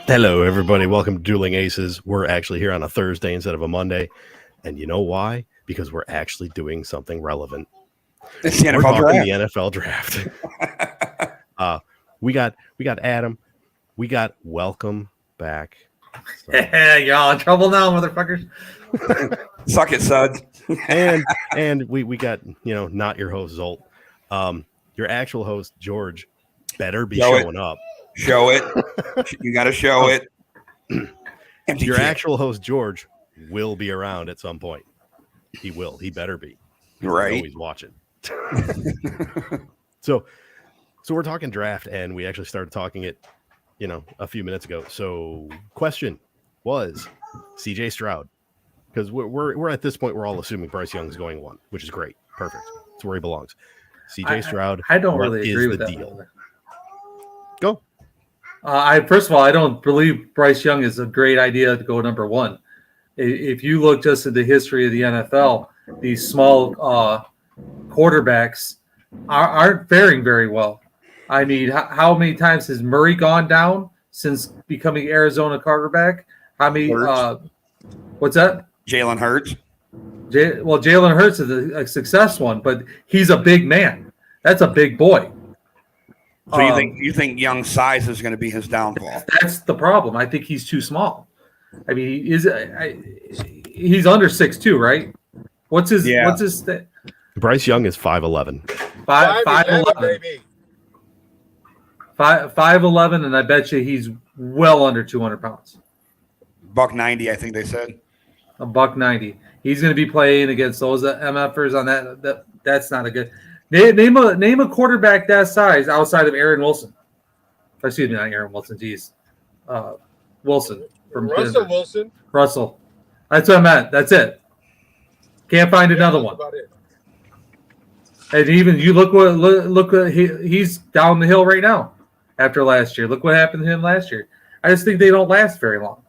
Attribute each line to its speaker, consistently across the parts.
Speaker 1: Hello, everybody. Welcome to Dueling Aces. We're actually here on a Thursday instead of a Monday. And you know why? Because we're actually doing something relevant.
Speaker 2: It's the
Speaker 1: We're
Speaker 2: NFL
Speaker 1: talking
Speaker 2: draft.
Speaker 1: the NFL draft. We got Adam. We got welcome back. So,
Speaker 3: Y'all in trouble now, motherfuckers.
Speaker 2: Suck it, Suds.
Speaker 1: and we got, not your host Zolt. Your actual host, George, better be showing up.
Speaker 2: Show it. You got to show it.
Speaker 1: Your actual host, George, will be around at some point. He will. He better be.
Speaker 2: Right.
Speaker 1: He's watching. So we're talking draft, and we actually started talking it, a few minutes ago. So question was CJ Stroud, because we're at this point, we're all assuming Bryce Young's going one, which is great. Perfect. That's where he belongs. CJ Stroud.
Speaker 3: I don't really agree with that.
Speaker 1: Deal? Go.
Speaker 3: First of all, I don't believe Bryce Young is a great idea to go number one. If you look just at the history of the NFL, these small quarterbacks aren't faring very well. I mean, how many times has Murray gone down since becoming Arizona quarterback? How many? What's that?
Speaker 2: Jalen Hurts.
Speaker 3: Jalen Hurts is a success one, but he's a big man. That's a big boy.
Speaker 2: So you think Young's size is going to be his downfall?
Speaker 3: That's the problem. I think he's too small. I mean, he's under 6'2", right? What's his?
Speaker 1: Bryce Young is 5'11".
Speaker 3: 5'11", baby. 5'11", and I bet you he's well under 200 pounds.
Speaker 2: $190, I think they said.
Speaker 3: $190. He's going to be playing against those MFers on that. That's not a good. Name a quarterback that size outside of Aaron Wilson. Excuse me, not Aaron Wilson. Geez, Wilson from
Speaker 4: Russell
Speaker 3: Denver.
Speaker 4: Wilson.
Speaker 3: Russell. That's what I meant. That's it. Can't find another one.
Speaker 4: About it.
Speaker 3: And even you look he's down the hill right now after last year. Look what happened to him last year. I just think they don't last very long.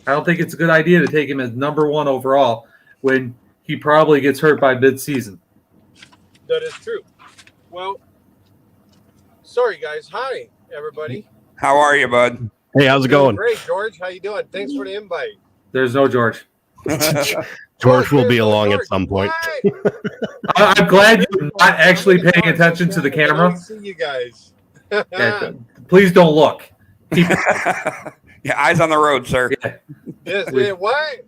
Speaker 3: I don't think it's a good idea to take him as number one overall when he probably gets hurt by mid-season.
Speaker 4: That is true. Well, sorry guys. Hi everybody.
Speaker 2: How are you, bud?
Speaker 1: Hey, how's it going?
Speaker 4: Great, George. How you doing? Thanks for the invite.
Speaker 3: There's no George.
Speaker 1: George will be along at some point.
Speaker 3: I'm glad you're not actually paying attention to the camera.
Speaker 4: I see you guys.
Speaker 3: Please don't look.
Speaker 2: Yeah, eyes on the road, sir.
Speaker 3: Yeah.
Speaker 4: What?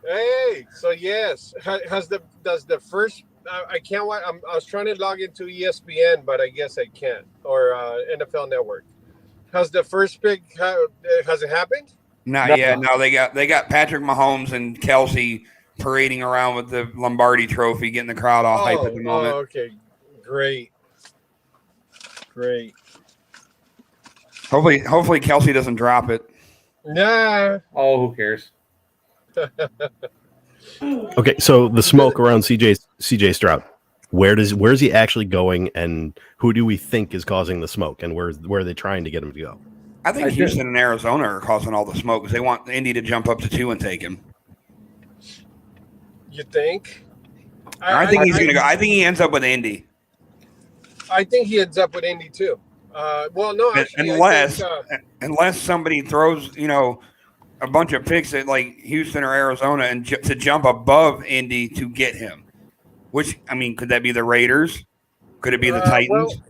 Speaker 4: Hey, so yes, does the first? I can't. I was trying to log into ESPN, but I guess I can't. Or NFL Network. Has the first pick? Has it happened?
Speaker 2: Not yet. No, they got Patrick Mahomes and Kelsey parading around with the Lombardi Trophy, getting the crowd all hype at the moment.
Speaker 4: Oh, okay, great.
Speaker 2: Hopefully Kelsey doesn't drop it.
Speaker 4: Nah.
Speaker 3: Oh, who cares?
Speaker 1: Okay, so the smoke around CJ Stroud. Where's he actually going, and who do we think is causing the smoke, and where are they trying to get him to go?
Speaker 2: I think Houston and Arizona are causing all the smoke because they want Indy to jump up to 2 and take him.
Speaker 4: You think?
Speaker 2: I think he's going to go. I think he ends up with Indy.
Speaker 4: I think he ends up with Indy too. Well, no, actually,
Speaker 2: unless somebody throws, a bunch of picks at like Houston or Arizona and to jump above Indy to get him. Which, I mean, could that be the Raiders? Could it be the Titans?
Speaker 4: Well,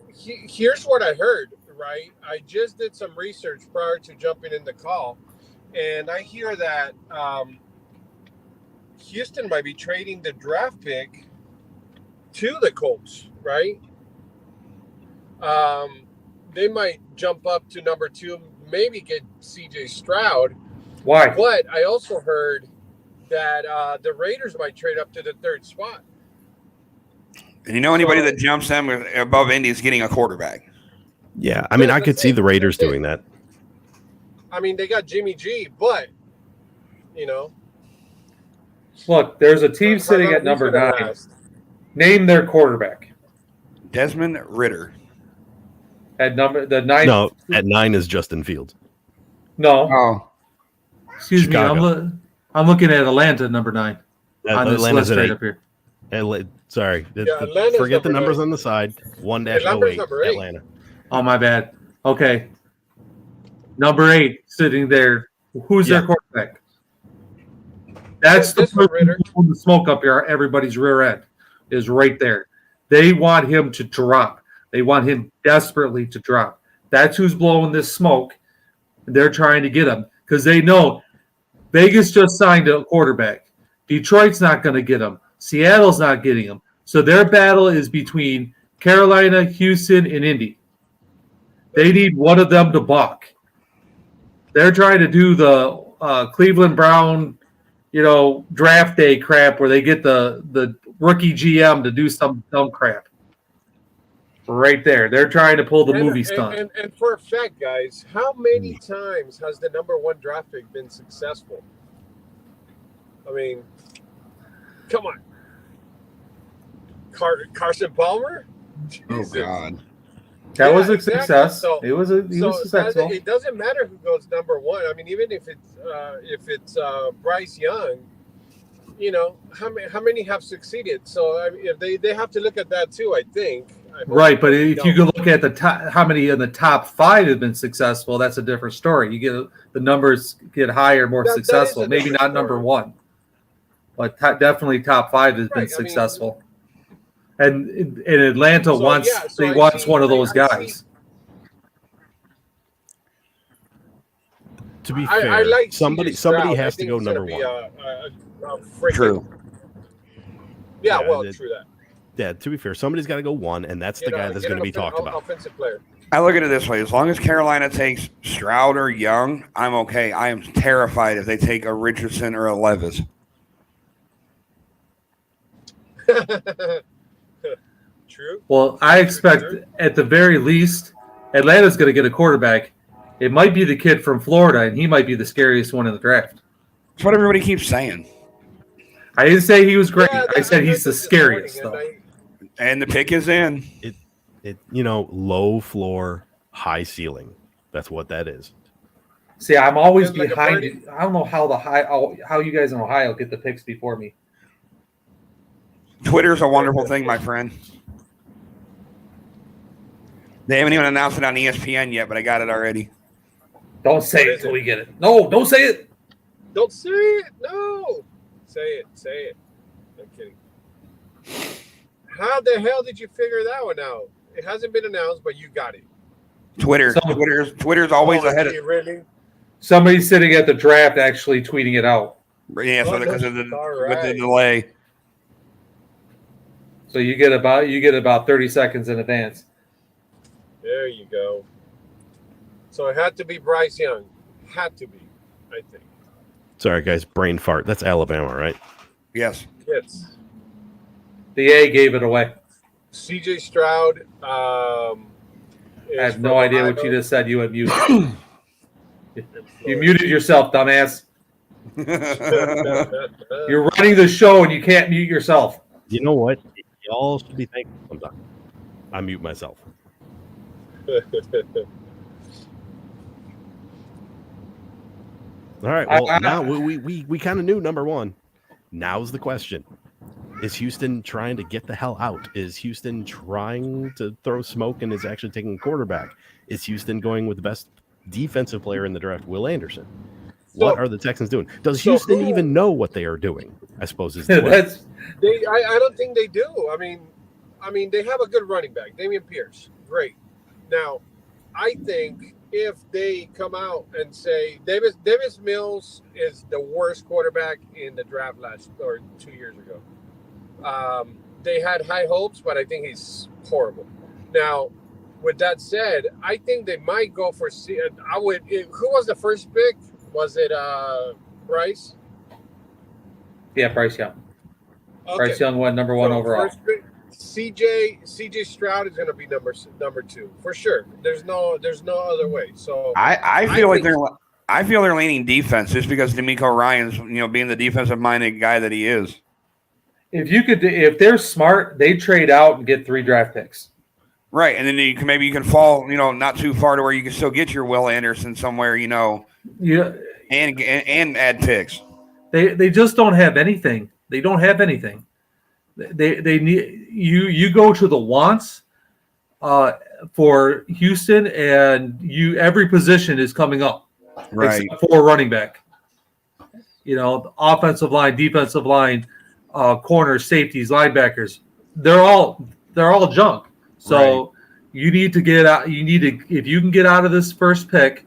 Speaker 4: here's what I heard. Right, I just did some research prior to jumping in the call, and I hear that Houston might be trading the draft pick to the Colts. Right. They might jump up to number 2, maybe get CJ Stroud.
Speaker 3: Why?
Speaker 4: But I also heard that the Raiders might trade up to the 3rd spot.
Speaker 2: And anybody that jumps them above Indy is getting a quarterback.
Speaker 1: Yeah, I mean, I could see the Raiders doing that.
Speaker 4: I mean, they got Jimmy G, but,
Speaker 3: Look, there's a team sitting at number 9. Name their quarterback.
Speaker 2: Desmond Ridder.
Speaker 3: At the 9.
Speaker 1: No, at 9 is Justin Fields.
Speaker 3: No.
Speaker 2: Oh.
Speaker 3: Excuse
Speaker 1: Chicago.
Speaker 3: me. I'm looking at Atlanta, number 9. On this list right up here.
Speaker 1: Sorry.
Speaker 4: Atlanta's
Speaker 1: Forget the
Speaker 4: number
Speaker 1: numbers
Speaker 4: 9.
Speaker 1: on the side. 1-08,
Speaker 4: Atlanta's number 8.
Speaker 1: Atlanta.
Speaker 3: Oh, my bad. Okay. Number 8 sitting there. Who's
Speaker 1: Yeah.
Speaker 3: their quarterback? That's the
Speaker 4: This one,
Speaker 3: person
Speaker 4: Ritter.
Speaker 3: pulling the smoke up here. Everybody's rear end is right there. They want him to drop. They want him desperately to drop. That's who's blowing this smoke. They're trying to get him because they know Vegas just signed a quarterback. Detroit's not going to get him. Seattle's not getting him. So their battle is between Carolina, Houston, and Indy. They need one of them to balk. They're trying to do the Cleveland Brown, draft day crap where they get the rookie GM to do some dumb crap. Right there. They're trying to pull the movie stunt.
Speaker 4: And for a fact, guys, how many times has the number 1 draft pick been successful? I mean, come on. Carson Palmer?
Speaker 2: Oh
Speaker 4: Jesus.
Speaker 2: God.
Speaker 3: That was a
Speaker 4: exactly.
Speaker 3: success.
Speaker 4: So-
Speaker 3: He was successful.
Speaker 4: It doesn't matter who goes number 1. I mean, even if it's Bryce Young, how many have succeeded? So I mean, if they have to look at that too, I think.
Speaker 3: Right, but if you could look at the top, how many in the top 5 have been successful, that's a different story. You get the numbers get higher, more
Speaker 4: That is
Speaker 3: successful.
Speaker 4: a
Speaker 3: Maybe
Speaker 4: different
Speaker 3: not number
Speaker 4: story.
Speaker 3: 1, but definitely top 5 has been
Speaker 4: Right, I mean-
Speaker 3: successful. And Atlanta
Speaker 4: So,
Speaker 3: wants
Speaker 4: yeah, so I
Speaker 3: wants
Speaker 4: see-
Speaker 3: one of those
Speaker 4: I
Speaker 3: guys.
Speaker 4: see-
Speaker 1: To be fair,
Speaker 4: I like
Speaker 1: somebody
Speaker 4: CJ Stroud.
Speaker 1: has
Speaker 4: I
Speaker 1: to
Speaker 4: think
Speaker 1: go
Speaker 4: he's gonna
Speaker 1: number
Speaker 4: be
Speaker 1: 1.
Speaker 4: a freaking-
Speaker 2: True.
Speaker 4: Yeah,
Speaker 1: Yeah,
Speaker 4: well,
Speaker 1: it-
Speaker 4: true that.
Speaker 1: Yeah, to be fair, somebody's got to go 1, and that's the guy that's
Speaker 4: Get
Speaker 1: going to
Speaker 4: an
Speaker 1: be talked about.
Speaker 4: Offensive player.
Speaker 2: I look at it this way: as long as Carolina takes Stroud or Young, I'm okay. I am terrified if they take a Richardson or a Levis.
Speaker 4: True.
Speaker 3: Well, I expect at the very least Atlanta's going to get a quarterback. It might be the kid from Florida, and he might be the scariest one in the draft.
Speaker 2: That's what everybody keeps saying.
Speaker 3: I didn't say he was great.
Speaker 4: Yeah,
Speaker 3: I said he's the
Speaker 4: this morning,
Speaker 3: scariest,
Speaker 4: and
Speaker 3: though.
Speaker 2: And the pick is in.
Speaker 1: Low floor, high ceiling. That's what that is.
Speaker 3: See, I'm always
Speaker 4: It's like a
Speaker 3: behind
Speaker 4: birdie.
Speaker 3: you. I don't know how you guys in Ohio get the picks before me.
Speaker 2: Twitter's a wonderful thing, my friend. They haven't even announced it on ESPN yet, but I got it already.
Speaker 3: Don't say
Speaker 4: What
Speaker 3: it
Speaker 4: is
Speaker 3: until
Speaker 4: it?
Speaker 3: we get it. No, don't say it.
Speaker 4: Don't say it. No. Say it. Say it. I'm kidding. How the hell did you figure that one out? It hasn't been announced, but you got it.
Speaker 2: Twitter's always
Speaker 4: Oh,
Speaker 2: ahead of.
Speaker 4: gee, really?
Speaker 3: Somebody's sitting at the draft actually tweeting it out.
Speaker 2: Yeah, so
Speaker 4: Oh,
Speaker 2: because of the
Speaker 4: all
Speaker 2: with the
Speaker 4: right.
Speaker 2: delay.
Speaker 3: So you get about 30 seconds in advance.
Speaker 4: There you go. So it had to be Bryce Young. Had to be, I think.
Speaker 1: Sorry, guys, brain fart. That's Alabama, right?
Speaker 2: Yes.
Speaker 4: Yes.
Speaker 3: The A gave it away.
Speaker 4: CJ Stroud.
Speaker 3: I have no idea what you just said. You had muted. You muted yourself, dumbass. You're running the show and you can't mute yourself.
Speaker 1: You know what? Y'all should be thankful sometimes. I mute myself. All right. Well, now we kind of knew number 1. Now's the question. Is Houston trying to get the hell out? Is Houston trying to throw smoke and is actually taking a quarterback? Is Houston going with the best defensive player in the draft, Will Anderson? What are the Texans doing? Does Houston even know what they are doing? I suppose is the question.
Speaker 4: I don't think they do. I mean, they have a good running back, Damian Pierce. Great. Now, I think if they come out and say Davis Mills is the worst quarterback in the draft 2 years ago. They had high hopes, but I think he's horrible. Now, with that said, I think they might go for. Who was the first pick? Was it Bryce?
Speaker 3: Yeah, Bryce Young.
Speaker 4: Okay.
Speaker 3: Bryce Young went number 1
Speaker 4: So
Speaker 3: overall.
Speaker 4: first pick, CJ Stroud is going to be number 2 for sure. There's no other way. So
Speaker 2: I feel they're leaning defense just because D'Amico Ryan's being the defensive minded guy that he is.
Speaker 3: If they're smart, they trade out and get 3 draft picks.
Speaker 2: Right, and then you can fall not too far to where you can still get your Will Anderson somewhere
Speaker 3: Yeah,
Speaker 2: and add picks.
Speaker 3: they just don't have anything. They don't have anything. They need you go to the wants. for Houston, and every position is coming up,
Speaker 2: Right.
Speaker 3: except for running back. The offensive line, defensive line, corners, safeties, linebackers. They're all junk. So you need to get out. If you can get out of this first pick,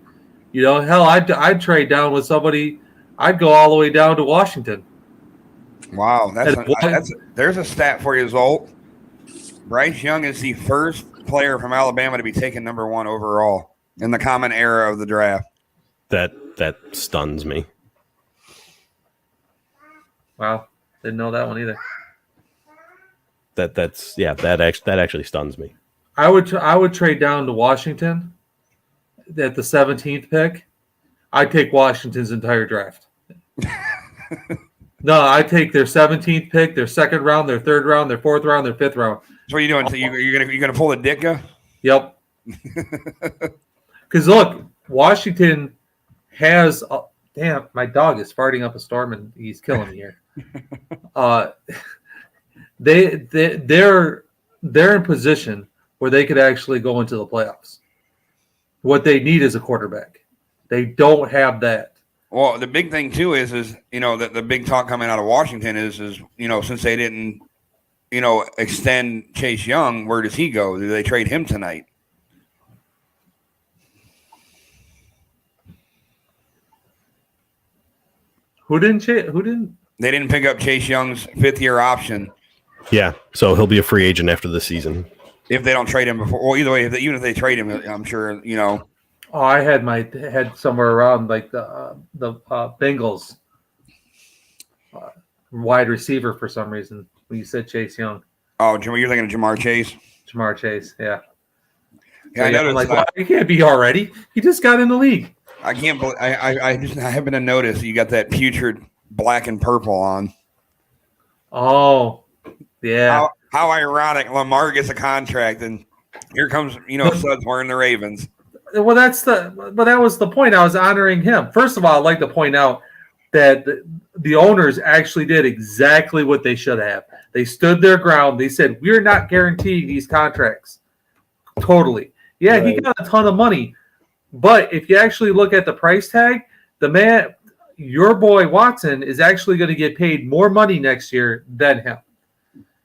Speaker 3: hell, I'd trade down with somebody. I'd go all the way down to Washington.
Speaker 2: Wow, there's a stat for you, Zolt. Bryce Young is the first player from Alabama to be taken number 1 overall in the common era of the draft.
Speaker 1: That stuns me.
Speaker 3: Wow, didn't know that one either.
Speaker 1: That actually stuns me.
Speaker 3: I would trade down to Washington at the 17th pick. I'd take Washington's entire draft. No, I'd take their 17th pick, their second round, their third round, their fourth round, their fifth round.
Speaker 2: So what are you doing? So you're gonna pull the Ditka?
Speaker 3: Yep. Because look, Washington has. Damn, my dog is farting up a storm and he's killing me here. They're in position where they could actually go into the playoffs. What they need is a quarterback. They don't have that.
Speaker 2: Well, the big thing too is that the big talk coming out of Washington is since they didn't extend Chase Young, where does he go? Do they trade him tonight?
Speaker 3: Who didn't?
Speaker 2: They didn't pick up Chase Young's 5th-year option.
Speaker 1: Yeah, so he'll be a free agent after the season.
Speaker 2: If they don't trade him before, well, either way, even if they trade him, I'm sure
Speaker 3: Oh, I had my head somewhere around like the Bengals wide receiver for some reason when you said Chase Young.
Speaker 2: Oh, you're thinking of Jamar Chase?
Speaker 3: Jamar Chase, yeah.
Speaker 2: Yeah, I noticed.
Speaker 3: I'm like, well, he can't be already. He just got in the league.
Speaker 2: I can't believe. I happen to notice you got that putrid black and purple on.
Speaker 3: Oh, yeah.
Speaker 2: How ironic! Lamar gets a contract, and here comes Sud's wearing the Ravens.
Speaker 3: Well, that was the point. I was honoring him. First of all, I'd like to point out that the owners actually did exactly what they should have. They stood their ground. They said, we're not guaranteeing these contracts. Totally. Yeah, right. He got a ton of money. But if you actually look at the price tag, your boy Watson is actually going to get paid more money next year than him.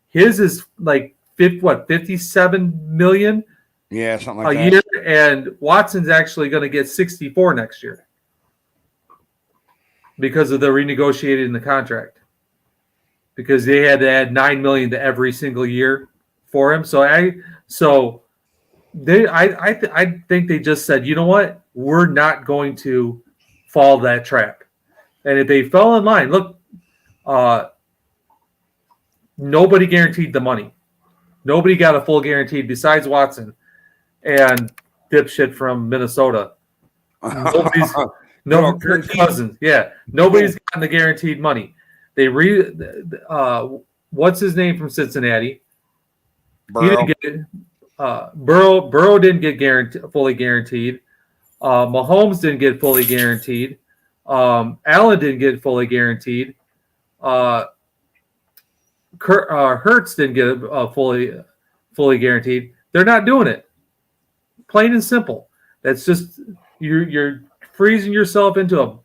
Speaker 3: His is like 57 million.
Speaker 2: Yeah, something like
Speaker 3: a year, and Watson's actually going to get 64 next year because of the renegotiating the contract. Because they had to add $9 million to every single year for him. So I think they just said, you know what, we're not going to fall that trap. And if they fell in line, look, nobody guaranteed the money. Nobody got a full guaranteed besides Watson. And dipshit from Minnesota. Nobody's Kirk Cousins. Yeah, nobody's gotten the guaranteed money. What's his name from Cincinnati?
Speaker 2: Burrow.
Speaker 3: He didn't get Burrow didn't get fully guaranteed. Mahomes didn't get fully guaranteed. Allen didn't get fully guaranteed. Hurts didn't get fully guaranteed. They're not doing it. Plain and simple. That's just you're freezing yourself into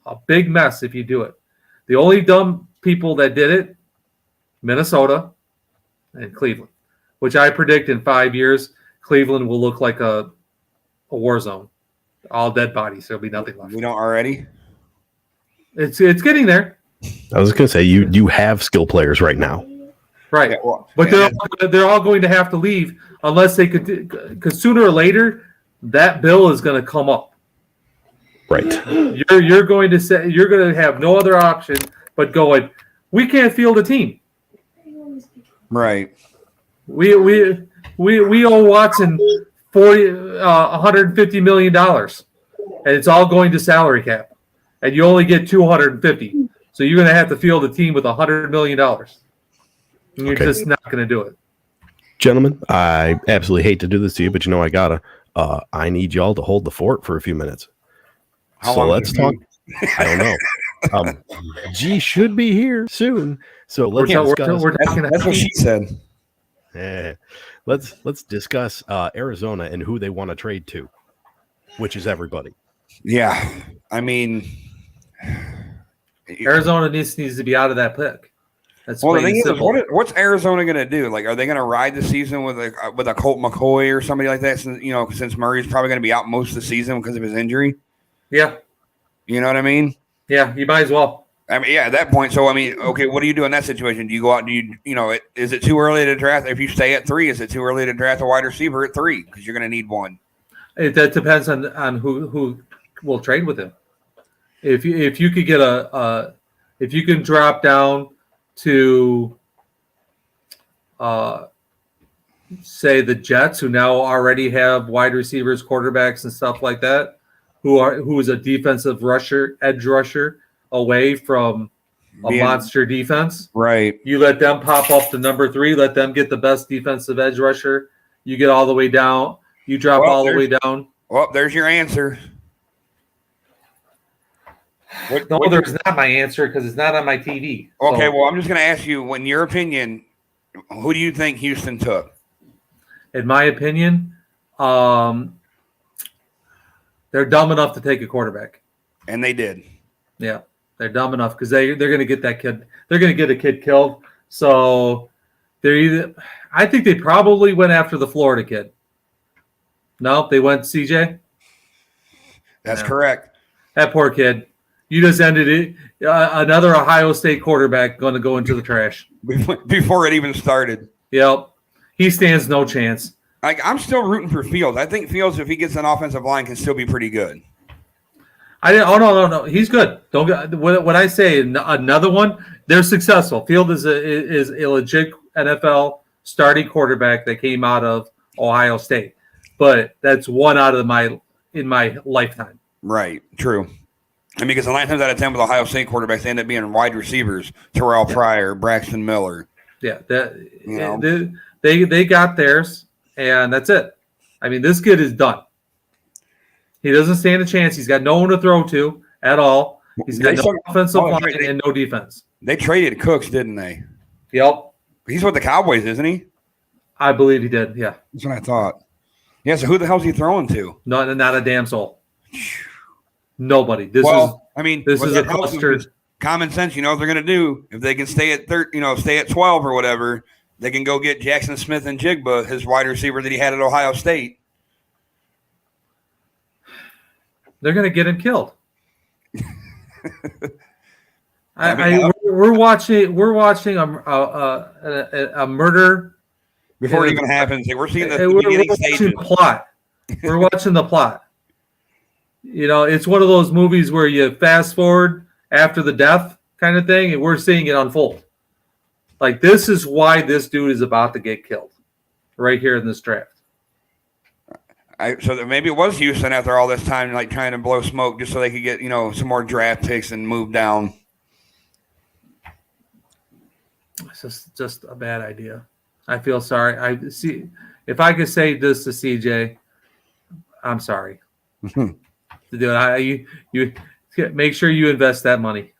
Speaker 3: a big mess if you do it. The only dumb people that did it, Minnesota and Cleveland, which I predict in 5 years, Cleveland will look like a war zone. All dead bodies. There'll be nothing left.
Speaker 2: We don't already?
Speaker 3: It's getting there.
Speaker 1: I was going to say, you have skill players right now.
Speaker 3: Right. Yeah, well, but they're all going to have to leave unless they could, because sooner or later that bill is going to come up.
Speaker 1: Right.
Speaker 3: You're going to have no other option but going, we can't field a team.
Speaker 2: Right.
Speaker 3: We owe Watson $150 million, and it's all going to salary cap, and you only get $250. So you're going to have to field a team with $100 million. And you're just not going to do it.
Speaker 1: Gentlemen, I absolutely hate to do this to you, but I gotta. I need y'all to hold the fort for a few minutes. So let's talk. I don't know. G should be here soon. So let's discuss.
Speaker 2: That's what she said.
Speaker 1: Let's discuss Arizona and who they want to trade to, which is everybody.
Speaker 2: Yeah, I mean,
Speaker 3: Arizona needs to be out of that pick. That's
Speaker 2: well, the
Speaker 3: plain
Speaker 2: thing
Speaker 3: and
Speaker 2: is,
Speaker 3: simple.
Speaker 2: what's Arizona going to do? Like, are they going to ride the season with a Colt McCoy or somebody like that? Since Murray's probably going to be out most of the season because of his injury.
Speaker 3: Yeah,
Speaker 2: You know what I mean?
Speaker 3: yeah, you might as well.
Speaker 2: I mean, yeah, at that point. So, I mean, okay, what do you do in that situation? Do you go out? Is it too early to draft? If you stay at 3, is it too early to draft a wide receiver at 3? Because you're going to need one.
Speaker 3: That depends on who will trade with him. If you could get if you can drop down to say the Jets, who now already have wide receivers, quarterbacks, and stuff like that, who is a defensive rusher, edge rusher away from a monster defense.
Speaker 2: Right.
Speaker 3: You let them pop up to number 3, let them get the best defensive edge rusher. You get all the way down. You drop all the way down.
Speaker 2: Well, there's your answer.
Speaker 3: There's not my answer because it's not on my TV.
Speaker 2: Okay, well, I'm just going to ask you, in your opinion, who do you think Houston took?
Speaker 3: In my opinion, they're dumb enough to take a quarterback.
Speaker 2: And they did.
Speaker 3: Yeah, they're dumb enough because they're going to get that kid. They're going to get a kid killed. So I think they probably went after the Florida kid. No, they went CJ.
Speaker 2: That's correct.
Speaker 3: That poor kid. You just ended it. Another Ohio State quarterback going to go into the trash
Speaker 2: before it even started.
Speaker 3: Yep, he stands no chance.
Speaker 2: Like, I'm still rooting for Fields. I think Fields, if he gets an offensive line, can still be pretty good.
Speaker 3: No. He's good. Don't get when I say another one. They're successful. Field is a legit NFL starting quarterback that came out of Ohio State, but that's one out of in my lifetime.
Speaker 2: Right. True. And because 9 times out of 10 with Ohio State quarterbacks, they end up being wide receivers: Terrell Pryor, Braxton Miller.
Speaker 3: Yeah, they got theirs, and that's it. I mean, this kid is done. He doesn't stand a chance. He's got no one to throw to at all. He's got no offensive line and no defense.
Speaker 2: They traded Cooks, didn't they?
Speaker 3: Yep.
Speaker 2: He's with the Cowboys, isn't he?
Speaker 3: I believe he did, yeah.
Speaker 2: That's what I thought. Yeah, so who the hell's he throwing to?
Speaker 3: Not a damn soul. Nobody. This is a cluster.
Speaker 2: Common sense, you know what they're going to do. If they can stay at stay at 12 or whatever, they can go get Jackson Smith and Jigba, his wide receiver that he had at Ohio State.
Speaker 3: They're going to get him killed. We're watching a murder
Speaker 2: before it even happens. We're seeing the beginning stages.
Speaker 3: We're watching the plot. You know, it's one of those movies where you fast forward after the death kind of thing, and we're seeing it unfold. Like, this is why this dude is about to get killed right here in this draft.
Speaker 2: So maybe it was Houston after all this time, like trying to blow smoke just so they could get, some more draft picks and move down.
Speaker 3: It's just a bad idea. I feel sorry. I see. If I could say this to CJ, I'm sorry. Dude, you make sure you invest that money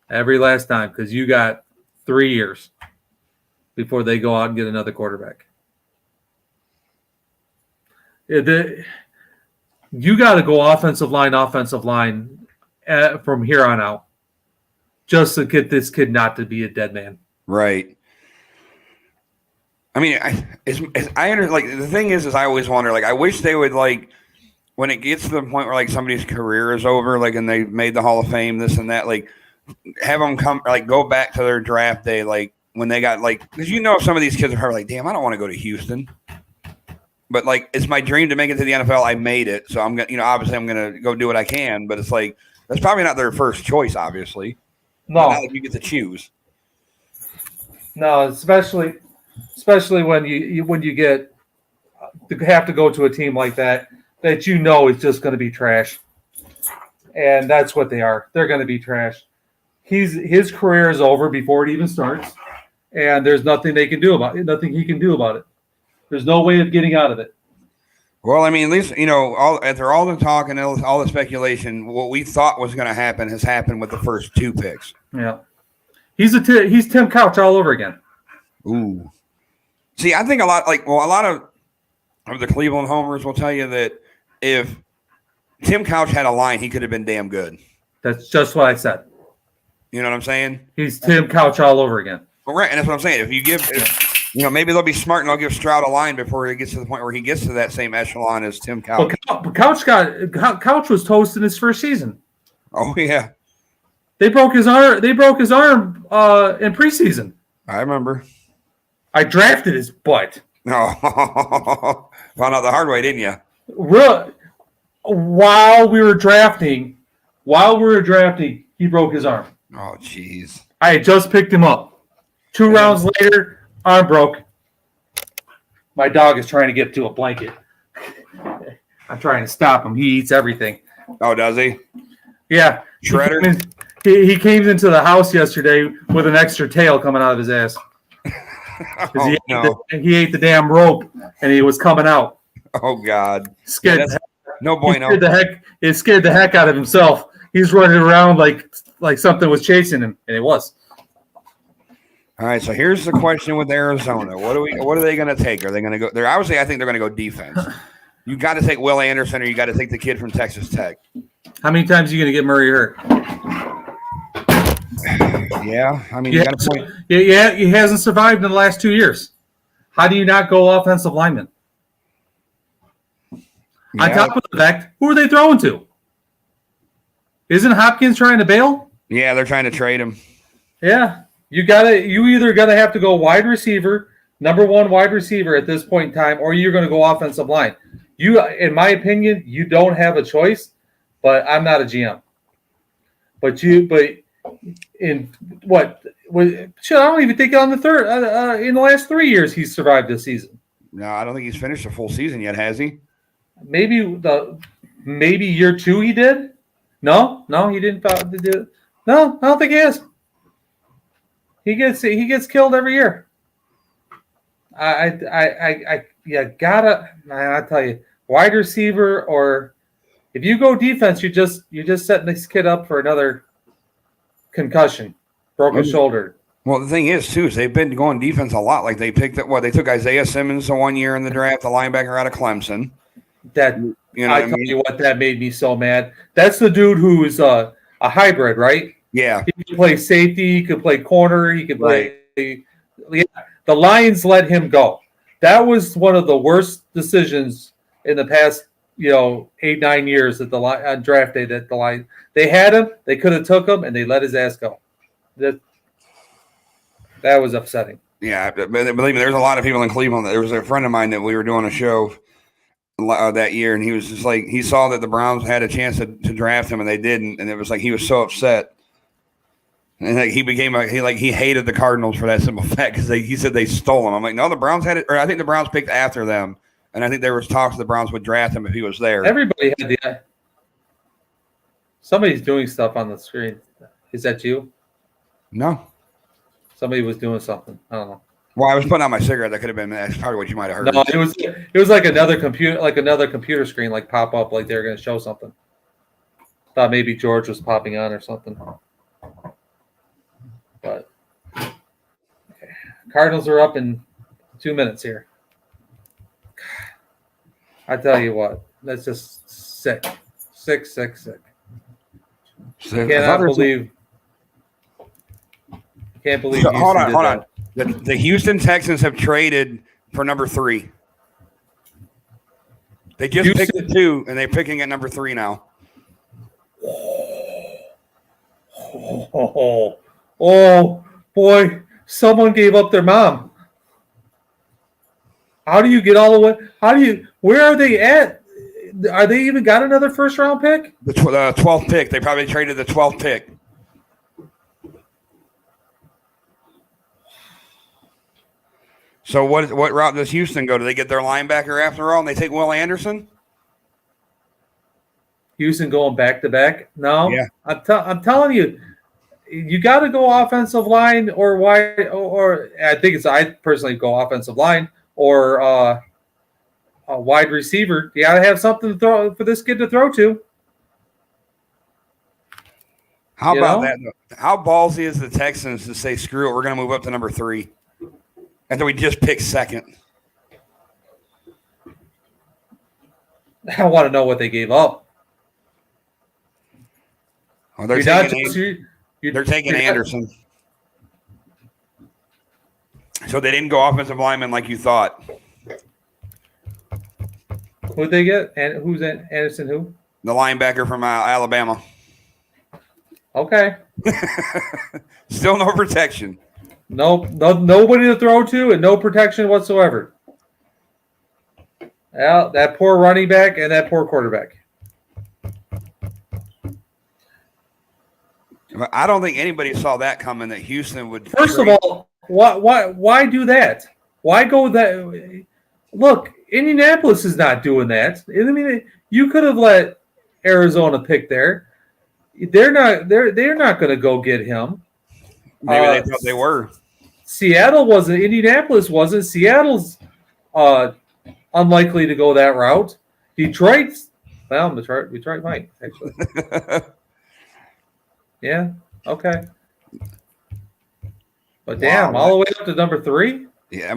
Speaker 3: every last time, because you got 3 years before they go out and get another quarterback. You got to go offensive line from here on out, just to get this kid not to be a dead man.
Speaker 2: Right. I mean, the thing is I always wonder, I wish they would, when it gets to the point where somebody's career is over, and they made the Hall of Fame, this and that, have them come, go back to their draft day, when they got because some of these kids are probably damn, I don't want to go to Houston, but it's my dream to make it to the NFL. I made it, so I'm gonna, obviously I'm gonna go do what I can, but it's that's probably not their first choice, obviously.
Speaker 3: No,
Speaker 2: not you get to choose.
Speaker 3: No, especially when you get to have to go to a team like that is just going to be trash, and that's what they are. They're going to be trash. His career is over before it even starts, and there's nothing they can do about it. Nothing he can do about it. There's no way of getting out of it.
Speaker 2: Well, I mean, at least after all the talk and all the speculation, what we thought was going to happen has happened with the first 2 picks.
Speaker 3: Yeah, he's Tim Couch all over again.
Speaker 2: Ooh. See, I think a lot of the Cleveland homers will tell you that if Tim Couch had a line, he could have been damn good.
Speaker 3: That's just what I said.
Speaker 2: You know what I'm saying?
Speaker 3: He's Tim Couch all over again.
Speaker 2: Well, right, and that's what I'm saying. Maybe they'll be smart and they'll give Stroud a line before he gets to the point where he gets to that same echelon as Tim Couch.
Speaker 3: But Couch was toast in his first season.
Speaker 2: Oh yeah,
Speaker 3: they broke his arm. They broke his arm in preseason.
Speaker 2: I remember.
Speaker 3: I drafted his butt.
Speaker 2: No, found out the hard way, didn't you?
Speaker 3: While we were drafting, he broke his arm.
Speaker 2: Oh, jeez.
Speaker 3: I had just picked him up. 2 rounds later, arm broke. My dog is trying to get to a blanket. I'm trying to stop him. He eats everything.
Speaker 2: Oh, does he?
Speaker 3: Yeah.
Speaker 2: Shredder?
Speaker 3: He came into the house yesterday with an extra tail coming out of his ass. He ate the damn rope, and he was coming out.
Speaker 2: Oh, God.
Speaker 3: Scared
Speaker 2: no bueno.
Speaker 3: It scared the heck out of himself. He's running around like something was chasing him, and it was.
Speaker 2: All right, so here's the question with Arizona. What are they going to take? Are they going to go? Obviously, I think they're going to go defense. You got to take Will Anderson, or you got to take the kid from Texas Tech.
Speaker 3: How many times are you going to get Murray hurt?
Speaker 2: Yeah, I mean, you got to point.
Speaker 3: Yeah, he hasn't survived in the last 2 years. How do you not go offensive lineman?
Speaker 2: Yeah.
Speaker 3: On top of the fact, who are they throwing to? Isn't Hopkins trying to bail?
Speaker 2: Yeah, they're trying to trade him.
Speaker 3: Yeah, you either gotta have to go wide receiver, number 1 wide receiver at this point in time, or you're going to go offensive line. In my opinion, you don't have a choice. But I'm not a GM. But in what? Shit, I don't even think on the third. In the last 3 years, he's survived this season.
Speaker 2: No, I don't think he's finished a full season yet, has he?
Speaker 3: Maybe year 2 he did. No, he didn't. No, I don't think he is. He gets killed every year. I tell you, wide receiver, or if you go defense, you're just setting this kid up for another concussion, broken shoulder.
Speaker 2: Well, the thing is, too, is they've been going defense a lot. Like they took Isaiah Simmons the 1 year in the draft, the linebacker out of Clemson. I tell you what, that made me so mad. That's the dude who is a hybrid, right? Yeah.
Speaker 3: He can play safety, he could play corner, he could play. Yeah, the Lions let him go. That was one of the worst decisions in the past, 8-9 years at the on draft day. That the Lions, they had him, they could have took him, and they let his ass go. That was upsetting.
Speaker 2: Yeah, but believe me, there's a lot of people in Cleveland. There was a friend of mine that we were doing a show that year, and he was just like, he saw that the Browns had a chance to draft him, and they didn't, and it was like he was so upset, and like he hated the Cardinals for that simple fact because he said they stole him. I'm like, no, the Browns had it, or I think the Browns picked after them, and I think there was talks the Browns would draft him if he was there.
Speaker 3: Everybody had the. Somebody's doing stuff on the screen. Is that you?
Speaker 2: No.
Speaker 3: Somebody was doing something. I don't know.
Speaker 2: Well, I was putting out my cigarette. That could have been. That's probably what you might have heard.
Speaker 3: No, it was like another computer screen, like pop up, like they were going to show something. Thought maybe George was popping on or something. But okay. Cardinals are up in 2 minutes here. I tell you what, that's just sick. Sick. Can't believe.
Speaker 2: So, hold on. The Houston Texans have traded for number 3. They just picked the 2, and they're picking at number 3 now.
Speaker 3: Oh, boy! Someone gave up their mom. How do you get all the way? Where are they at? Are they even got another first-round pick?
Speaker 2: The 12th pick. They probably traded the 12th pick. So what route does Houston go? Do they get their linebacker after all, and they take Will Anderson?
Speaker 3: Houston going back-to-back? No.
Speaker 2: Yeah.
Speaker 3: I'm telling you, you got to go offensive line or wide, or I personally go offensive line or a wide receiver. You got to have something to throw for this kid to throw to.
Speaker 2: How about that? How ballsy is the Texans to say, screw it, we're going to move up to number 3? After we just picked second.
Speaker 3: I want to know what they gave up.
Speaker 2: Well, they're
Speaker 3: You're not
Speaker 2: taking,
Speaker 3: just-
Speaker 2: they're taking
Speaker 3: you're not-
Speaker 2: Anderson. So they didn't go offensive lineman like you thought.
Speaker 3: Who'd they get? And who's that? Anderson? Who?
Speaker 2: The linebacker from Alabama.
Speaker 3: Okay.
Speaker 2: Still no protection.
Speaker 3: Nope. Nobody to throw to and no protection whatsoever. Well, that poor running back and that poor quarterback.
Speaker 2: I don't think anybody saw that coming, that Houston would.
Speaker 3: First of all, why do that? Why go that? Look, Indianapolis is not doing that. I mean, you could have let Arizona pick there. They're not going to go get him.
Speaker 2: Maybe they thought they were.
Speaker 3: Seattle wasn't. Indianapolis wasn't. Seattle's unlikely to go that route. Detroit's Detroit might actually. Yeah. Okay. But damn,
Speaker 2: Wow.
Speaker 3: all the way up to number 3.
Speaker 2: Yeah,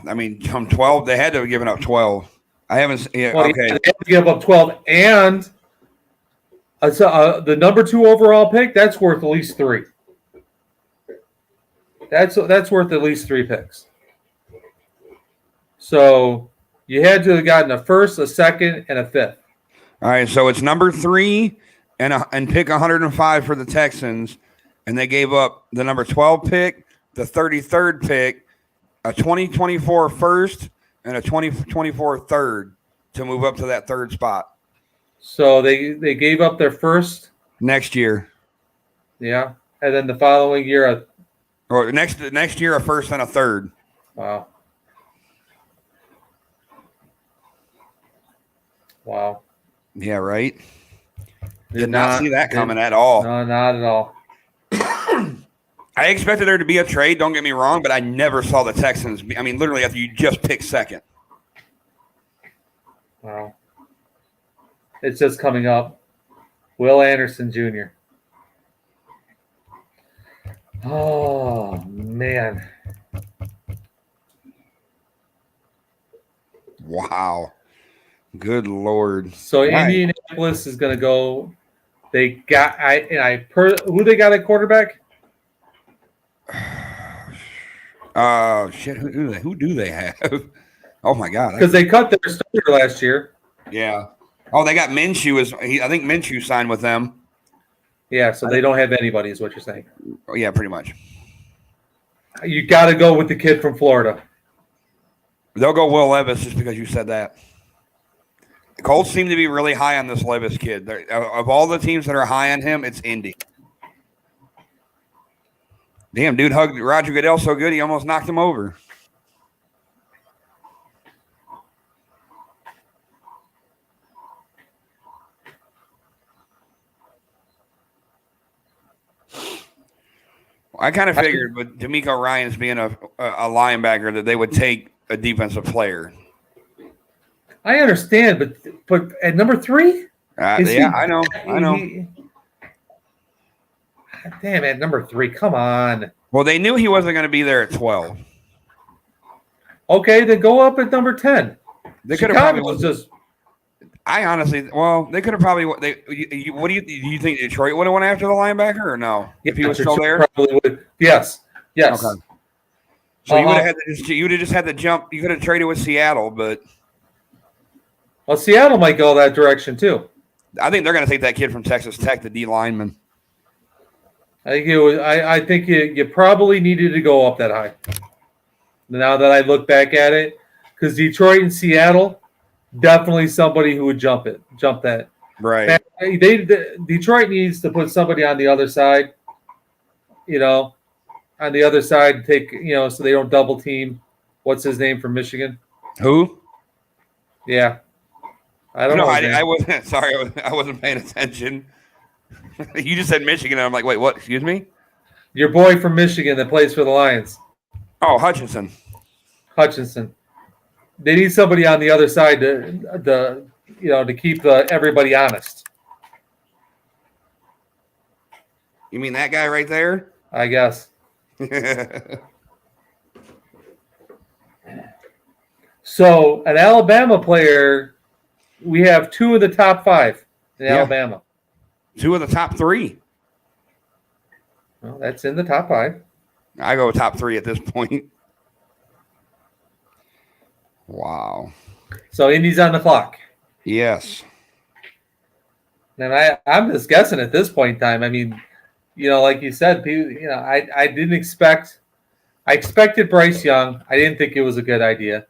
Speaker 2: I mean, from 12, they had to have given up 12. I haven't. Yeah,
Speaker 3: Well,
Speaker 2: okay.
Speaker 3: they had to give up 12, and the number 2 overall pick. That's worth at least 3. That's worth at least 3 picks. So you had to have gotten a first, a second, and a 5th.
Speaker 2: All right, so it's number 3 and pick 105 for the Texans, and they gave up the number 12 pick, the 33rd pick, a 2024 first, and a 2024 third to move up to that 3rd spot
Speaker 3: So they gave up their first,
Speaker 2: next year,
Speaker 3: yeah, and then the following year,
Speaker 2: or next year a first and a 3rd.
Speaker 3: wow. Wow.
Speaker 2: Yeah, right. Did not see that coming at all.
Speaker 3: No, not at all.
Speaker 2: I expected there to be a trade, don't get me wrong, but I never saw the Texans. I mean, literally after you just picked second.
Speaker 3: Wow. It's just coming up. Will Anderson Jr. Oh, man.
Speaker 2: Wow. Good Lord.
Speaker 3: So
Speaker 2: Right.
Speaker 3: Indianapolis is going to go. They got who they got at quarterback?
Speaker 2: Shit. Who do they have? Oh my God.
Speaker 3: Because they cut their starter last year.
Speaker 2: Yeah. Oh, they got Minshew. I think Minshew signed with them.
Speaker 3: Yeah, so they don't have anybody, is what you're saying.
Speaker 2: Oh, yeah, pretty much.
Speaker 3: You got to go with the kid from Florida.
Speaker 2: They'll go Will Levis just because you said that. The Colts seem to be really high on this Levis kid. Of all the teams that are high on him, it's Indy. Damn, dude hugged Roger Goodell so good he almost knocked him over. I kind of figured with D'Amico Ryans being a linebacker that they would take a defensive player.
Speaker 3: I understand, but at number 3?
Speaker 2: Yeah, I know.
Speaker 3: Damn, at number 3, come on.
Speaker 2: Well, they knew he wasn't going to be there at 12.
Speaker 3: Okay, then go up at number 10.
Speaker 2: They could have
Speaker 3: Chicago
Speaker 2: probably
Speaker 3: was just.
Speaker 2: I honestly, well, they could have probably. What do you think Detroit would have went after the linebacker or no? If he was still there,
Speaker 3: probably would. Yes.
Speaker 2: Okay. So you would have had to. You would have just had to jump. You could have traded with Seattle, but
Speaker 3: Well, Seattle might go that direction too.
Speaker 2: I think they're going to take that kid from Texas Tech, the D lineman.
Speaker 3: I think you probably needed to go up that high. Now that I look back at it, because Detroit and Seattle, definitely somebody who would jump that.
Speaker 2: Right.
Speaker 3: Detroit needs to put somebody on the other side. On the other side, so they don't double team. What's his name from Michigan?
Speaker 2: Who?
Speaker 3: Yeah, I don't know.
Speaker 2: I wasn't. Sorry, I wasn't paying attention. You just said Michigan, and I'm like, wait, what? Excuse me?
Speaker 3: Your boy from Michigan that plays for the Lions.
Speaker 2: Oh, Hutchinson.
Speaker 3: They need somebody on the other side to keep everybody honest.
Speaker 2: You mean that guy right there?
Speaker 3: I guess. So an Alabama player, we have 2 of the top 5 in
Speaker 2: Yeah.
Speaker 3: Alabama.
Speaker 2: 2 of the top 3.
Speaker 3: Well, that's in the top 5.
Speaker 2: I go top 3 at this point. Wow.
Speaker 3: So Indy's on the clock.
Speaker 2: Yes.
Speaker 3: And I'm just guessing at this point in time. I mean, like you said, I didn't expect. I expected Bryce Young. I didn't think it was a good idea.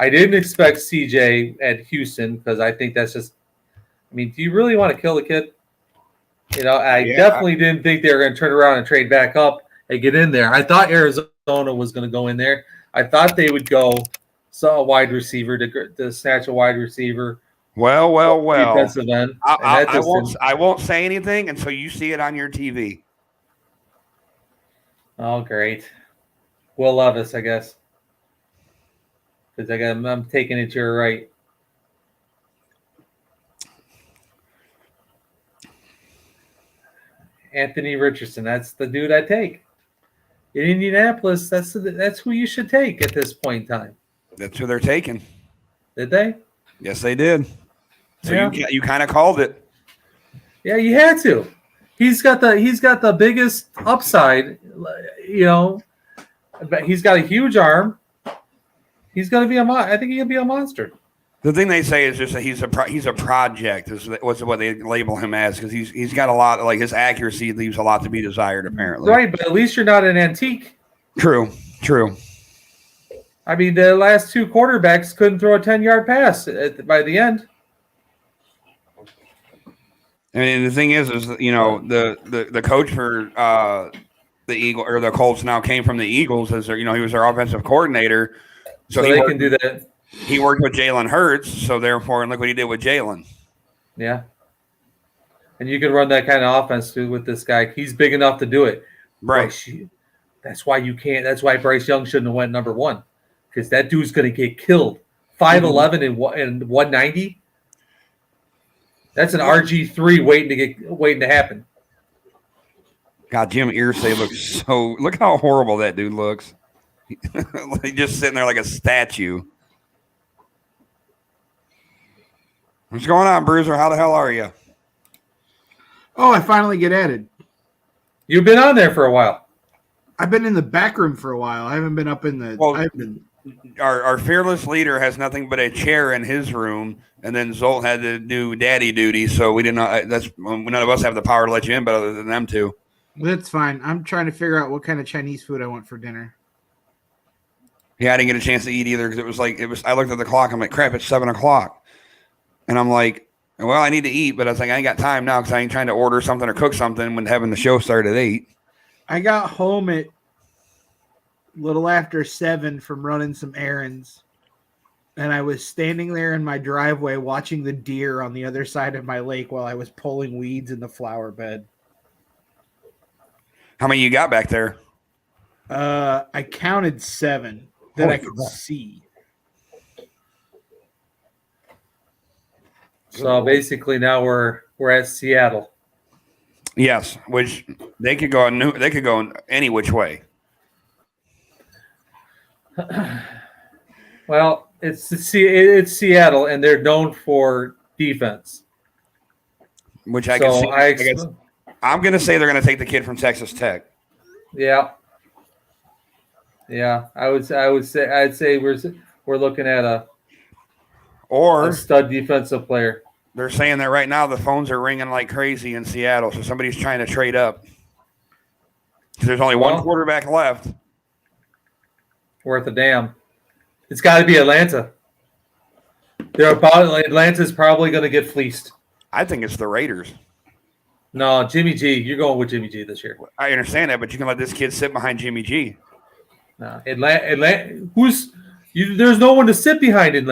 Speaker 3: I didn't expect CJ at Houston because I think that's just. I mean, do you really want to kill the kid? I definitely didn't think they were going to turn around and trade back up and get in there. I thought Arizona was going to go in there. I thought they would go a wide receiver to snatch a wide receiver.
Speaker 2: Well.
Speaker 3: Defensive end.
Speaker 2: I won't say anything until you see it on your TV.
Speaker 3: Oh, great. Will Levis, I guess. Because I'm taking it to your right. Anthony Richardson. That's the dude I take. In Indianapolis, that's who you should take at this point in time.
Speaker 2: That's who they're taking.
Speaker 3: Did they?
Speaker 2: Yes, they did. So
Speaker 3: Yeah.
Speaker 2: you kind of called it.
Speaker 3: Yeah, you had to. He's got the biggest upside, but he's got a huge arm. He's going to be I think he'll be a monster.
Speaker 2: The thing they say is just that he's a project. Is what they label him as because he's got a lot like his accuracy leaves a lot to be desired apparently.
Speaker 3: Right, but at least you're not an antique.
Speaker 2: True.
Speaker 3: I mean, the last 2 quarterbacks couldn't throw a 10-yard pass by the end.
Speaker 2: I mean, the thing is the coach for the Eagle or the Colts now came from the Eagles as he was their offensive coordinator,
Speaker 3: so they can do that.
Speaker 2: He worked with Jalen Hurts, so therefore, and look what he did with Jalen.
Speaker 3: Yeah, and you can run that kind of offense too with this guy. He's big enough to do it.
Speaker 2: Right.
Speaker 3: That's why you can't. That's why Bryce Young shouldn't have went number 1 because that dude's going to get killed. 5'11" and 190. That's an RG3 waiting to happen.
Speaker 2: God, Jim Irsay looks so. Look how horrible that dude looks. He's just sitting there like a statue. What's going on, Bruiser? How the hell are you?
Speaker 5: Oh, I finally get added.
Speaker 3: You've been on there for a while.
Speaker 5: I've been in the back room for a while. I haven't been up in the.
Speaker 2: Well, our fearless leader has nothing but a chair in his room, and then Zolt had to do daddy duty, so we did not. None of us have the power to let you in, but other than them two.
Speaker 5: That's fine. I'm trying to figure out what kind of Chinese food I want for dinner.
Speaker 2: Yeah, I didn't get a chance to eat either because it was. I looked at the clock. I'm like, crap, it's 7:00, and I'm like, well, I need to eat, but I was like, I ain't got time now because I ain't trying to order something or cook something when having the show start at 8.
Speaker 5: I got home at a little after 7 from running some errands, and I was standing there in my driveway watching the deer on the other side of my lake while I was pulling weeds in the flower bed.
Speaker 2: How many you got back there?
Speaker 5: I counted 7 that I could see.
Speaker 3: So basically, now we're at Seattle.
Speaker 2: Yes, which they could go in any which way.
Speaker 3: Well, it's Seattle, and they're known for defense.
Speaker 2: Which I can see. I'm going to say they're going to take the kid from Texas Tech.
Speaker 3: Yeah. I'd say we're looking at a stud defensive player.
Speaker 2: They're saying that right now the phones are ringing like crazy in Seattle, so somebody's trying to trade up. There's only one quarterback left.
Speaker 3: Worth a damn. It's got to be Atlanta. Atlanta's probably going to get fleeced.
Speaker 2: I think it's the Raiders.
Speaker 3: No, Jimmy G. You're going with Jimmy G this year.
Speaker 2: I understand that, but you can let this kid sit behind Jimmy G.
Speaker 3: No, Atlanta. There's no one to sit behind in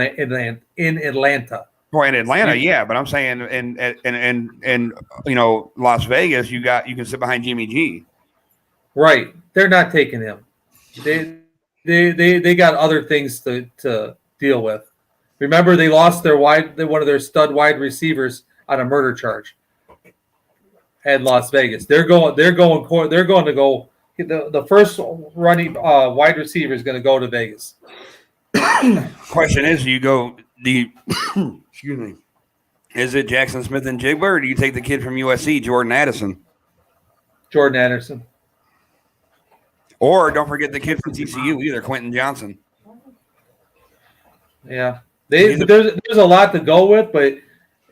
Speaker 3: Atlanta.
Speaker 2: Well, in Atlanta, yeah, but I'm saying in Las Vegas, you can sit behind Jimmy G.
Speaker 3: Right, they're not taking him. They got other things to deal with. Remember, they lost one of their stud wide receivers on a murder charge at Las Vegas. They're going to go. The first running wide receiver is going to go to Vegas.
Speaker 2: Question is, do you excuse me, is it Jackson Smith and Jigba, or do you take the kid from USC, Jordan Addison?
Speaker 3: Jordan Anderson.
Speaker 2: Or don't forget the kid from TCU either, Quentin Johnson.
Speaker 3: Yeah, there's a lot to go with, but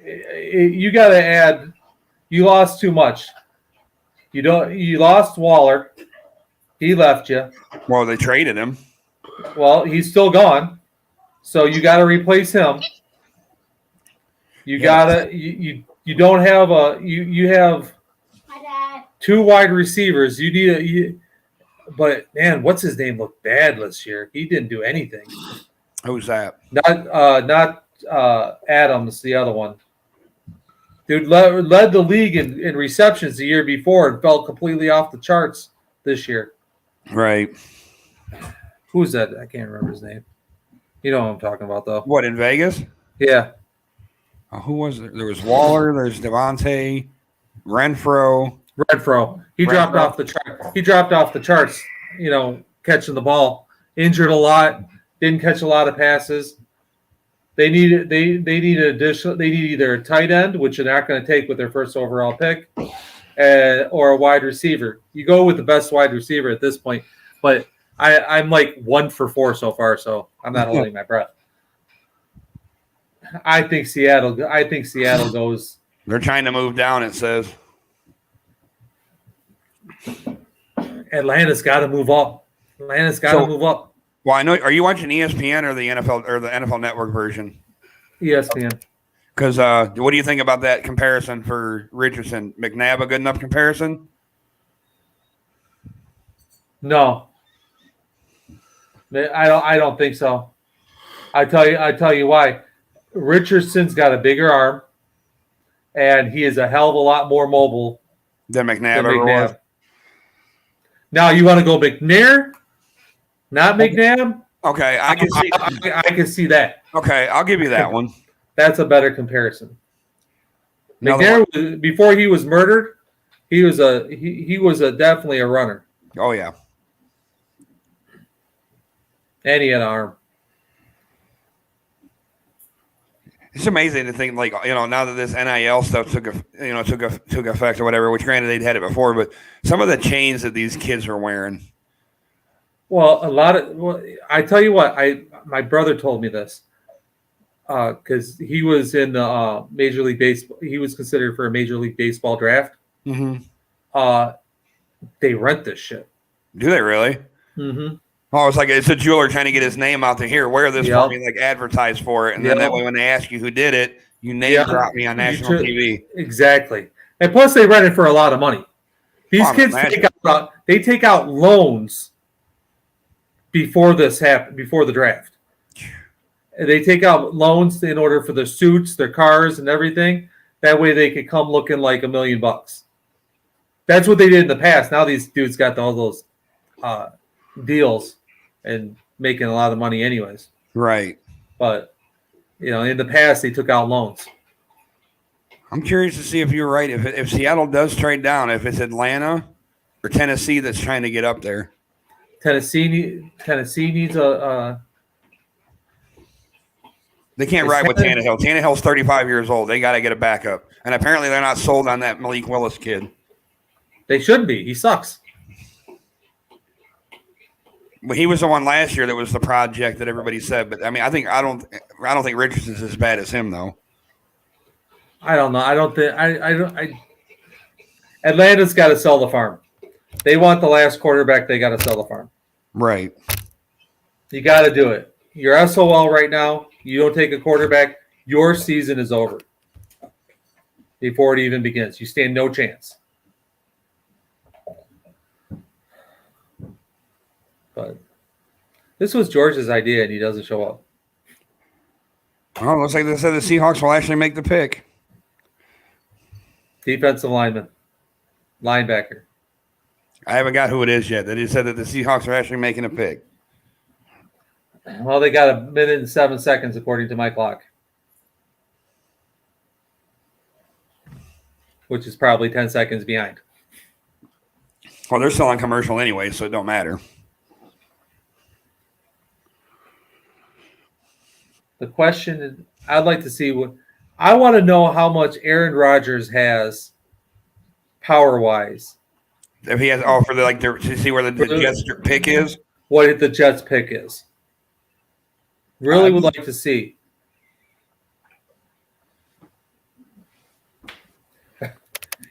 Speaker 3: you got to add. You lost too much. You lost Waller. He left you.
Speaker 2: Well, they traded him.
Speaker 3: Well, he's still gone, so you got to replace him. You don't have you have two wide receivers. You need but man, what's his name looked bad this year. He didn't do anything.
Speaker 2: Who's that?
Speaker 3: Not Adams, the other one. Dude led the league in receptions the year before and fell completely off the charts this year.
Speaker 2: Right.
Speaker 3: Who's that? I can't remember his name. You know what I'm talking about, though.
Speaker 2: What, in Vegas?
Speaker 3: Yeah.
Speaker 2: Who was there? There was Waller. There's Devontae, Renfro.
Speaker 3: He dropped off the chart. He dropped off the charts. Catching the ball, injured a lot, didn't catch a lot of passes. They need additional. They need either a tight end, which they're not going to take with their first overall pick, or a wide receiver. You go with the best wide receiver at this point, but I'm like 1 for 4 so far, so I'm not holding my breath. I think Seattle goes.
Speaker 2: They're trying to move down, it says.
Speaker 3: Atlanta's got to move up.
Speaker 2: Well, I know. Are you watching ESPN or the NFL Network version?
Speaker 3: ESPN.
Speaker 2: Because what do you think about that comparison for Richardson? McNabb a good enough comparison?
Speaker 3: No, I don't think so. I tell you why. Richardson's got a bigger arm, and he is a hell of a lot more mobile
Speaker 2: than McNabb ever was.
Speaker 3: Now you want to go McNair, not McNabb?
Speaker 2: Okay, I
Speaker 3: can see that.
Speaker 2: Okay, I'll give you that one.
Speaker 3: That's a better comparison. McNair, before he was murdered, he was definitely a runner.
Speaker 2: Oh yeah,
Speaker 3: and he had an arm.
Speaker 2: It's amazing to think, now that this NIL stuff took effect or whatever. Which, granted, they'd had it before, but some of the chains that these kids are wearing.
Speaker 3: Well, I tell you what, my brother told me this because he was in the Major League Baseball. He was considered for a Major League Baseball draft.
Speaker 2: Mm-hmm.
Speaker 3: They rent this shit.
Speaker 2: Do they really?
Speaker 3: Mm-hmm.
Speaker 2: Oh, it's a jeweler trying to get his name out there. Here, wear this for me, advertise for it. And then that way when they ask you who did it, you name drop me on national TV.
Speaker 3: Exactly. And plus they rent it for a lot of money. These kids take out loans before this happened, before the draft. They take out loans in order for their suits, their cars, and everything. That way they could come looking like $1 million. That's what they did in the past. Now these dudes got all those deals and making a lot of money anyways.
Speaker 2: Right.
Speaker 3: But, in the past, they took out loans.
Speaker 2: I'm curious to see if you're right. If Seattle does trade down, if it's Atlanta or Tennessee that's trying to get up there.
Speaker 3: Tennessee needs a...
Speaker 2: They can't ride with Tannehill. Tannehill's 35 years old. They got to get a backup. And apparently they're not sold on that Malik Willis kid.
Speaker 3: They should be. He sucks.
Speaker 2: Well, he was the one last year that was the project that everybody said. But I don't think Richardson's as bad as him though.
Speaker 3: I don't know. I don't think Atlanta's got to sell the farm. They want the last quarterback. They got to sell the farm.
Speaker 2: Right.
Speaker 3: You got to do it. You're SOL right now. You don't take a quarterback. Your season is over before it even begins. You stand no chance. But this was George's idea, and he doesn't show up.
Speaker 2: Well, looks like they said the Seahawks will actually make the pick.
Speaker 3: Defensive lineman. Linebacker.
Speaker 2: I haven't got who it is yet. They just said that the Seahawks are actually making a pick.
Speaker 3: Well, they got 1 minute and 7 seconds, according to my clock. Which is probably 10 seconds behind.
Speaker 2: Well, they're still on commercial anyway, so it don't matter.
Speaker 3: The question is, I'd like to see what I want to know how much Aaron Rodgers has power wise.
Speaker 2: If he has for the to see where the Jets pick is.
Speaker 3: What the Jets pick is. Really would like to see.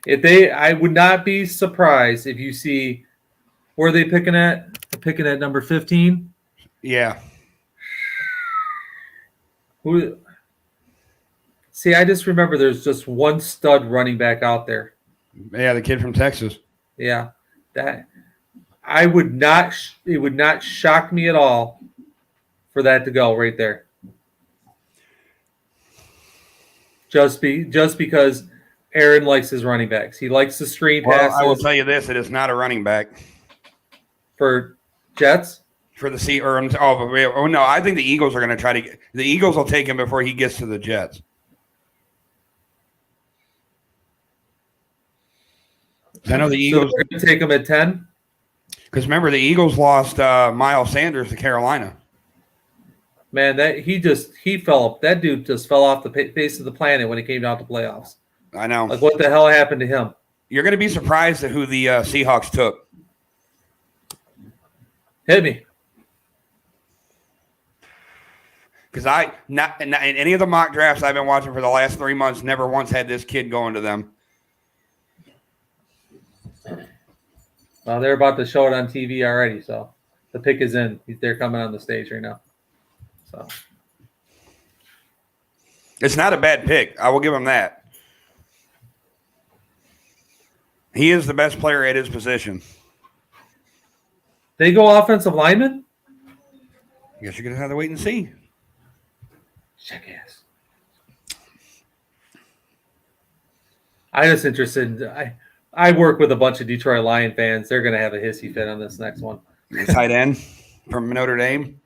Speaker 3: I would not be surprised if you see where are they picking at? They're picking at number 15.
Speaker 2: Yeah.
Speaker 3: Who? See, I just remember there's just one stud running back out there.
Speaker 2: Yeah, the kid from Texas.
Speaker 3: Yeah, that I would not. It would not shock me at all for that to go right there. Just because Aaron likes his running backs. He likes the screen passes.
Speaker 2: Well, I will tell you this: it is not a running back
Speaker 3: for Jets.
Speaker 2: For the no, I think the Eagles are going to try to get the Eagles will take him before he gets to the Jets. I know the Eagles
Speaker 3: are going to take him at 10.
Speaker 2: Because remember, the Eagles lost Miles Sanders to Carolina.
Speaker 3: Man, he fell. That dude just fell off the face of the planet when it came down to playoffs.
Speaker 2: I know.
Speaker 3: Like, what the hell happened to him?
Speaker 2: You're going to be surprised at who the Seahawks took.
Speaker 3: Hit me.
Speaker 2: Because not in any of the mock drafts I've been watching for the last 3 months, never once had this kid going to them.
Speaker 3: Well, they're about to show it on TV already, so the pick is in. They're coming on the stage right now. So
Speaker 2: it's not a bad pick. I will give him that. He is the best player at his position.
Speaker 3: They go offensive lineman?
Speaker 2: I guess you're going to have to wait and see.
Speaker 3: Jackass. I'm just interested in I work with a bunch of Detroit Lion fans. They're going to have a hissy fit on this next one.
Speaker 2: The tight end from Notre Dame.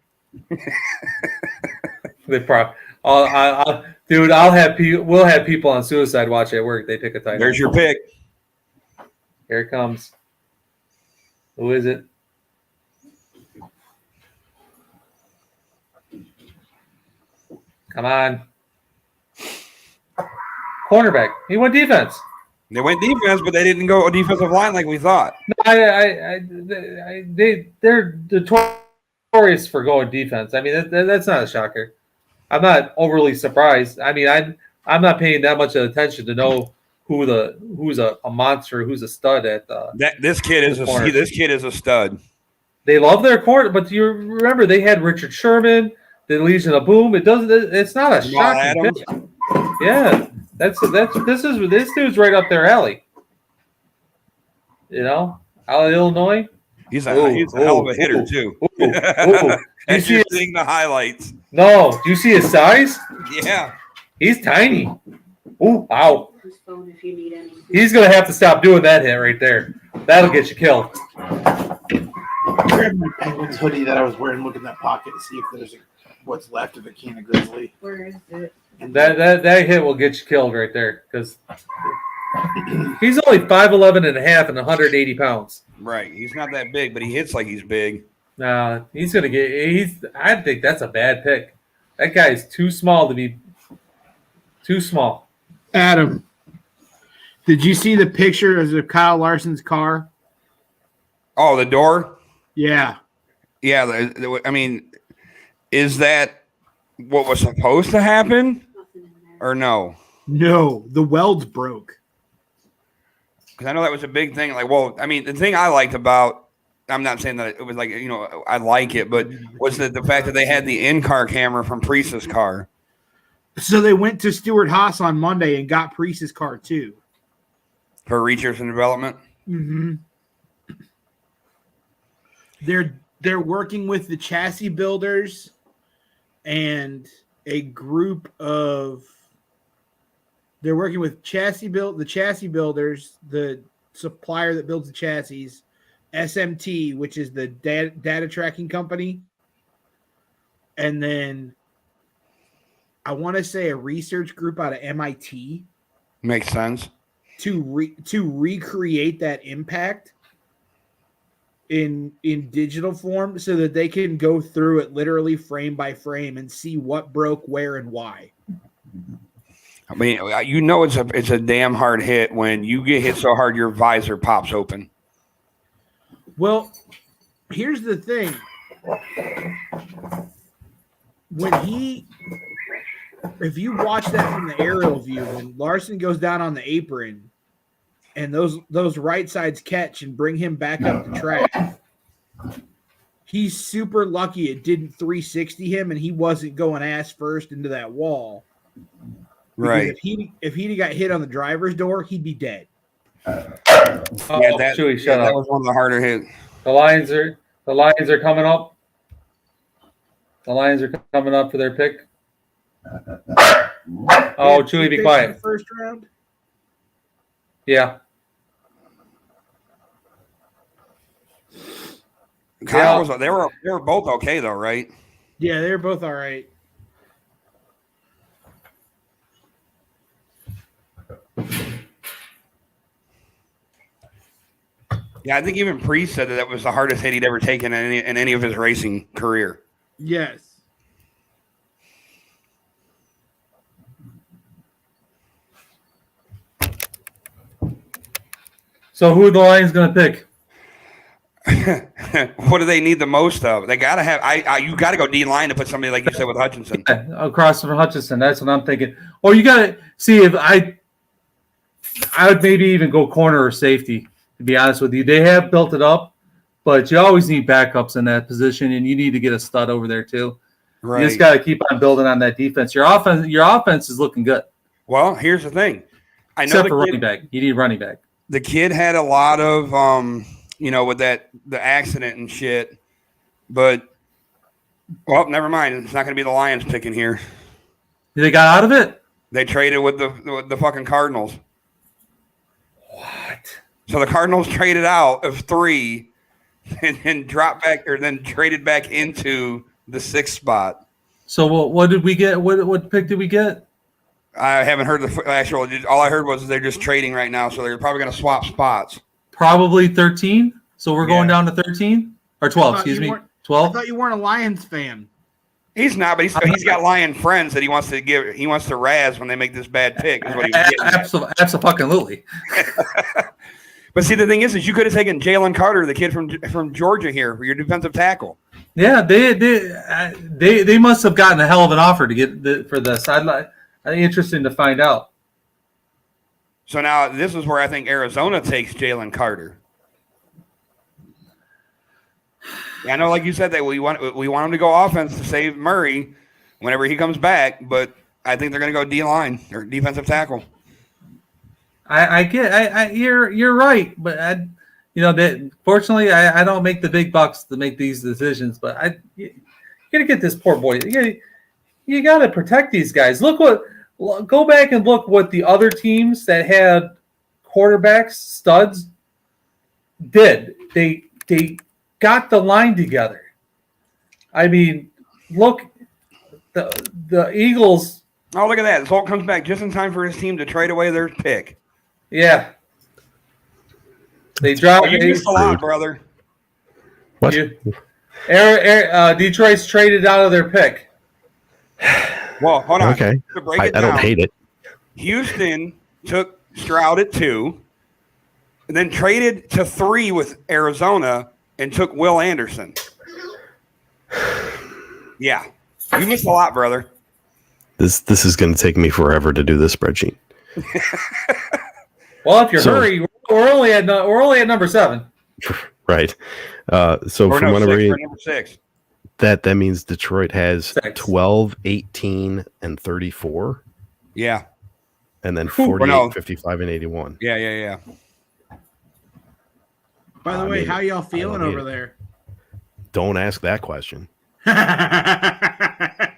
Speaker 3: They probably, dude. We'll have people on Suicide Watch at work. They pick a tight end.
Speaker 2: There's your pick.
Speaker 3: Here it comes. Who is it? Come on. Cornerback. He went defense.
Speaker 2: They went defense, but they didn't go defensive line like we thought.
Speaker 3: They're notorious for going defense. I mean, that's not a shocker. I'm not overly surprised. I mean, I'm not paying that much attention to know who's a monster, who's a stud at
Speaker 2: this kid is a stud.
Speaker 3: They love their corner, but you remember they had Richard Sherman, the Legion of Boom. It's not a shocking pick. Yeah. This dude's right up their alley. You know, out of Illinois.
Speaker 2: He's a hell of a hitter too. And you're seeing the highlights.
Speaker 3: No, do you see his size?
Speaker 2: Yeah,
Speaker 3: he's tiny. Ooh, wow. He's gonna have to stop doing that hit right there. That'll get you killed.
Speaker 6: Grab my Penguins hoodie that I was wearing. Look in that pocket to see if there's what's left of a can of Grizzly.
Speaker 7: Where is it?
Speaker 3: And that hit will get you killed right there because he's only 5'11 and a half and 180 pounds.
Speaker 2: Right. He's not that big, but he hits like he's big.
Speaker 3: Nah, he's gonna get. I think that's a bad pick. That guy's too small to be. Too small.
Speaker 5: Adam, did you see the picture of Kyle Larson's car?
Speaker 2: Oh, the door.
Speaker 5: Yeah.
Speaker 2: Yeah. I mean, is that what was supposed to happen, or no?
Speaker 5: No, the welds broke.
Speaker 2: Because I know that was a big thing. Like, well, I mean, the thing I liked about, I'm not saying that it was like, I like it, but was the fact that they had the in-car camera from Priest's car.
Speaker 5: So they went to Stuart Haas on Monday and got Priest's car too.
Speaker 2: For research and development?
Speaker 5: Mm-hmm. They're working with the chassis builders and a group of they're working with the chassis builders, the supplier that builds the chassis, SMT, which is the data tracking company, and then I want to say a research group out of MIT.
Speaker 2: Makes sense.
Speaker 5: To recreate that impact. in digital form so that they can go through it literally frame by frame and see what broke where and why.
Speaker 2: I mean, you know, it's a damn hard hit when you get hit so hard your visor pops open.
Speaker 5: Well, here's the thing. If you watch that from the aerial view, when Larson goes down on the apron and those right sides catch and bring him back up the track, he's super lucky it didn't 360 him and he wasn't going ass first into that wall. Because
Speaker 2: Right.
Speaker 5: if he'd got hit on the driver's door, he'd be dead.
Speaker 3: Chewy, shut
Speaker 2: that
Speaker 3: up.
Speaker 2: was one of the harder hits.
Speaker 3: The Lions are coming up. The Lions are coming up for their pick. Oh, Chewy, be quiet.
Speaker 5: First round.
Speaker 3: Yeah.
Speaker 2: Kyle was, they were both okay though, right?
Speaker 5: Yeah, they're both all right.
Speaker 2: Yeah, I think even Priest said that was the hardest hit he'd ever taken in any of his racing career.
Speaker 5: Yes.
Speaker 3: So who are the Lions going to pick?
Speaker 2: What do they need the most of? They got to have. You got to go D line to put somebody like you said with Hutchinson.
Speaker 3: Across from Hutchinson. That's what I'm thinking. Or you got to see if I would maybe even go corner or safety, to be honest with you. They have built it up, but you always need backups in that position, and you need to get a stud over there too.
Speaker 2: Right.
Speaker 3: You just got to keep on building on that defense. Your offense is looking good.
Speaker 2: Well, here's the thing. I know
Speaker 3: Except for running back. You need running back.
Speaker 2: The kid had a lot of with the accident and shit. But well, never mind. It's not going to be the Lions picking here.
Speaker 3: They got out of it?
Speaker 2: They traded with the fucking Cardinals.
Speaker 3: What?
Speaker 2: So the Cardinals traded out of 3 and then dropped back or then traded back into the 6th spot.
Speaker 3: So what did we get? What pick did we get?
Speaker 2: I haven't heard the actual. All I heard was they're just trading right now, so they're probably going to swap spots.
Speaker 3: Probably 13. So we're going down to 13 or 12. Excuse me, 12.
Speaker 5: I thought you weren't a Lions fan.
Speaker 2: He's not, but he's got Lion friends that he wants to give. He wants to razz when they make this bad pick. Is what he was getting.
Speaker 3: Absolutely.
Speaker 2: But see, the thing is you could have taken Jalen Carter, the kid from Georgia, here for your defensive tackle.
Speaker 3: Yeah, they must have gotten a hell of an offer to get for the sideline. Interesting to find out.
Speaker 2: So now this is where I think Arizona takes Jalen Carter. I know, like you said, that we want him to go offense to save Murray whenever he comes back, but I think they're going to go D line or defensive tackle.
Speaker 3: You're right, but fortunately I don't make the big bucks to make these decisions. But you got to get this poor boy. You got to protect these guys. Go back and look what the other teams that had quarterbacks, studs, did. They got the line together. I mean, look, the Eagles.
Speaker 2: Oh, look at that! Zolt comes back just in time for his team to trade away their pick.
Speaker 3: Yeah, they dropped.
Speaker 2: You missed a lot, brother.
Speaker 1: What?
Speaker 3: Detroit's traded out of their pick.
Speaker 2: Well, hold on.
Speaker 1: Okay,
Speaker 2: To break
Speaker 1: I
Speaker 2: it down,
Speaker 1: don't hate it.
Speaker 2: Houston took Stroud at 2, and then traded to 3 with Arizona and took Will Anderson. Yeah, you missed a lot, brother.
Speaker 1: This is going to take me forever to do this spreadsheet.
Speaker 3: Well, if you hurry, we're only at number 7.
Speaker 1: Right. So
Speaker 2: Or
Speaker 1: from
Speaker 2: no,
Speaker 1: what I
Speaker 2: 6,
Speaker 1: read,
Speaker 2: or number 6.
Speaker 1: that means Detroit has
Speaker 3: 6.
Speaker 1: 12, 18, and 34,
Speaker 2: Yeah,
Speaker 1: and then 48,
Speaker 2: no.
Speaker 1: 55, and 81.
Speaker 2: yeah.
Speaker 5: By the way, how y'all feeling over there?
Speaker 1: Don't ask that question. That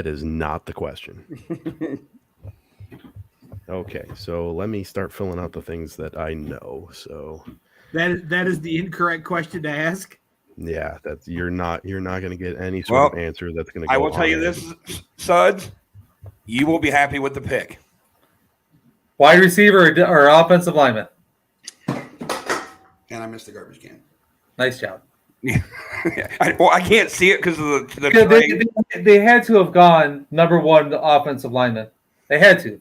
Speaker 1: is not the question. Okay, so let me start filling out the things that I know. So
Speaker 5: that is the incorrect question to ask.
Speaker 1: yeah, that's you're not going to get any sort of answer that's going to go.
Speaker 2: I will tell you
Speaker 1: on.
Speaker 2: this, Suds, you will be happy with the pick.
Speaker 3: Wide receiver or offensive lineman?
Speaker 2: And I missed the garbage can.
Speaker 3: Nice job.
Speaker 2: Yeah. I can't see it because of the
Speaker 3: Yeah,
Speaker 2: tray.
Speaker 3: they had to have gone number one offensive lineman. They had to.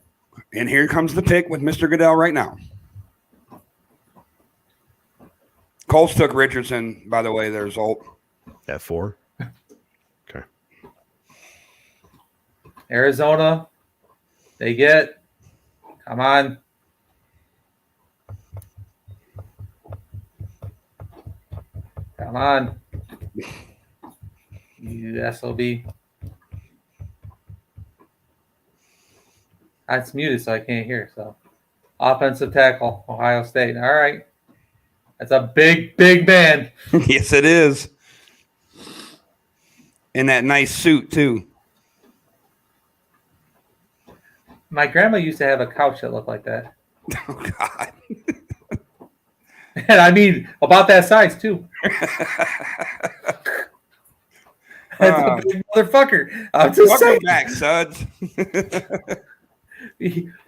Speaker 2: And here comes the pick with Mr. Goodell right now. Colts took Richardson, by the way, the result.
Speaker 1: At 4. Okay.
Speaker 3: Arizona, they get. Come on. Come on. You SOB. It's muted, so I can't hear. So, offensive tackle, Ohio State. All right. That's a big, big man.
Speaker 2: Yes, it is. In that nice suit, too.
Speaker 3: My grandma used to have a couch that looked like that.
Speaker 2: Oh, God.
Speaker 3: And I mean, about that size, too. That's a big motherfucker. I'm just
Speaker 2: Welcome
Speaker 3: saying.
Speaker 2: back, Suds.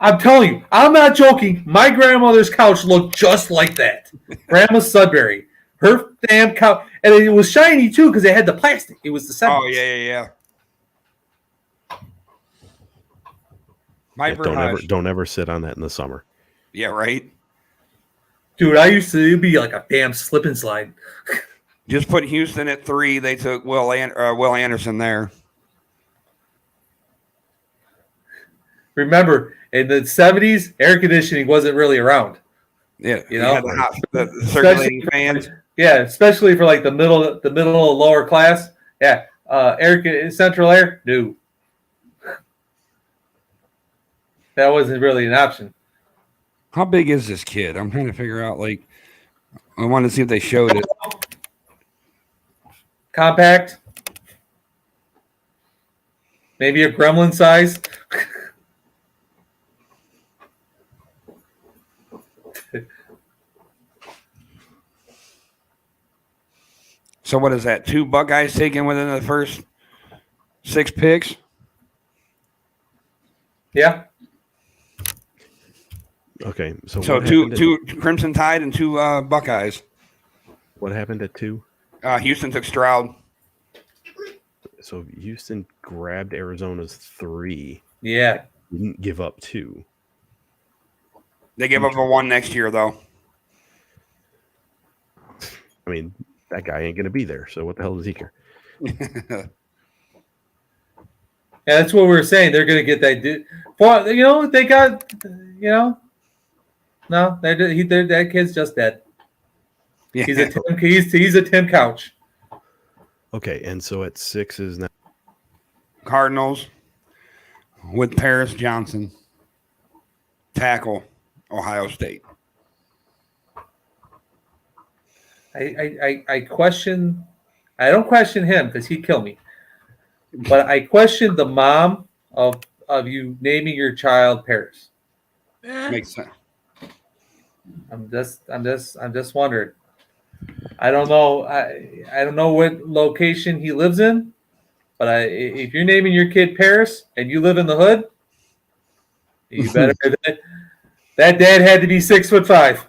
Speaker 3: I'm telling you, I'm not joking. My grandmother's couch looked just like that. Grandma Sudbury. Her damn couch. And it was shiny, too, because it had the plastic. It was the 70s.
Speaker 2: Oh, yeah. My
Speaker 1: Don't ever sit on that in the summer.
Speaker 2: Yeah, right?
Speaker 3: Dude, I used to be like a damn slip and slide.
Speaker 2: Just put Houston at 3. They took Will Anderson there.
Speaker 3: Remember, in the 70s, air conditioning wasn't really around.
Speaker 2: Yeah,
Speaker 3: You know?
Speaker 2: had the circulating fans.
Speaker 3: Yeah, especially for like the middle lower class. Yeah, central air, no. That wasn't really an option.
Speaker 2: How big is this kid? I'm trying to figure out. Like, I wanted to see if they showed it.
Speaker 3: Compact. Maybe a gremlin size.
Speaker 2: So what is that? 2 Buckeyes taken within the first 6 picks?
Speaker 3: Yeah.
Speaker 1: Okay. So
Speaker 2: So
Speaker 1: what
Speaker 2: two
Speaker 1: happened
Speaker 2: Crimson Tide and 2 Buckeyes.
Speaker 1: what happened at 2?
Speaker 2: Houston took Stroud.
Speaker 1: So Houston grabbed Arizona's 3.
Speaker 3: Yeah.
Speaker 1: Didn't give up 2.
Speaker 2: They gave up a 1 next year, though.
Speaker 1: I mean, that guy ain't going to be there. So what the hell does he care?
Speaker 3: Yeah, that's what we were saying. They're going to get that dude. Well, they got, no, that kid's just dead.
Speaker 2: Yeah.
Speaker 3: He's a Tim Couch.
Speaker 1: Okay. And so at 6 is now.
Speaker 2: Cardinals with Paris Johnson. Tackle, Ohio State.
Speaker 3: I question. I don't question him because he'd kill me. But I question the mom of you naming your child Paris.
Speaker 2: Makes sense.
Speaker 3: I'm just wondering. I don't know. I don't know what location he lives in, but if you're naming your kid Paris and you live in the hood, you better. That dad had to be 6'5",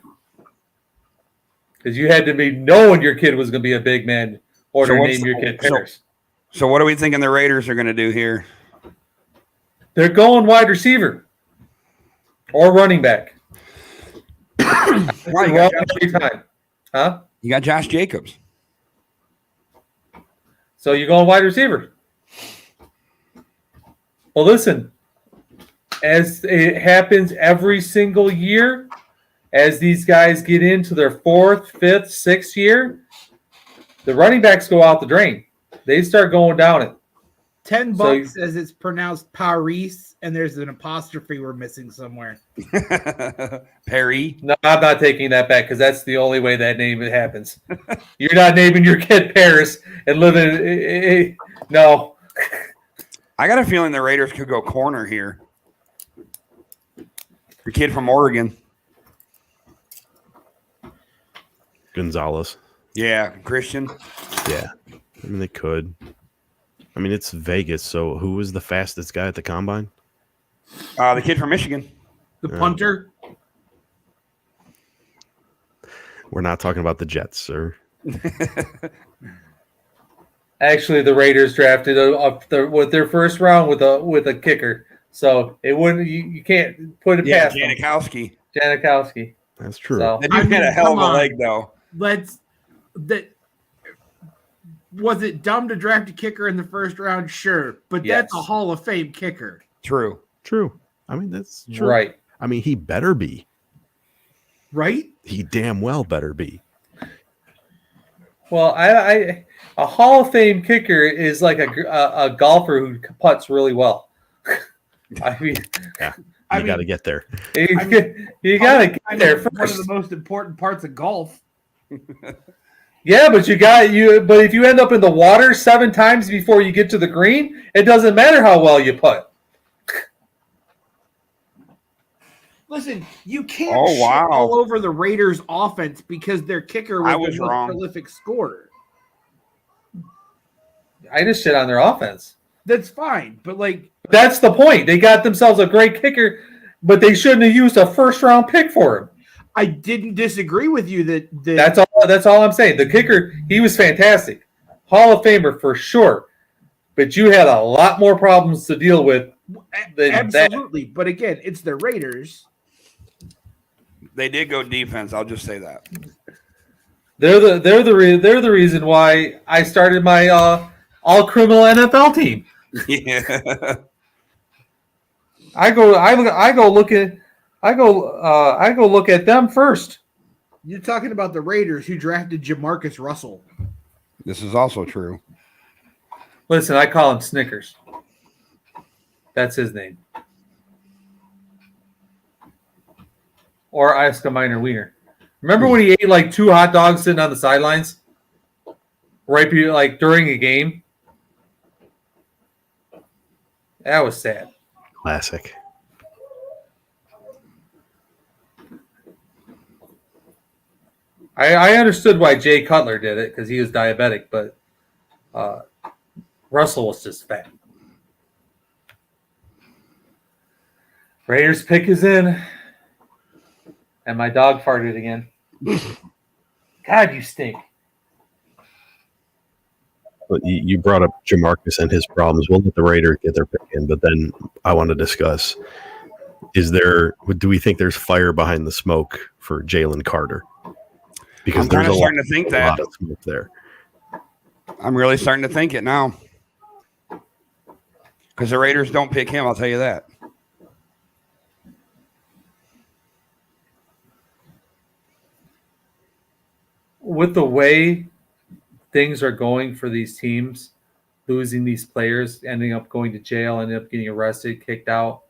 Speaker 3: because you had to be knowing your kid was going to be a big man or to name your kid Paris.
Speaker 2: So what are we thinking the Raiders are going to do here?
Speaker 3: They're going wide receiver or running back.
Speaker 2: Why,
Speaker 3: Every time. Huh?
Speaker 2: You got Josh Jacobs.
Speaker 3: So you're going wide receiver. Well, listen, as it happens every single year, as these guys get into their 4th, 5th, 6th year, the running backs go out the drain. They start going down it.
Speaker 5: $10 as it's pronounced Paris, and there's an apostrophe we're missing somewhere.
Speaker 2: Perry.
Speaker 3: No, I'm not taking that back because that's the only way that name happens. You're not naming your kid Paris and living. No.
Speaker 2: I got a feeling the Raiders could go corner here. The kid from Oregon.
Speaker 1: Gonzalez.
Speaker 2: Yeah, Christian.
Speaker 1: Yeah. I mean, they could. I mean, it's Vegas. So who was the fastest guy at the combine?
Speaker 2: The kid from Michigan.
Speaker 5: The punter.
Speaker 1: We're not talking about the Jets, sir.
Speaker 3: Actually, the Raiders drafted with their first round with a kicker, so it wouldn't. You can't put it
Speaker 2: Yeah,
Speaker 3: past them. Janikowski.
Speaker 1: That's true.
Speaker 3: So
Speaker 2: That dude had a hell of a leg, though.
Speaker 5: Was it dumb to draft a kicker in the first round? Sure, but that's a Hall of Fame kicker.
Speaker 2: True.
Speaker 1: I mean, that's true.
Speaker 3: Right.
Speaker 1: I mean, he better be.
Speaker 5: Right?
Speaker 1: He damn well better be.
Speaker 3: Well, a Hall of Fame kicker is like a golfer who putts really well. I mean,
Speaker 1: You got to get there.
Speaker 3: you got to get there first.
Speaker 5: One of the most important parts of golf.
Speaker 3: Yeah, but But if you end up in the water 7 times before you get to the green, it doesn't matter how well you putt.
Speaker 5: Listen, you can't
Speaker 2: wow.
Speaker 5: all over the Raiders' offense because their kicker was the most prolific scorer.
Speaker 3: I just shit on their offense.
Speaker 5: That's fine, but
Speaker 3: that's the point. They got themselves a great kicker, but they shouldn't have used a first-round pick for him.
Speaker 5: I didn't disagree with you that
Speaker 3: that's all I'm saying. The kicker, he was fantastic. Hall of Famer for sure. But you had a lot more problems to deal with than
Speaker 5: absolutely. But again, it's the Raiders.
Speaker 2: They did go defense. I'll just say that.
Speaker 3: They're the reason why I started my all criminal NFL team.
Speaker 2: Yeah.
Speaker 3: I go look at them first.
Speaker 5: You're talking about the Raiders who drafted Jamarcus Russell.
Speaker 2: This is also true.
Speaker 3: Listen, I call him Snickers. That's his name. Or Oscar Minor Wiener. Remember when he ate like 2 hot dogs sitting on the sidelines? During a game? That was sad.
Speaker 1: Classic.
Speaker 3: I understood why Jay Cutler did it because he was diabetic, but Russell was just fat. Raiders pick is in. And my dog farted again. God, you stink.
Speaker 1: But you brought up Jamarcus and his problems. We'll let the Raiders get their pick in, but then I want to discuss: do we think there's fire behind the smoke for Jalen Carter? Because
Speaker 2: I'm starting to think that.
Speaker 1: A lot of smoke there.
Speaker 2: I'm really starting to think it now. Because the Raiders don't pick him, I'll tell you that.
Speaker 3: With the way things are going for these teams, losing these players, ending up going to jail, ending up getting arrested, kicked out,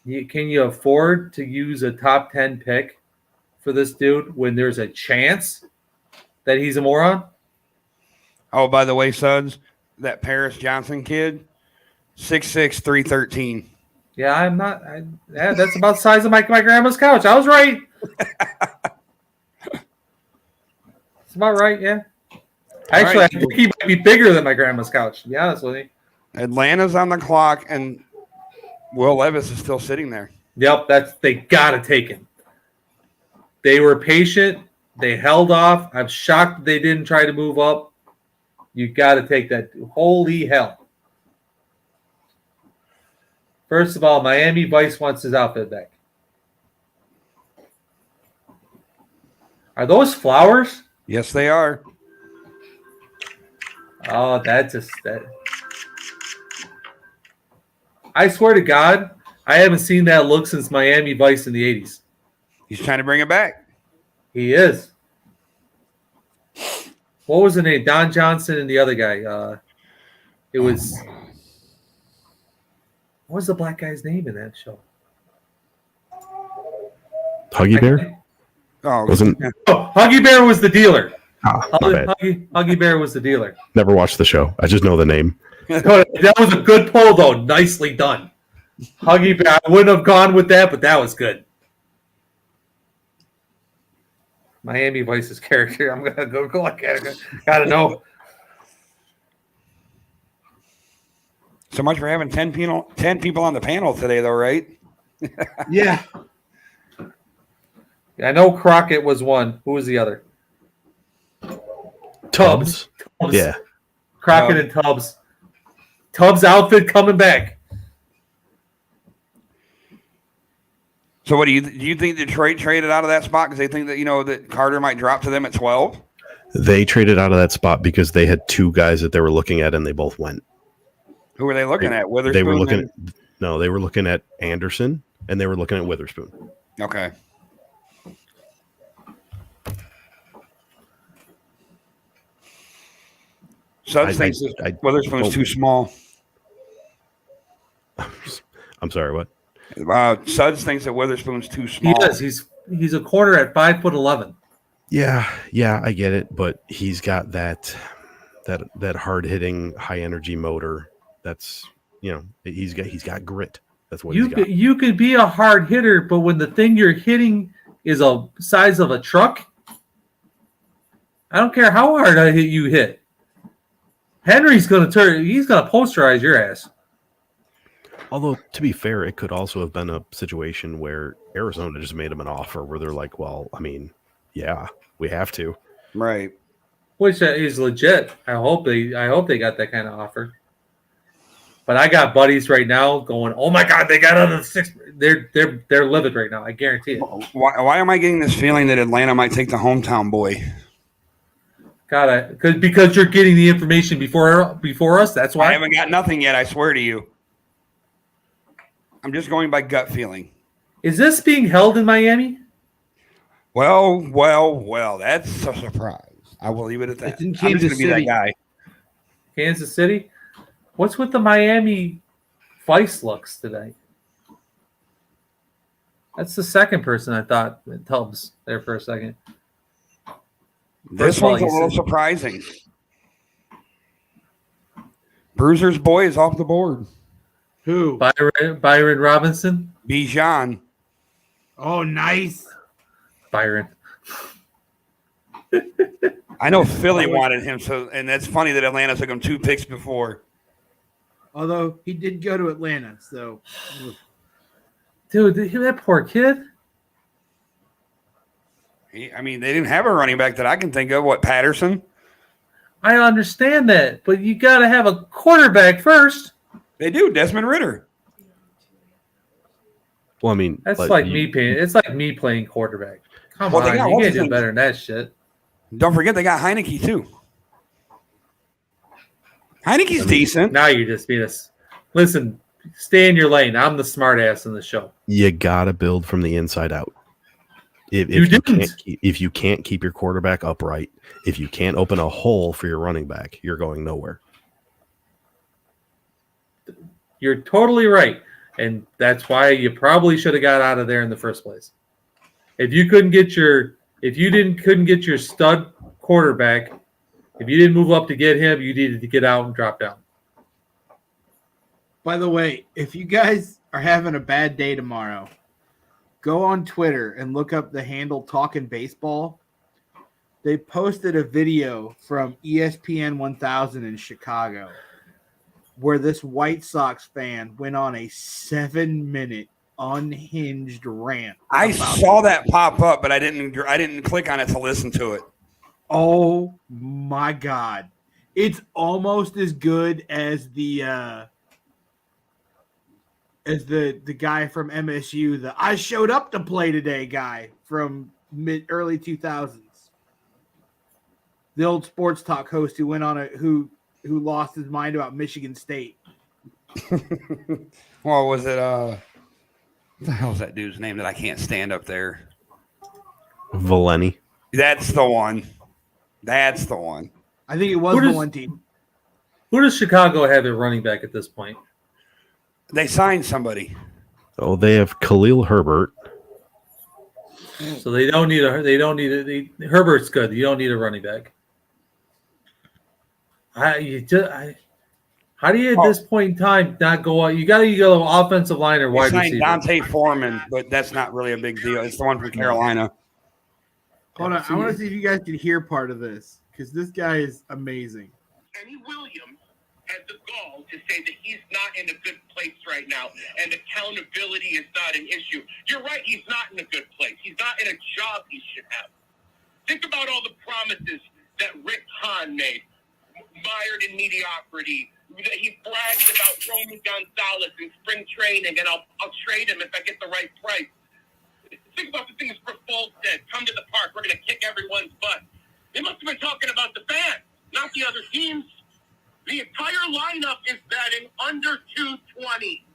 Speaker 3: can you afford to use a top 10 pick for this dude when there's a chance that he's a moron?
Speaker 2: Oh, by the way, Suds, that Paris Johnson kid, 6'6", 313.
Speaker 3: Yeah, I'm not. That's about the size of my grandma's couch. I was right. It's about right, yeah. Actually,
Speaker 2: right.
Speaker 3: I think he might be bigger than my grandma's couch, to be honest with you.
Speaker 2: Atlanta's on the clock, and Will Levis is still sitting there.
Speaker 3: Yep, they got to take him. They were patient. They held off. I'm shocked that they didn't try to move up. You got to take that. Holy hell. First of all, Miami Vice wants his outfit back. Are those flowers?
Speaker 2: Yes, they are.
Speaker 3: Oh, that. I swear to God, I haven't seen that look since Miami Vice in the 80s.
Speaker 2: He's trying to bring it back.
Speaker 3: He is. What was the name? Don Johnson and the other guy. It was. What was the black guy's name in that show?
Speaker 1: Huggy Bear?
Speaker 2: Oh,
Speaker 1: Wasn't?
Speaker 3: Oh, Huggy Bear was the dealer.
Speaker 1: Ah, my bad.
Speaker 3: Huggy Bear was the dealer.
Speaker 1: Never watched the show. I just know the name.
Speaker 3: That was a good pull, though. Nicely done. Huggy Bear. I wouldn't have gone with that, but that was good. Miami Vice's character. I'm gonna go look at it. Gotta know.
Speaker 2: So much for having 10 people on the panel today, though, right?
Speaker 5: Yeah.
Speaker 3: I know Crockett was one. Who was the other? Tubbs.
Speaker 1: Yeah.
Speaker 3: Crockett and Tubbs. Tubbs outfit coming back.
Speaker 2: So what do you think Detroit traded out of that spot because they think that that Carter might drop to them at 12?
Speaker 1: They traded out of that spot because they had two guys that they were looking at, and they both went.
Speaker 2: Who were they looking at? Witherspoon.
Speaker 1: They were looking they were looking at Anderson, and they were looking at Witherspoon.
Speaker 2: Okay. Suggs thinks that Witherspoon's too small.
Speaker 1: I'm sorry, what?
Speaker 2: Suggs thinks that Witherspoon's too small.
Speaker 3: He does. He's a corner at 5'11".
Speaker 1: Yeah, I get it, but he's got that hard hitting, high energy motor. That's he's got grit. That's what he's got.
Speaker 3: You could be a hard hitter, but when the thing you're hitting is a size of a truck, I don't care how hard you hit. Henry's going to turn. He's going to posterize your ass.
Speaker 1: Although, to be fair, it could also have been a situation where Arizona just made him an offer where they're like, well, I mean, yeah, we have to.
Speaker 2: Right.
Speaker 3: Which is legit. I hope they got that kind of offer. But I got buddies right now going, oh my God, they got out of the sixth. They're livid right now. I guarantee it.
Speaker 2: Why am I getting this feeling that Atlanta might take the hometown boy?
Speaker 3: Because you're getting the information before us. That's why
Speaker 2: I haven't got nothing yet. I swear to you. I'm just going by gut feeling.
Speaker 3: Is this being held in Miami?
Speaker 2: Well. That's a surprise. I will leave it at that.
Speaker 5: It's in
Speaker 2: I'm
Speaker 5: Kansas
Speaker 2: just going to be
Speaker 5: City.
Speaker 2: that guy.
Speaker 3: Kansas City? What's with the Miami Vice looks today? That's the second person I thought Tubbs there for a second.
Speaker 2: This one's a little surprising. Bruiser's boy is off the board.
Speaker 5: Who?
Speaker 3: Byron Robinson?
Speaker 2: Bijan.
Speaker 5: Oh, nice.
Speaker 3: Byron.
Speaker 2: I know Philly wanted him, and that's funny that Atlanta took him 2 picks before.
Speaker 5: Although he did go to Atlanta, so.
Speaker 3: Dude, that poor kid.
Speaker 2: They didn't have a running back that I can think of. What, Patterson?
Speaker 3: I understand that, but you got to have a quarterback first.
Speaker 2: They do. Desmond Ridder.
Speaker 1: Well, I mean,
Speaker 3: That's like me playing. It's like me playing quarterback. Come on, you can't do better than that shit.
Speaker 2: Don't forget they got Heineke too. Heineke's decent.
Speaker 3: Now you're just being listen. Stay in your lane. I'm the smart ass in the show.
Speaker 1: You gotta build from the inside out. If you can't keep your quarterback upright, if you can't open a hole for your running back, you're going nowhere.
Speaker 3: You're totally right, and that's why you probably should have got out of there in the first place. If you couldn't get your stud quarterback, if you didn't move up to get him, you needed to get out and drop down.
Speaker 5: By the way, if you guys are having a bad day tomorrow, go on Twitter and look up the handle Talking Baseball. They posted a video from ESPN 1000 in Chicago where this White Sox fan went on a 7-minute unhinged rant.
Speaker 2: I saw that pop up, but I didn't click on it to listen to it.
Speaker 5: Oh my God. It's almost as good as the guy from MSU, the I showed up to play today guy from early 2000s. The old sports talk host who went on who lost his mind about Michigan State.
Speaker 2: Well, was it what the hell's that dude's name that I can't stand up there?
Speaker 1: Valeni.
Speaker 2: That's the one. I
Speaker 5: think it was Valenti.
Speaker 3: Who does Chicago have at running back at this point?
Speaker 2: They signed somebody.
Speaker 1: Oh, they have Khalil Herbert.
Speaker 3: So they don't need Herbert's good. You don't need a running back. How do you at this point in time not go out? You got to go offensive line or wide receiver.
Speaker 2: Dante Foreman, but that's not really a big deal. It's the one from Carolina.
Speaker 5: Hold on, I want to see if you guys can hear part of this because this guy is amazing.
Speaker 7: Kenny Williams has the gall to say that he's not in a good place right now and accountability is not an issue. You're right, he's not in a good place. He's not in a job he should have. Think about all the promises that Rick Hahn made, mired in mediocrity, that he bragged about Roman Gonzalez in spring training, and I'll trade him if I get the right price. Think about the things Rick Foles said, come to the park, we're going to kick everyone's butt. They must have been talking about the fans, not the other teams. The entire lineup is batting under 220.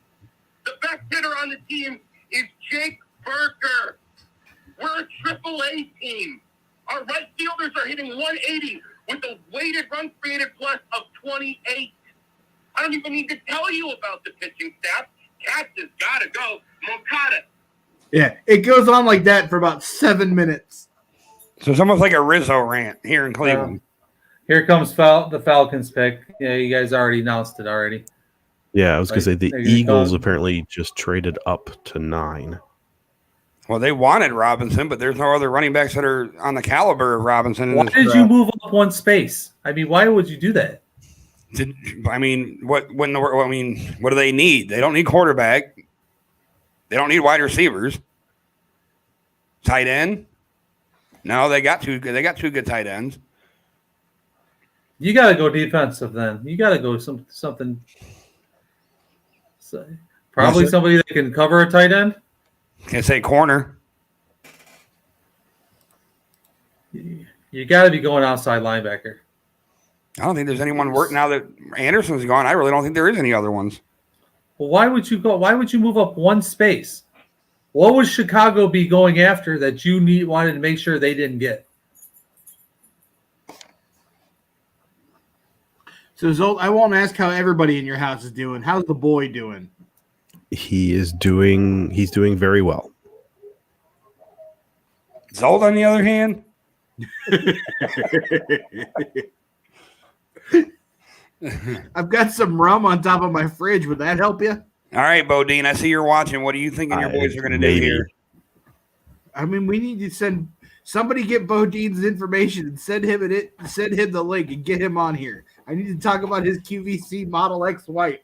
Speaker 7: The best hitter on the team is Jake Burger. We're a AAA team. Our right fielders are hitting 180 with a weighted run created plus of 28. I don't even need to tell you about the pitching staff. Katz has got to go. Moncada.
Speaker 5: Yeah, it goes on like that for about 7 minutes.
Speaker 2: So it's almost like a Rizzo rant here in Cleveland.
Speaker 3: Here comes the Falcons pick. Yeah, you guys already announced it already.
Speaker 1: Yeah, I was going to say the
Speaker 3: Are you
Speaker 1: Eagles
Speaker 3: going-
Speaker 1: apparently just traded up to 9.
Speaker 2: Well, they wanted Robinson, but there's no other running backs that are on the caliber of Robinson.
Speaker 3: Why did you move up one space? I mean, why would you do that?
Speaker 2: What do they need? They don't need quarterback. They don't need wide receivers. Tight end? No, they got two good tight ends.
Speaker 3: You got to go defensive then. You got to go something. Probably somebody that can cover a tight end.
Speaker 2: Can say corner.
Speaker 3: You got to be going outside linebacker.
Speaker 2: I don't think there's anyone work now that Anderson's gone. I really don't think there is any other ones.
Speaker 3: Well, why would you go? Why would you move up one space? What would Chicago be going after that you wanted to make sure they didn't get?
Speaker 5: So, Zolt, I won't ask how everybody in your house is doing. How's the boy doing?
Speaker 1: He's doing very well.
Speaker 2: Zold, on the other hand,
Speaker 5: I've got some rum on top of my fridge. Would that help you?
Speaker 2: all right, Bodine, I see you're watching. What are you thinking your boys are going to do
Speaker 1: maybe.
Speaker 2: here?
Speaker 5: I mean, we need to send somebody get Bodine's information and send him the link and get him on here. I need to talk about his QVC Model X White.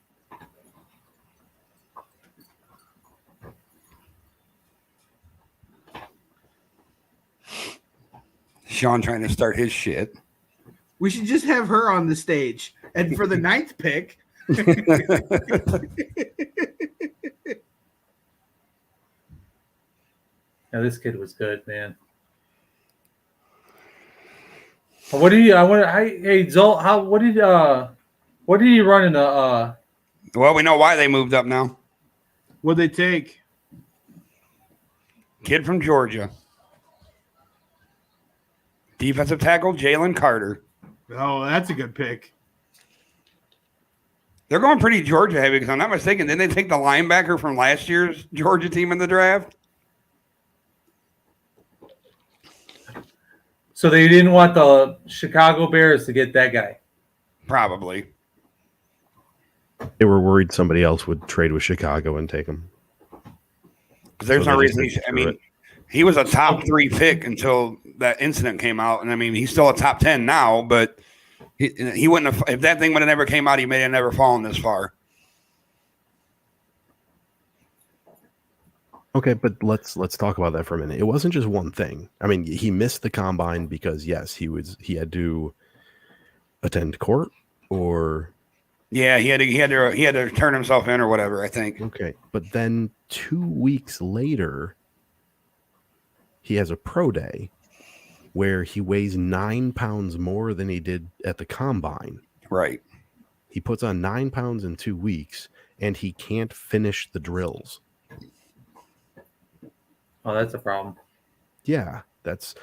Speaker 2: Sean trying to start his shit.
Speaker 5: We should just have her on the stage. And for the 9th pick,
Speaker 3: Yeah, this kid was good, man. What did he? Hey, Zolt, what did he run in the?
Speaker 2: Well, we know why they moved up now.
Speaker 5: what'd they take?
Speaker 2: Kid from Georgia. Defensive tackle Jalen Carter.
Speaker 5: Oh, that's a good pick.
Speaker 2: They're going pretty Georgia heavy because I'm not mistaken. Didn't they take the linebacker from last year's Georgia team in the draft?
Speaker 3: So they didn't want the Chicago Bears to get that guy.
Speaker 2: Probably.
Speaker 1: They were worried somebody else would trade with Chicago and take him.
Speaker 2: Because there's
Speaker 1: So
Speaker 2: no
Speaker 1: they just
Speaker 2: reason.
Speaker 1: didn't
Speaker 2: I
Speaker 1: do
Speaker 2: mean,
Speaker 1: it.
Speaker 2: he was a top 3 pick until that incident came out, and I mean, he's still a top 10 now. But he wouldn't have. If that thing would have never came out, he may have never fallen this far.
Speaker 1: Okay, but let's talk about that for a minute. It wasn't just one thing. I mean, he missed the combine because yes, he had to attend court or
Speaker 2: Yeah, he had to turn himself in or whatever. I think.
Speaker 1: okay, but then 2 weeks later, he has a pro day where he weighs 9 pounds more than he did at the combine.
Speaker 2: Right.
Speaker 1: He puts on 9 pounds in 2 weeks, and he can't finish the drills.
Speaker 3: Oh, that's a problem.
Speaker 1: Yeah, that's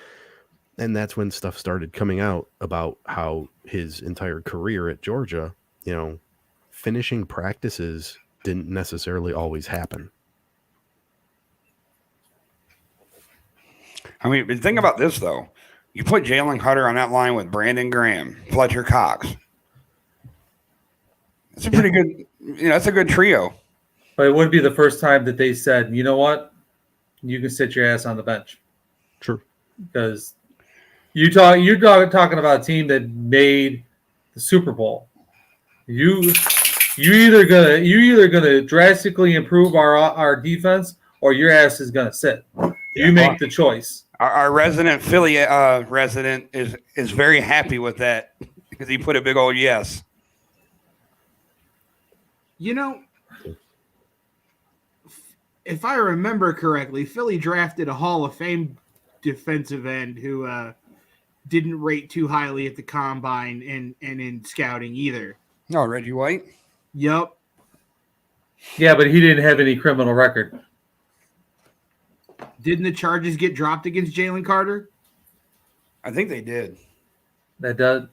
Speaker 1: when stuff started coming out about how his entire career at Georgia, finishing practices didn't necessarily always happen.
Speaker 2: I mean, but think about this though. You put Jalen Carter on that line with Brandon Graham, Fletcher Cox. That's a pretty good. That's a good trio.
Speaker 3: But it wouldn't be the first time that they said, you know what, you can sit your ass on the bench.
Speaker 1: True.
Speaker 3: Because you're talking about a team that made the Super Bowl. You either gonna drastically improve our defense, or your ass is gonna sit. You make the choice.
Speaker 2: Our resident Philly resident is very happy with that because he put a big old yes.
Speaker 5: You know, if I remember correctly, Philly drafted a Hall of Fame defensive end who didn't rate too highly at the combine and in scouting either.
Speaker 2: No, Reggie White.
Speaker 5: Yup.
Speaker 3: Yeah, but he didn't have any criminal record.
Speaker 5: Didn't the charges get dropped against Jalen Carter?
Speaker 2: I think they did.
Speaker 3: That does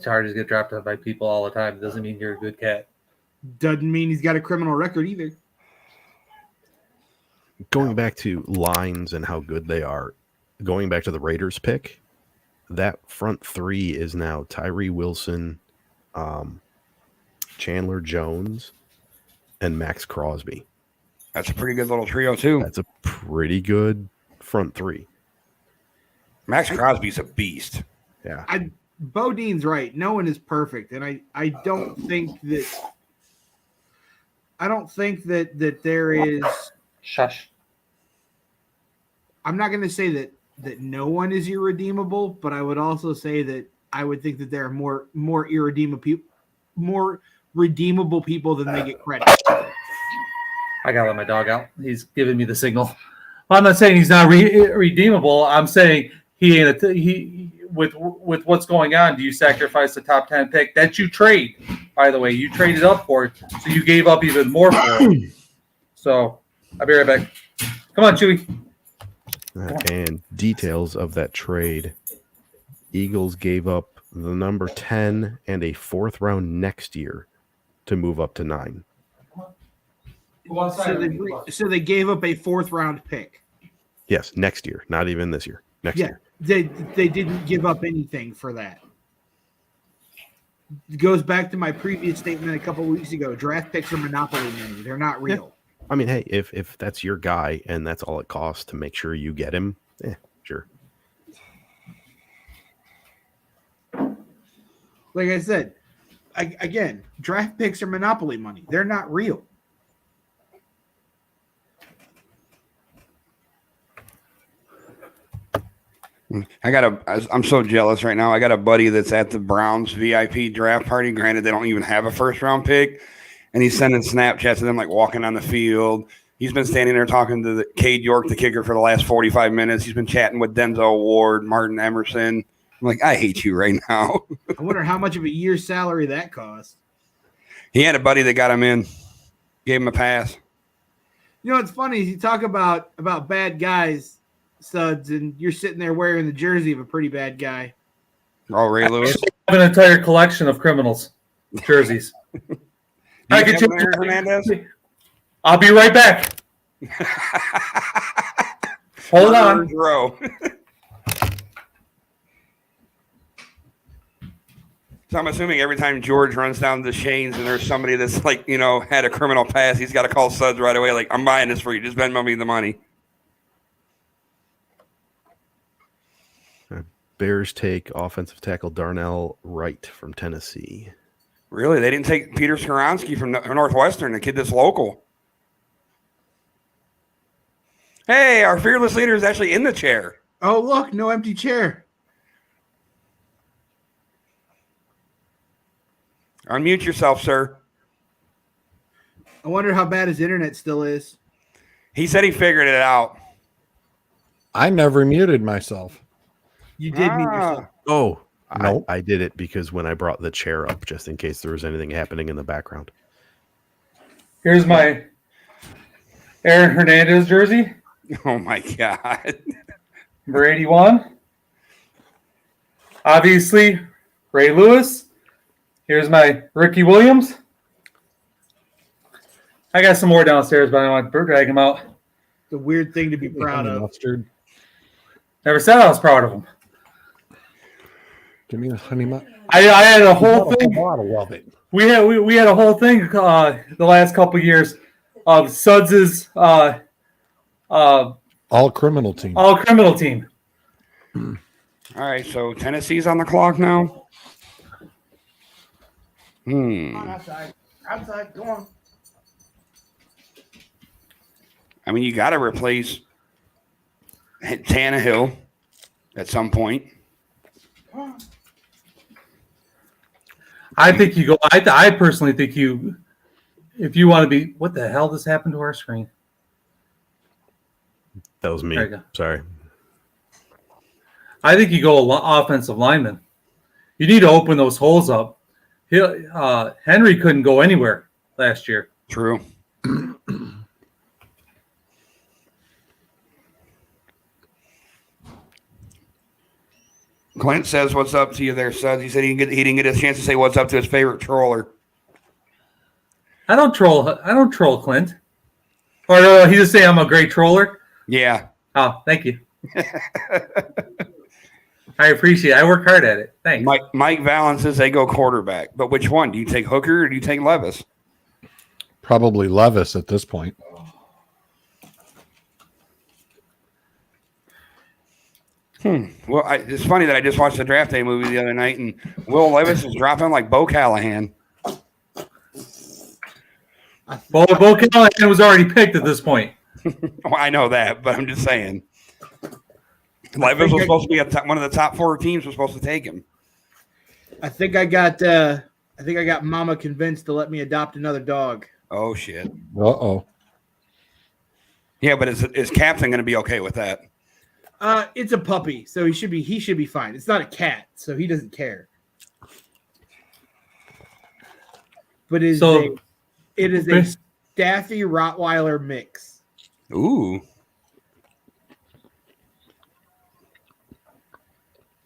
Speaker 3: charges get dropped by people all the time. It doesn't mean you're a good cat.
Speaker 5: Doesn't mean he's got a criminal record either.
Speaker 1: Going back to lines and how good they are, going back to the Raiders pick, that front three is now Tyree Wilson, Chandler Jones, and Max Crosby.
Speaker 2: That's a pretty good little trio too.
Speaker 1: That's a pretty good front three.
Speaker 2: Max Crosby's a beast.
Speaker 1: Yeah.
Speaker 5: Bodine's right. No one is perfect, and I don't think that there is.
Speaker 3: Shush.
Speaker 5: I'm not going to say that no one is irredeemable, but I would also say that I would think that there are more redeemable people than they get credit.
Speaker 3: I gotta let my dog out. He's giving me the signal. Well, I'm not saying he's not redeemable. I'm saying he ain't with what's going on. Do you sacrifice the top 10 pick that you trade? By the way, you traded up for it, so you gave up even more for it. So I'll be right back. Come on, Chewy.
Speaker 1: And details of that trade. Eagles gave up the number 10 and a 4th round next year to move up to 9.
Speaker 5: So they gave up a 4th round pick.
Speaker 1: Yes, next year, not even this year. Next year.
Speaker 5: They didn't give up anything for that. It goes back to my previous statement a couple of weeks ago. Draft picks are monopoly money. They're not real.
Speaker 1: I mean, hey, if that's your guy and that's all it costs to make sure you get him, sure.
Speaker 5: Like I said, again, draft picks are monopoly money. They're not real.
Speaker 2: I'm so jealous right now. I got a buddy that's at the Browns VIP draft party. Granted, they don't even have a 1st round pick. And he's sending Snapchats of them like walking on the field. He's been standing there talking to Cade York, the kicker, for the last 45 minutes. He's been chatting with Denzel Ward, Martin Emerson. I'm like, I hate you right now.
Speaker 5: I wonder how much of a year's salary that cost.
Speaker 2: He had a buddy that got him in, gave him a pass.
Speaker 5: You know what's funny is you talk about bad guys, Suds, and you're sitting there wearing the jersey of a pretty bad guy.
Speaker 2: Oh, Ray Lewis.
Speaker 3: I have an entire collection of criminals jerseys. I get you,
Speaker 2: Hernandez.
Speaker 3: I'll be right back. Hold on.
Speaker 2: So I'm assuming every time George runs down the Shanes and there's somebody that's like, had a criminal past, he's got to call Suds right away. Like, I'm buying this for you. Just Venmo me the money.
Speaker 1: Bears take offensive tackle Darnell Wright from Tennessee.
Speaker 2: Really? They didn't take Peter Skoronski from Northwestern, the kid that's local. Hey, our fearless leader is actually in the chair.
Speaker 5: Oh, look, no empty chair.
Speaker 2: Unmute yourself, sir.
Speaker 5: I wonder how bad his internet still is.
Speaker 2: He said he figured it out.
Speaker 8: I never muted myself.
Speaker 5: You did mute yourself.
Speaker 1: Oh,
Speaker 8: Nope.
Speaker 1: I did it because when I brought the chair up, just in case there was anything happening in the background.
Speaker 3: Here's my Aaron Hernandez jersey.
Speaker 2: Oh, my God.
Speaker 3: Number 81. Obviously, Ray Lewis. Here's my Ricky Williams. I got some more downstairs, but I don't want to drag them out.
Speaker 5: It's a weird thing to be proud of.
Speaker 8: Mustard.
Speaker 3: Never said I was proud of them.
Speaker 8: Give me a honey mustard.
Speaker 3: I had a whole thing.
Speaker 8: Bottle of it.
Speaker 3: We had a whole thing the last couple years of Suds's
Speaker 8: All criminal team.
Speaker 3: all criminal team.
Speaker 2: All right, so Tennessee's on the clock now.
Speaker 5: Come on, outside. Outside. Go on.
Speaker 2: I mean, you got to replace Tannehill at some point.
Speaker 3: I think you go. I personally think you, if you want to be. What the hell just happened to our screen?
Speaker 1: That was me.
Speaker 3: There you go.
Speaker 1: Sorry.
Speaker 3: I think you go offensive lineman. You need to open those holes up. Henry couldn't go anywhere last year.
Speaker 2: True. Clint says, "What's up to you there, Suds?" He said he didn't get a chance to say what's up to his favorite troller.
Speaker 3: I don't troll Clint. Or he just say I'm a great troller.
Speaker 2: Yeah.
Speaker 3: Oh, thank you. I appreciate it. I work hard at it. Thanks.
Speaker 2: Mike Vallon says they go quarterback, but which one? Do you take Hooker or do you take Levis?
Speaker 8: Probably Levis at this point.
Speaker 2: Well, it's funny that I just watched the Draft Day movie the other night, and Will Levis is dropping like Bo Callahan.
Speaker 3: Bo Callahan was already picked at this point.
Speaker 2: Well, I know that, but I'm just saying. Levis was supposed to be one of the top 4 teams was supposed to take him.
Speaker 5: I think I got Mama convinced to let me adopt another dog.
Speaker 2: Oh shit.
Speaker 8: Uh-oh.
Speaker 2: Yeah, but is Captain going to be okay with that?
Speaker 5: It's a puppy, so he should be fine. It's not a cat, so he doesn't care. But it is a Staffy Rottweiler mix.
Speaker 2: Ooh.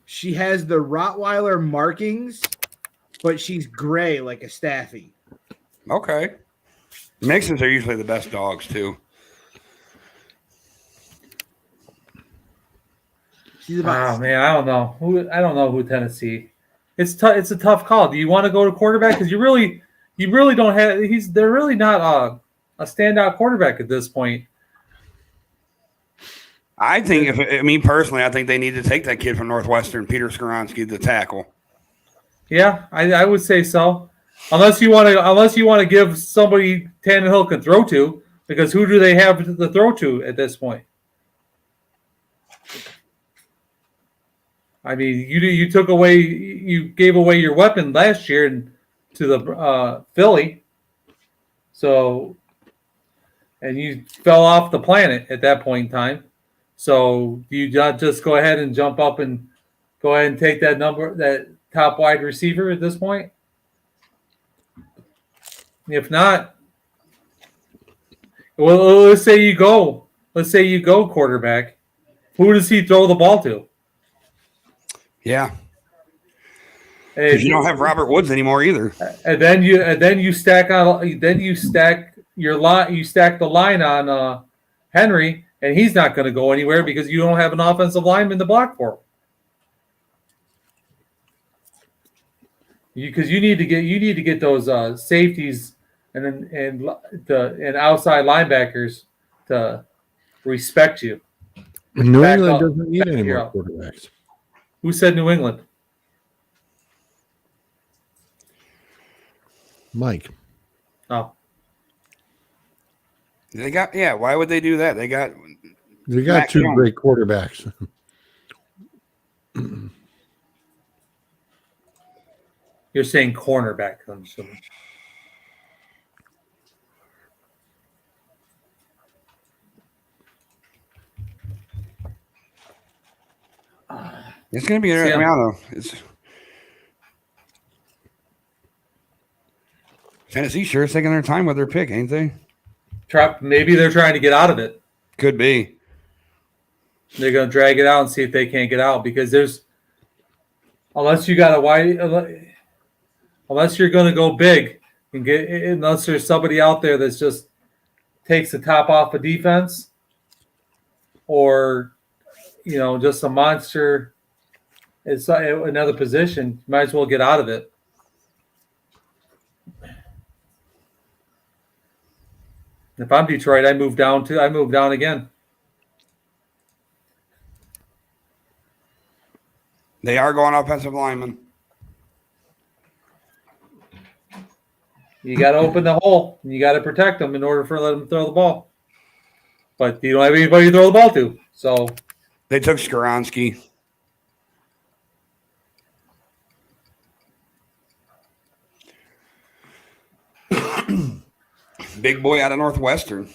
Speaker 5: She has the Rottweiler markings, but she's gray like a Staffy.
Speaker 2: Okay. Mixes are usually the best dogs too.
Speaker 5: She's about.
Speaker 2: Ah,
Speaker 3: Oh man, I don't know who Tennessee. It's a tough call. Do you want to go to quarterback? Because you really don't have. They're really not a standout quarterback at this point.
Speaker 2: I think personally, I think they need to take that kid from Northwestern, Peter Skoronsky, the tackle.
Speaker 3: Yeah, I would say so. Unless you want to give somebody Tannehill can throw to, because who do they have to throw to at this point? I mean, you gave away your weapon last year to the Philly, so, and you fell off the planet at that point in time. So do you not just go ahead and jump up and go ahead and take that top wide receiver at this point? If not, well, let's say you go quarterback. Who does he throw the ball to?
Speaker 2: Yeah. Because you don't have Robert Woods anymore either.
Speaker 3: And then you stack your line. You stack the line on Henry, and he's not going to go anywhere because you don't have an offensive lineman to block for him. Because you need to get those safeties and outside linebackers to respect you.
Speaker 8: New England doesn't need any more quarterbacks.
Speaker 3: Who said New England?
Speaker 8: Mike.
Speaker 3: Oh,
Speaker 2: They got why would they do that? They got
Speaker 8: Mac two Jones. Great quarterbacks.
Speaker 3: you're saying cornerback, I'm assuming.
Speaker 2: It's going to be. I don't know. Tennessee sure is taking their time with their pick, ain't they?
Speaker 3: Maybe they're trying to get out of it.
Speaker 2: Could be.
Speaker 3: They're going to drag it out and see if they can't get out because unless you got unless you're going to go big and unless there's somebody out there that's just takes the top off of defense or just a monster. It's another position. You might as well get out of it. If I'm Detroit, I move down again.
Speaker 2: They are going offensive lineman.
Speaker 3: You got to open the hole. And you got to protect them in order for let them throw the ball. But you don't have anybody to throw the ball to. So
Speaker 2: They took Skoronsky. Big boy out of Northwestern.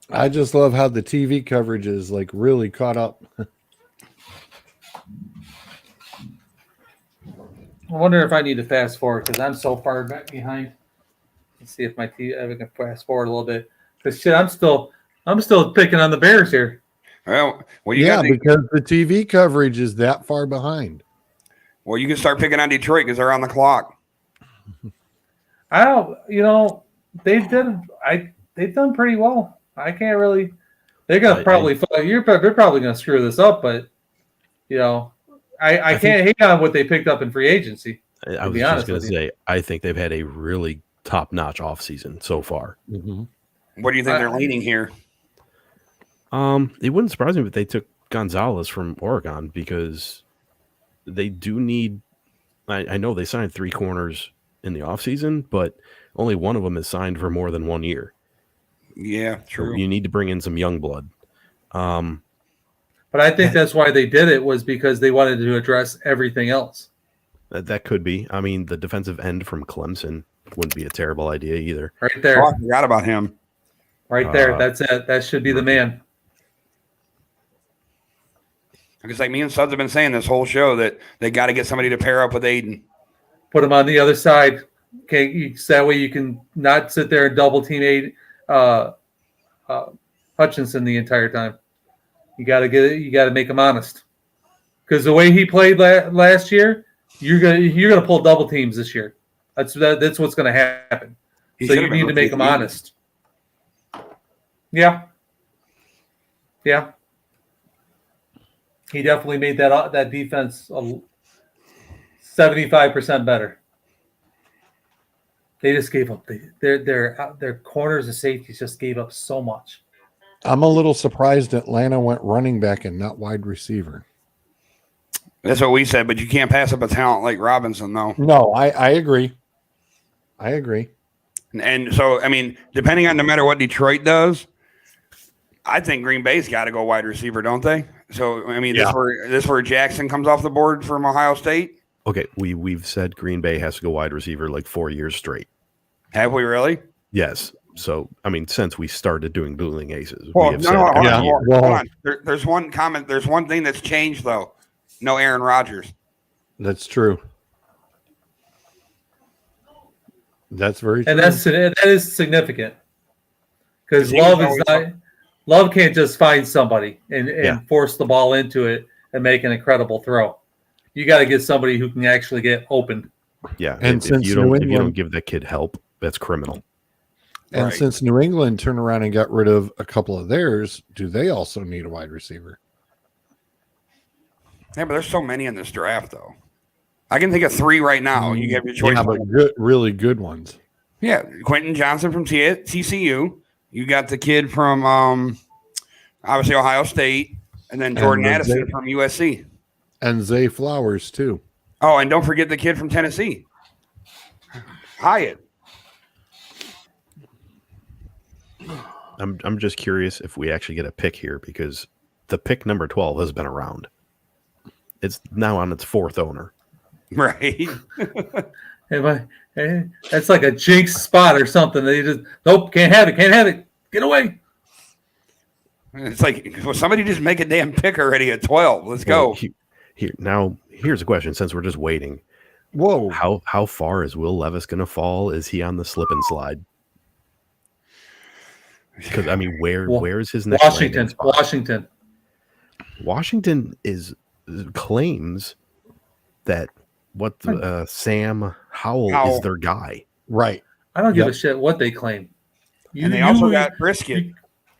Speaker 8: I just love how the TV coverage is like really caught up.
Speaker 3: I wonder if I need to fast forward because I'm so far back behind. Let's see if my TV I can fast forward a little bit. Because shit, I'm still picking on the Bears here.
Speaker 2: Well,
Speaker 8: Yeah, because the TV coverage is that far behind.
Speaker 2: Well, you can start picking on Detroit because they're on the clock.
Speaker 3: I don't, they've done pretty well. I can't really. They're gonna probably they're probably gonna screw this up, but I can't hate on what they picked up in free agency.
Speaker 1: I was just going to say, I think they've had a really top-notch offseason so far.
Speaker 8: Mm-hmm.
Speaker 2: What do you think they're leaning here?
Speaker 1: It wouldn't surprise me if they took Gonzalez from Oregon because they do need. I know they signed 3 corners in the offseason, but only one of them is signed for more than 1 year.
Speaker 2: Yeah, true.
Speaker 1: So you need to bring in some young blood.
Speaker 3: But I think that's why they did it was because they wanted to address everything else.
Speaker 1: That could be. I mean, the defensive end from Clemson wouldn't be a terrible idea either.
Speaker 3: Right there.
Speaker 2: Oh, I forgot about him.
Speaker 3: Right there. That's it. That should be the man.
Speaker 2: Because like me and Suds have been saying this whole show that they got to get somebody to pair up with Aiden.
Speaker 3: Put him on the other side. Okay, so that way you can not sit there and double team Hutchinson the entire time. You got to get it. You got to make him honest. Because the way he played last year, you're gonna pull double teams this year. That's what's gonna happen. So you need to make him honest. Yeah. Yeah. He definitely made that defense 75% better. They just gave up their corners and safeties just gave up so much.
Speaker 8: I'm a little surprised Atlanta went running back and not wide receiver.
Speaker 2: That's what we said, but you can't pass up a talent like Robinson, though.
Speaker 8: No, I agree. I agree.
Speaker 2: And so, I mean, depending on no matter what Detroit does, I think Green Bay's got to go wide receiver, don't they? So, I mean, this where Jackson comes off the board from Ohio State.
Speaker 1: Okay, we've said Green Bay has to go wide receiver like 4 years straight.
Speaker 2: Have we really?
Speaker 1: Yes. So, I mean, since we started doing Dueling Aces,
Speaker 2: well,
Speaker 1: we have
Speaker 2: hold on. There's one comment. There's one thing that's changed, though. No Aaron Rodgers.
Speaker 8: That's true. That's very true.
Speaker 3: And that is significant. Because Love can't just find somebody and force the ball into it and make an incredible throw. You got to get somebody who can actually get open.
Speaker 1: Yeah, and if you don't give that kid help, that's criminal.
Speaker 8: And since New England turned around and got rid of a couple of theirs, do they also need a wide receiver?
Speaker 2: Yeah, but there's so many in this draft, though. I can think of 3 right now. You have your choice.
Speaker 8: Yeah, but really good ones.
Speaker 2: Yeah, Quentin Johnson from TCU. You got the kid from obviously Ohio State, and then Jordan Addison from USC.
Speaker 8: And Zay Flowers, too.
Speaker 2: Oh, and don't forget the kid from Tennessee, Hyatt.
Speaker 1: I'm just curious if we actually get a pick here because the pick number 12 has been around. It's now on its 4th owner.
Speaker 2: Right.
Speaker 3: That's like a jinx spot or something. They just can't have it. Get away.
Speaker 2: It's like, well, somebody just make a damn pick already at 12. Let's go.
Speaker 1: Here's a question since we're just waiting.
Speaker 8: Whoa.
Speaker 1: How far is Will Levis going to fall? Is he on the slip and slide? Because I mean, where is his next Washington claims that Sam Howell is their guy.
Speaker 8: Right.
Speaker 3: I don't give a shit what they claim.
Speaker 2: And they also got Brisket.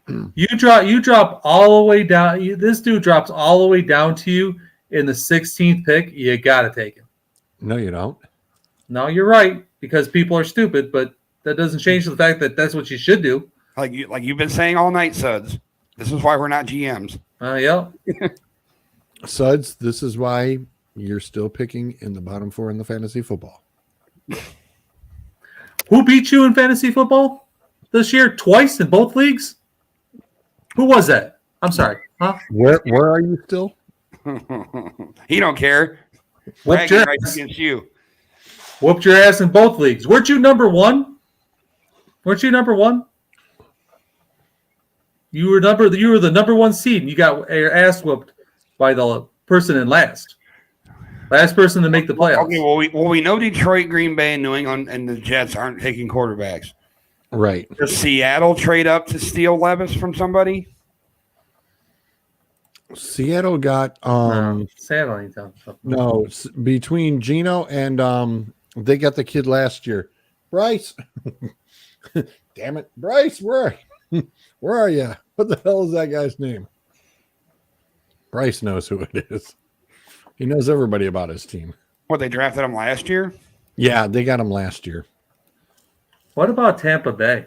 Speaker 3: You drop all the way down. This dude drops all the way down to you in the 16th pick. You got to take him.
Speaker 8: No, you don't.
Speaker 3: No, you're right because people are stupid, but that doesn't change the fact that that's what you should do.
Speaker 2: Like you've been saying all night, Suds. This is why we're not GMs.
Speaker 3: Yeah.
Speaker 8: Suds, this is why you're still picking in the bottom 4 in the fantasy football.
Speaker 3: Who beat you in fantasy football this year? Twice in both leagues? Who was that? I'm sorry. Huh?
Speaker 8: Where are you still?
Speaker 2: He don't care.
Speaker 3: Whooped
Speaker 2: Bragging
Speaker 3: your
Speaker 2: rights
Speaker 3: ass.
Speaker 2: against you.
Speaker 3: Whooped your ass in both leagues. Weren't you number one? Weren't you number one? You were the number one seed, and you got your ass whooped by the person in last. Last person to make the playoffs.
Speaker 2: Okay, well, we know Detroit, Green Bay, and New England, and the Jets aren't taking quarterbacks.
Speaker 8: Right.
Speaker 2: Does Seattle trade up to steal Levis from somebody?
Speaker 8: Seattle got
Speaker 3: Seattle ain't done something.
Speaker 8: no between Gino and they got the kid last year. Bryce. Damn it. Bryce, where are you? What the hell is that guy's name? Bryce knows who it is. He knows everybody about his team.
Speaker 2: What, they drafted him last year?
Speaker 8: Yeah, they got him last year.
Speaker 3: What about Tampa Bay?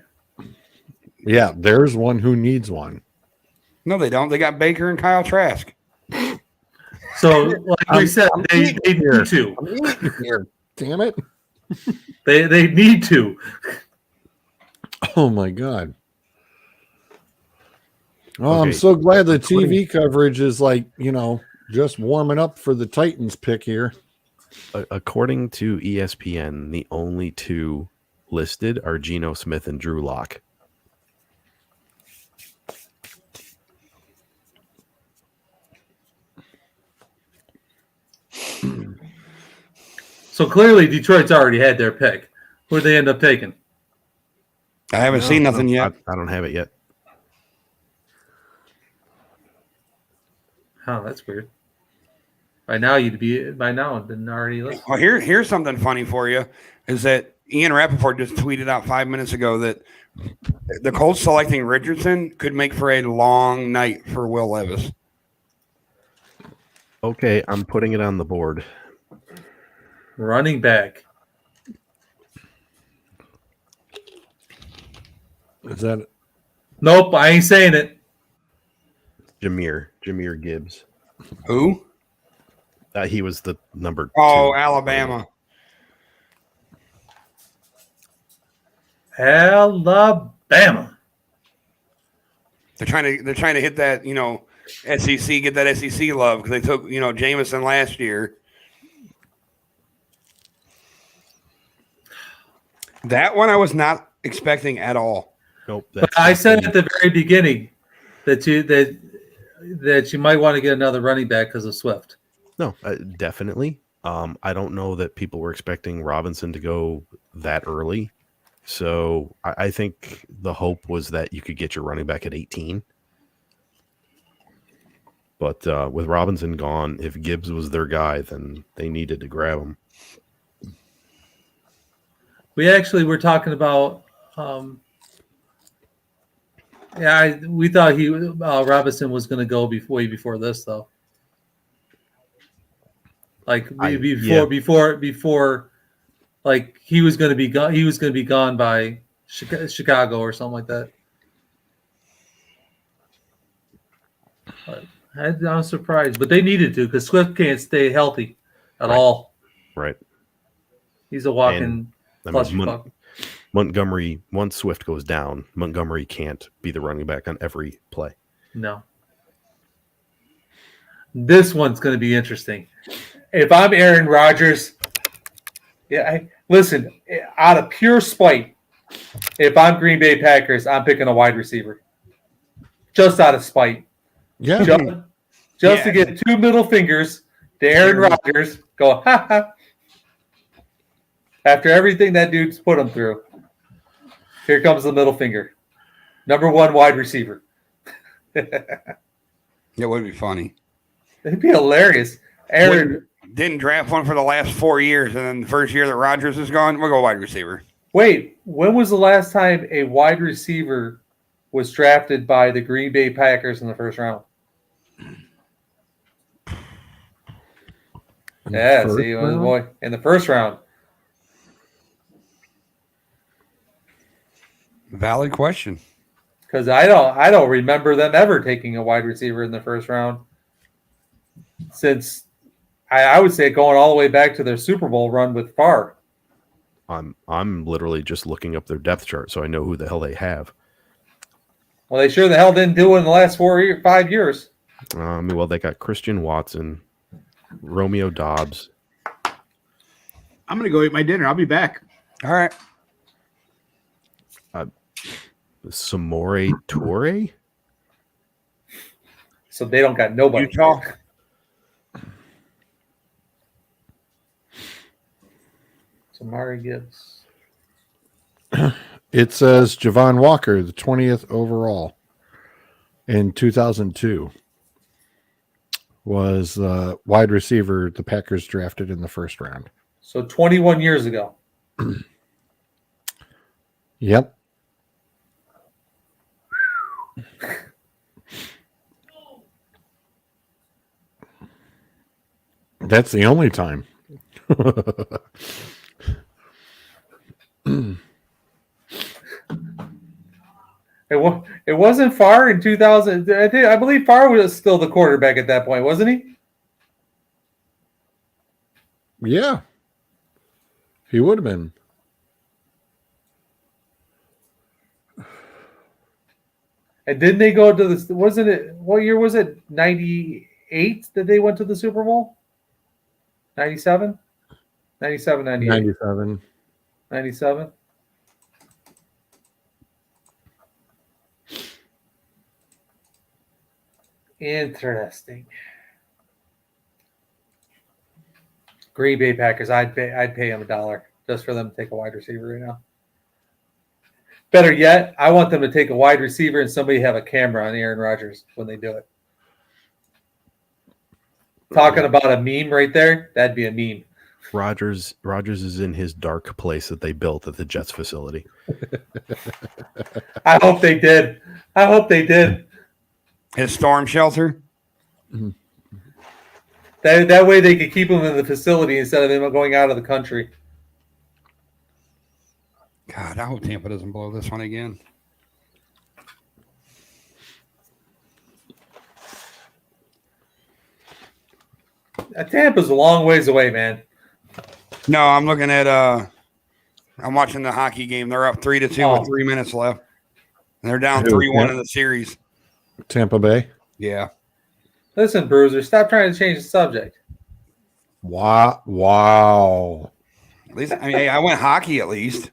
Speaker 8: Yeah, there's one who needs one.
Speaker 2: No, they don't. They got Baker and Kyle Trask.
Speaker 3: So, like we said, they need to.
Speaker 8: I'm eating here. Damn it.
Speaker 3: They need to.
Speaker 8: Oh my God. Oh,
Speaker 1: Okay.
Speaker 8: I'm so glad the TV coverage is like, just warming up for the Titans pick here.
Speaker 1: According to ESPN, the only two listed are Geno Smith and Drew Lock.
Speaker 3: So clearly, Detroit's already had their pick. Who'd they end up taking?
Speaker 2: I haven't seen nothing yet.
Speaker 1: I don't have it yet.
Speaker 3: Oh, that's weird. By now, it'd been already listed.
Speaker 2: Well, here's something funny for you, is that Ian Rappaport just tweeted out 5 minutes ago that the Colts selecting Richardson could make for a long night for Will Levis.
Speaker 1: Okay, I'm putting it on the board.
Speaker 3: Running back.
Speaker 8: Is that
Speaker 3: Nope, I ain't saying it.
Speaker 1: Jameer Gibbs.
Speaker 2: Who?
Speaker 1: He was the number
Speaker 2: Oh,
Speaker 1: 2.
Speaker 2: Alabama.
Speaker 3: Alabama.
Speaker 2: They're trying to hit that, SEC, get that SEC love because they took, Jameson last year. That one I was not expecting at all.
Speaker 1: Nope.
Speaker 3: But I said at the very beginning that you might want to get another running back because of Swift.
Speaker 1: No, definitely. I don't know that people were expecting Robinson to go that early. So I think the hope was that you could get your running back at 18. But with Robinson gone, if Gibbs was their guy, then they needed to grab him.
Speaker 3: We actually were talking about, we thought Robinson was going to go way before this though. Like before, like he was going to be gone. He was going to be gone by Chicago or something like that. But I'm surprised, but they needed to because Swift can't stay healthy at all.
Speaker 1: Right.
Speaker 3: He's a walking clusterfuck.
Speaker 1: Montgomery, once Swift goes down, Montgomery can't be the running back on every play.
Speaker 3: No. This one's going to be interesting. If I'm Aaron Rodgers, listen, out of pure spite, if I'm Green Bay Packers, I'm picking a wide receiver. Just out of spite.
Speaker 8: Yeah.
Speaker 3: Just to get 2 middle fingers to Aaron Rodgers, go, ha ha. After everything that dude's put him through, here comes the middle finger. Number 1 wide receiver.
Speaker 2: It would be funny.
Speaker 3: It'd be hilarious. Aaron
Speaker 2: Didn't draft one for the last 4 years, and then the first year that Rodgers is gone, we'll go wide receiver.
Speaker 3: Wait, when was the last time a wide receiver was drafted by the Green Bay Packers in the first round? Boy, in the first round.
Speaker 2: Valid question.
Speaker 3: Because I don't remember them ever taking a wide receiver in the first round since I would say going all the way back to their Super Bowl run with Favre.
Speaker 1: I'm literally just looking up their depth chart, so I know who the hell they have.
Speaker 3: Well, they sure the hell didn't do it in the last 5 years.
Speaker 1: Well, they got Christian Watson, Romeo Dobbs.
Speaker 5: I'm gonna go eat my dinner. I'll be back.
Speaker 2: All right.
Speaker 1: Samori Toure.
Speaker 3: So they don't got nobody.
Speaker 2: Utah.
Speaker 3: Samari Gibbs.
Speaker 8: It says Javon Walker, the 20th overall in 2002, was wide receiver the Packers drafted in the first round.
Speaker 3: So 21 years ago.
Speaker 8: Yep. That's the only time.
Speaker 3: It wasn't Farr in 2000. I believe Farr was still the quarterback at that point, wasn't he?
Speaker 8: Yeah. He would have been.
Speaker 3: And didn't they go to the? Wasn't it? What year was it? 98 that they went to the Super Bowl. 97, 97, 98,
Speaker 8: 97.
Speaker 3: 97. Interesting. Green Bay Packers. I'd pay them $1 just for them to take a wide receiver right now. Better yet, I want them to take a wide receiver and somebody have a camera on Aaron Rodgers when they do it. Talking about a meme right there, that'd be a meme.
Speaker 1: Rodgers is in his dark place that they built at the Jets facility.
Speaker 3: I hope they did. I hope they did.
Speaker 2: His storm shelter.
Speaker 3: That way they could keep him in the facility instead of him going out of the country.
Speaker 2: God, I hope Tampa doesn't blow this one again.
Speaker 3: Tampa's a long ways away, man.
Speaker 2: No, I'm looking at I'm watching the hockey game. They're up 3-2 with 3 minutes left. And they're down 3-1 in the series.
Speaker 8: Tampa Bay.
Speaker 2: Yeah.
Speaker 3: Listen, Bruiser, stop trying to change the subject.
Speaker 8: Wow.
Speaker 2: At least I went hockey at least.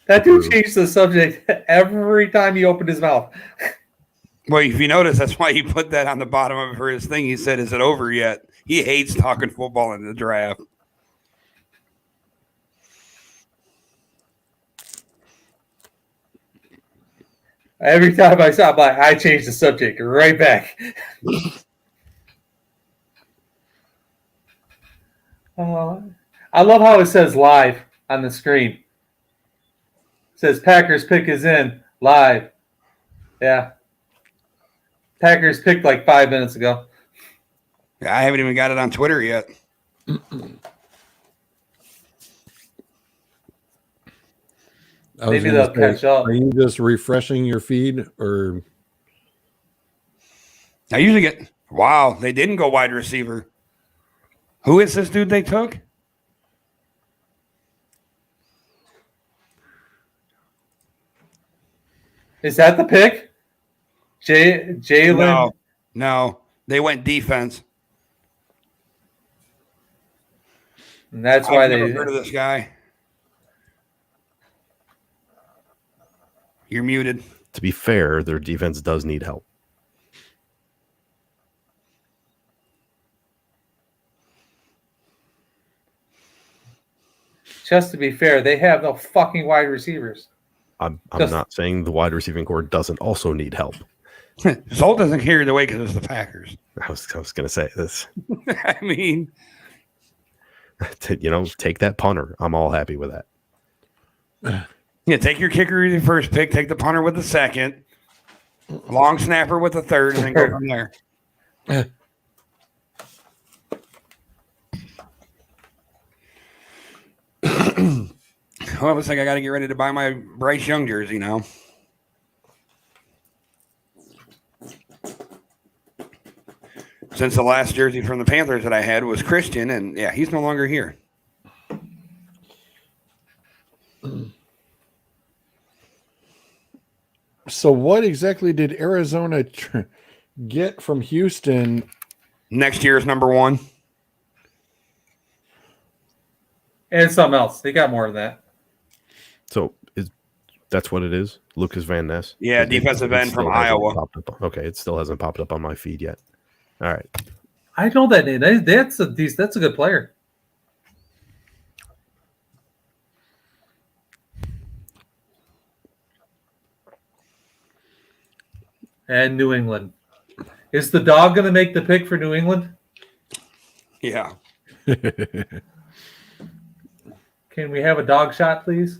Speaker 3: That dude changed the subject every time he opened his mouth.
Speaker 2: Well, if you notice, that's why he put that on the bottom of his thing. He said, "Is it over yet?" He hates talking football in the draft.
Speaker 3: Every time I stop by, I change the subject right back. I love how it says live on the screen. It says Packers pick is in live. Yeah. Packers picked like 5 minutes ago.
Speaker 2: I haven't even got it on Twitter yet.
Speaker 3: Maybe they'll catch up.
Speaker 8: Are you just refreshing your feed or?
Speaker 2: I usually get, wow, they didn't go wide receiver. Who is this dude they took?
Speaker 3: Is that the pick? Jalen?
Speaker 2: No, they went defense.
Speaker 3: And that's why
Speaker 2: I've
Speaker 3: they
Speaker 2: never heard of this guy. You're muted.
Speaker 1: To be fair, their defense does need help.
Speaker 3: Just to be fair, they have no fucking wide receivers.
Speaker 1: I'm not saying the wide receiving core doesn't also need help.
Speaker 2: Zolt doesn't carry the weight because it's the Packers.
Speaker 1: I was going to say this.
Speaker 2: I mean,
Speaker 1: take that punter. I'm all happy with that.
Speaker 2: Yeah, take your kicker with your first pick, take the punter with the second, long snapper with the third, and then go from there. Well, it looks like I got to get ready to buy my Bryce Young jersey now. Since the last jersey from the Panthers that I had was Christian, and yeah, he's no longer here.
Speaker 8: So what exactly did Arizona get from Houston?
Speaker 2: Next year's number one.
Speaker 3: And something else. They got more than that.
Speaker 1: So that's what it is? Lucas Van Ness?
Speaker 2: Yeah,
Speaker 1: It
Speaker 2: defensive end
Speaker 1: still
Speaker 2: from
Speaker 1: hasn't
Speaker 2: Iowa.
Speaker 1: popped up. Okay, it still hasn't popped up on my feed yet. All right.
Speaker 3: I know that name. That's a good player. And New England. Is the dog going to make the pick for New England?
Speaker 2: Yeah.
Speaker 3: Can we have a dog shot, please?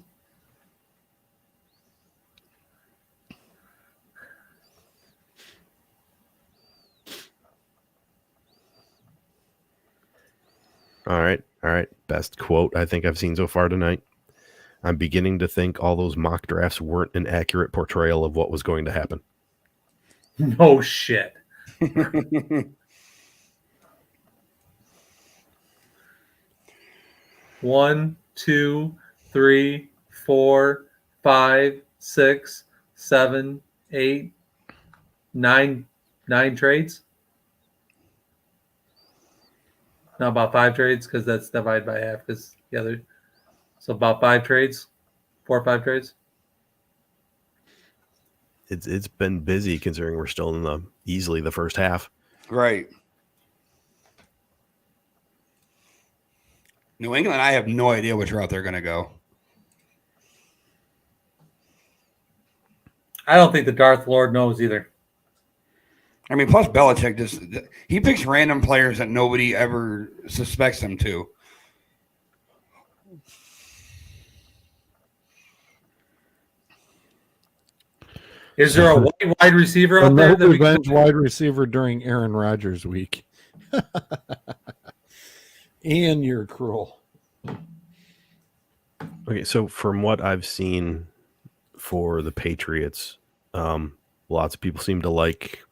Speaker 1: All right. Best quote I think I've seen so far tonight. I'm beginning to think all those mock drafts weren't an accurate portrayal of what was going to happen.
Speaker 3: No shit. 1, 2, 3, 4, 5, 6, 7, 8, 9 trades. No, about 5 trades because that's divided by half. Because the other, so about 5 trades, 4 or 5 trades.
Speaker 1: It's been busy considering we're still in easily the first half.
Speaker 2: Right. New England, I have no idea which route they're going to go.
Speaker 3: I don't think the Darth Lord knows either.
Speaker 2: I mean, plus Belichick he picks random players that nobody ever suspects him to.
Speaker 3: Is there a white wide receiver out there?
Speaker 8: Another revenge wide receiver during Aaron Rodgers week. And you're cruel.
Speaker 1: Okay, so from what I've seen for the Patriots, lots of people seem to like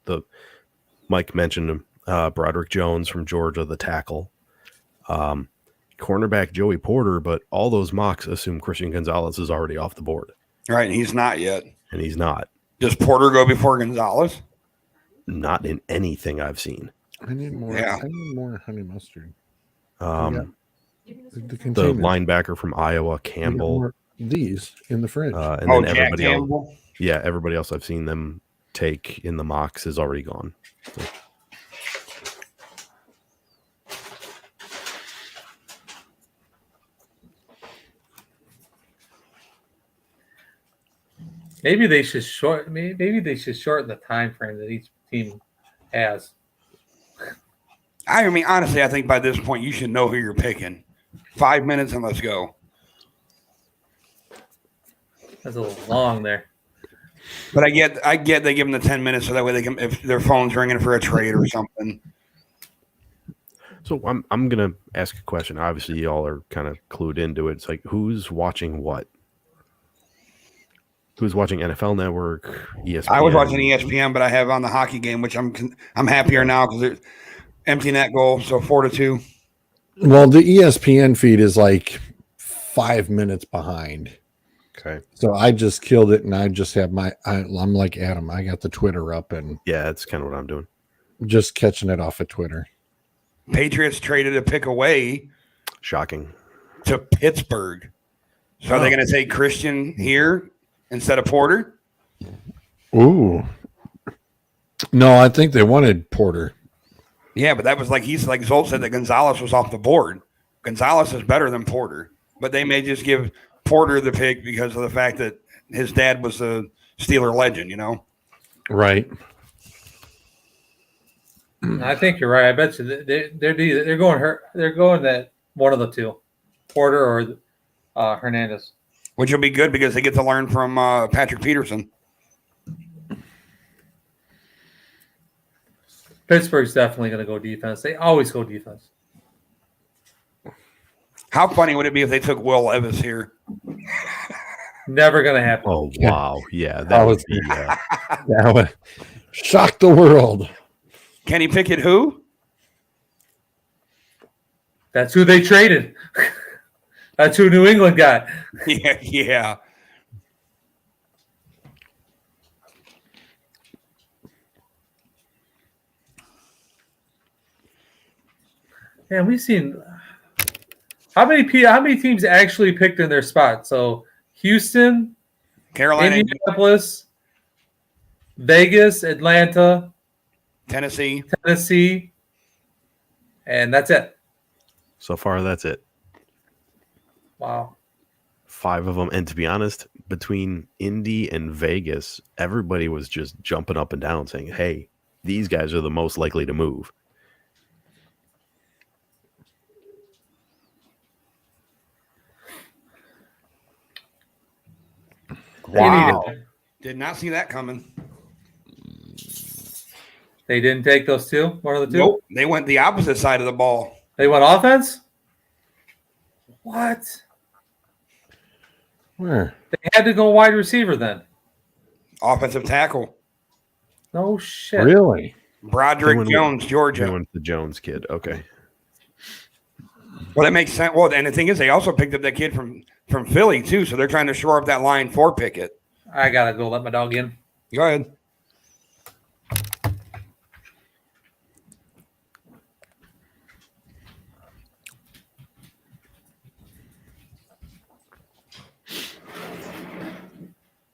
Speaker 1: Mike mentioned him, Broderick Jones from Georgia, the tackle, cornerback Joey Porter, but all those mocks assume Christian Gonzalez is already off the board.
Speaker 2: Right, and he's not yet.
Speaker 1: And he's not.
Speaker 2: Does Porter go before Gonzalez?
Speaker 1: Not in anything I've seen.
Speaker 8: I need more.
Speaker 2: Yeah.
Speaker 8: I need more honey mustard.
Speaker 1: The
Speaker 8: containers.
Speaker 1: linebacker from Iowa, Campbell.
Speaker 8: These in the fridge.
Speaker 1: And then
Speaker 2: Jack
Speaker 1: everybody else.
Speaker 2: Campbell?
Speaker 1: Yeah, everybody else I've seen them take in the mocks is already gone. So.
Speaker 3: Maybe they should shorten the time frame that each team has.
Speaker 2: I mean, honestly, I think by this point you should know who you're picking. 5 minutes and let's go.
Speaker 3: That's a little long there.
Speaker 2: But I get they give them the 10 minutes so that way they can, if their phone's ringing for a trade or something.
Speaker 1: So I'm gonna ask a question. Obviously, y'all are kind of clued into it. It's like, who's watching what? Who's watching NFL Network, ESPN?
Speaker 2: I was watching ESPN, but I have on the hockey game, which I'm happier now because they're empty net goal, so 4-2.
Speaker 8: Well, the ESPN feed is like 5 minutes behind.
Speaker 1: Okay.
Speaker 8: So I just killed it, and I just have I'm like Adam. I got the Twitter up and
Speaker 1: Yeah, that's kind of what I'm doing.
Speaker 8: just catching it off of Twitter.
Speaker 2: Patriots traded a pick away
Speaker 1: Shocking.
Speaker 2: to Pittsburgh. So are they going to take Christian here instead of Porter?
Speaker 8: Ooh. No, I think they wanted Porter.
Speaker 2: Yeah, but that was like Zolt said that Gonzalez was off the board. Gonzalez is better than Porter, but they may just give Porter the pick because of the fact that his dad was a Steeler legend, you know?
Speaker 8: Right.
Speaker 3: I think you're right. I bet you they're going that one of the two, Porter or Hernandez.
Speaker 2: Which will be good because they get to learn from Patrick Peterson.
Speaker 3: Pittsburgh's definitely going to go defense. They always go defense.
Speaker 2: How funny would it be if they took Will Levis here?
Speaker 3: Never going to happen.
Speaker 1: Oh wow, yeah,
Speaker 8: That
Speaker 1: would
Speaker 8: was-
Speaker 1: be.
Speaker 8: That would shock the world.
Speaker 2: Kenny Pickett who?
Speaker 3: That's who they traded. That's who New England got.
Speaker 2: Yeah.
Speaker 3: Man, we've seen how many teams actually picked in their spot. So Houston,
Speaker 2: Carolina,
Speaker 3: Indianapolis, Vegas, Atlanta,
Speaker 2: Tennessee.
Speaker 3: And that's it.
Speaker 1: So far, that's it.
Speaker 3: Wow.
Speaker 1: 5 of them. And to be honest, between Indy and Vegas, everybody was just jumping up and down saying, hey, these guys are the most likely to move.
Speaker 3: Wow.
Speaker 2: Did not see that coming.
Speaker 3: They didn't take those two? One of the two?
Speaker 2: Nope. They went the opposite side of the ball.
Speaker 3: They went offense? What?
Speaker 8: Where?
Speaker 3: They had to go wide receiver then.
Speaker 2: Offensive tackle.
Speaker 3: No shit.
Speaker 8: Really?
Speaker 2: Broderick Jones, Georgia.
Speaker 1: They went the Jones kid. Okay.
Speaker 2: Well, that makes sense. Well, and the thing is, they also picked up that kid from Philly, too, so they're trying to shore up that line for Pickett.
Speaker 3: I got to go let my dog in.
Speaker 2: Go ahead.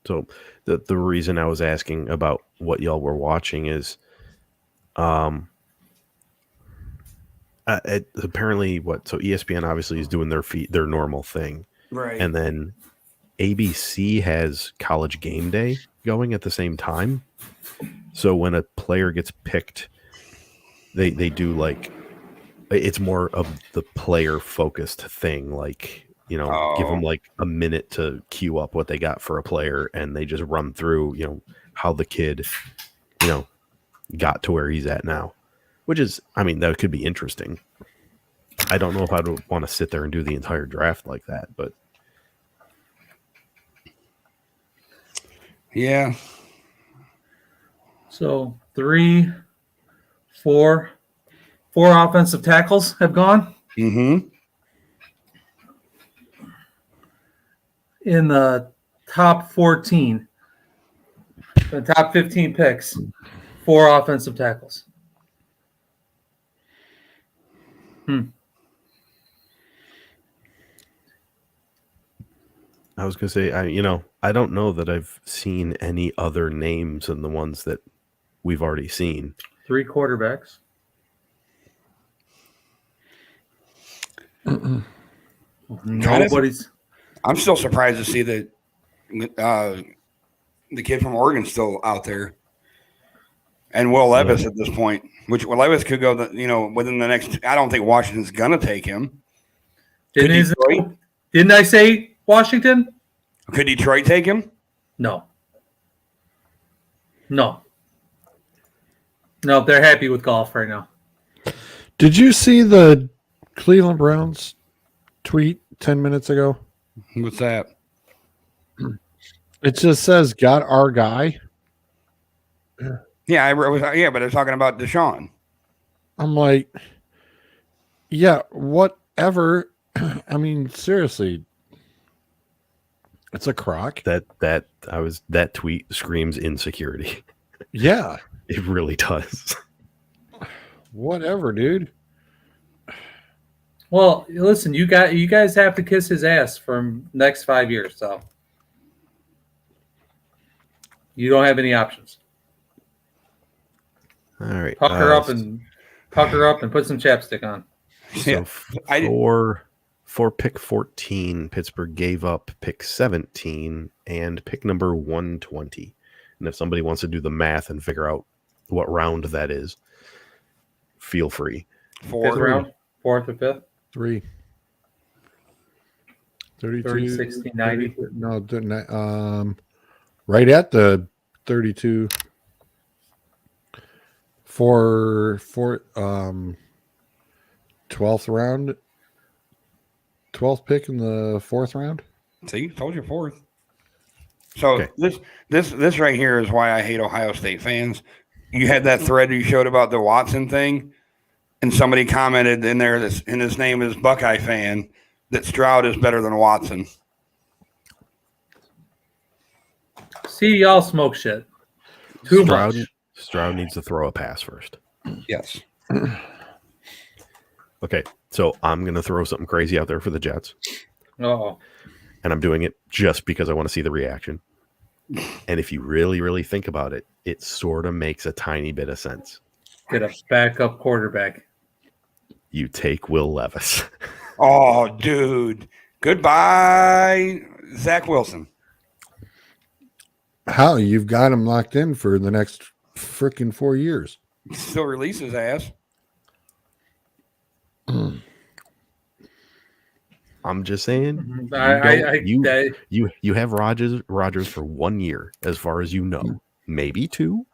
Speaker 1: So the reason I was asking about what y'all were watching is apparently so ESPN obviously is doing their normal thing.
Speaker 2: Right.
Speaker 1: And then ABC has College Game Day going at the same time. So when a player gets picked, they do like it's more of the player focused thing, like give them like a minute to queue up what they got for a player, and they just run through, how the kid, got to where he's at now, which is, that could be interesting. I don't know if I would want to sit there and do the entire draft like that, but
Speaker 2: yeah.
Speaker 3: So 4 offensive tackles have gone.
Speaker 2: Mm-hmm.
Speaker 3: In the top 14, the top 15 picks, 4 offensive tackles.
Speaker 1: I was going to say, I don't know that I've seen any other names than the ones that we've already seen.
Speaker 3: 3 quarterbacks. Nobody's.
Speaker 2: I'm still surprised to see that the kid from Oregon's still out there, and Will Levis at this point. Which Will Levis could go, within the next. I don't think Washington's gonna take him.
Speaker 3: Didn't I say Washington?
Speaker 2: Could Detroit take him?
Speaker 3: No. They're happy with golf right now.
Speaker 8: Did you see the Cleveland Browns tweet 10 minutes ago?
Speaker 2: What's that?
Speaker 8: It just says, got our guy.
Speaker 2: Yeah, but they're talking about Deshaun.
Speaker 8: I'm like, yeah, whatever. Seriously. It's a crock.
Speaker 1: That tweet screams insecurity.
Speaker 8: Yeah.
Speaker 1: It really does.
Speaker 8: Whatever, dude.
Speaker 3: Well, listen, you guys have to kiss his ass for next 5 years, so you don't have any options.
Speaker 1: All right.
Speaker 3: Pucker up and put some chapstick on.
Speaker 1: So for pick 14, Pittsburgh gave up pick 17 and pick number 120. And if somebody wants to do the math and figure out what round that is, feel free.
Speaker 3: 4th round, 4th or 5th.
Speaker 8: 3. 32,
Speaker 3: 30, 60, 90.
Speaker 8: No, right at the 32 for 12th round, 12th pick in the 4th round.
Speaker 2: See, told you 4th. So
Speaker 1: okay.
Speaker 2: This right here is why I hate Ohio State fans. You had that thread you showed about the Watson thing, and somebody commented in there and his name is Buckeye fan, that Stroud is better than Watson.
Speaker 3: See, y'all smoke shit. Too much.
Speaker 1: Stroud needs to throw a pass first.
Speaker 2: Yes.
Speaker 1: Okay, so I'm going to throw something crazy out there for the Jets.
Speaker 3: Oh,
Speaker 1: And I'm doing it just because I want to see the reaction. And if you really, really think about it, it sort of makes a tiny bit of sense.
Speaker 3: get a backup quarterback.
Speaker 1: You take Will Levis.
Speaker 2: Oh, dude. Goodbye, Zach Wilson.
Speaker 8: How? You've got him locked in for the next freaking 4 years.
Speaker 2: Still release his ass.
Speaker 1: I'm just saying.
Speaker 3: Mm-hmm.
Speaker 1: You have Rodgers for 1 year, as far as you know, maybe 2.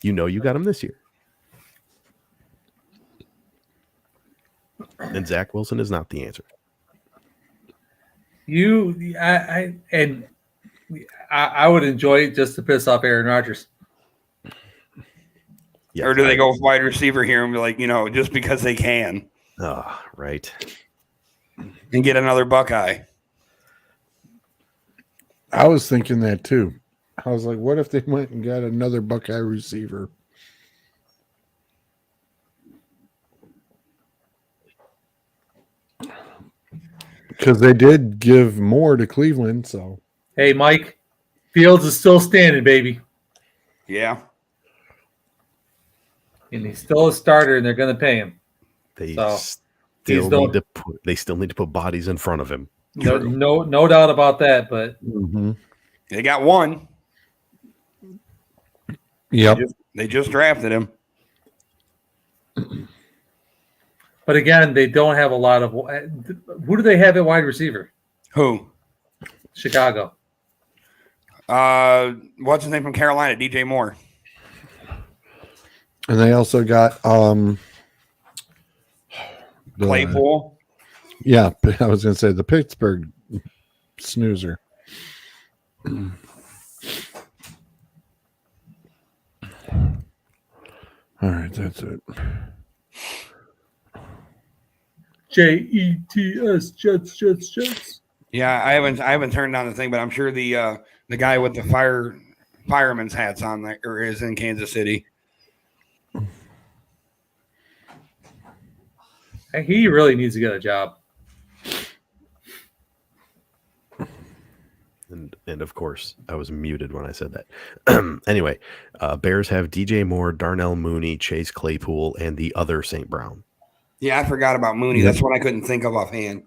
Speaker 1: You know you got him this year, and Zach Wilson is not the answer.
Speaker 3: I would enjoy it just to piss off Aaron Rodgers.
Speaker 1: Yes,
Speaker 2: or do they go wide receiver here and be like, just because they can
Speaker 1: right.
Speaker 2: and get another Buckeye?
Speaker 8: I was thinking that too. I was like, what if they went and got another Buckeye receiver? Because they did give more to Cleveland, so.
Speaker 3: Hey, Mike, Fields is still standing, baby.
Speaker 2: Yeah.
Speaker 3: And he's still a starter, and they're going to pay him.
Speaker 1: They
Speaker 3: So,
Speaker 1: still need to put. They still need to put bodies in front of him.
Speaker 3: No doubt about that. But
Speaker 2: They got one.
Speaker 8: Yep.
Speaker 2: They just drafted him.
Speaker 3: But again, they don't have a lot of. Who do they have at wide receiver?
Speaker 2: Who?
Speaker 3: Chicago.
Speaker 2: What's his name from Carolina? DJ Moore.
Speaker 8: And they also got
Speaker 2: Claypool.
Speaker 8: Yeah, I was going to say the Pittsburgh snoozer. All right, that's it.
Speaker 3: Jets, Jets.
Speaker 2: Yeah, I haven't turned on the thing, but I'm sure the guy with the fireman's hats on there or is in Kansas City.
Speaker 3: He really needs to get a job.
Speaker 1: And of course, I was muted when I said that. Anyway, Bears have DJ Moore, Darnell Mooney, Chase Claypool, and the other St. Brown.
Speaker 2: Yeah, I forgot about Mooney. That's what I couldn't think of offhand.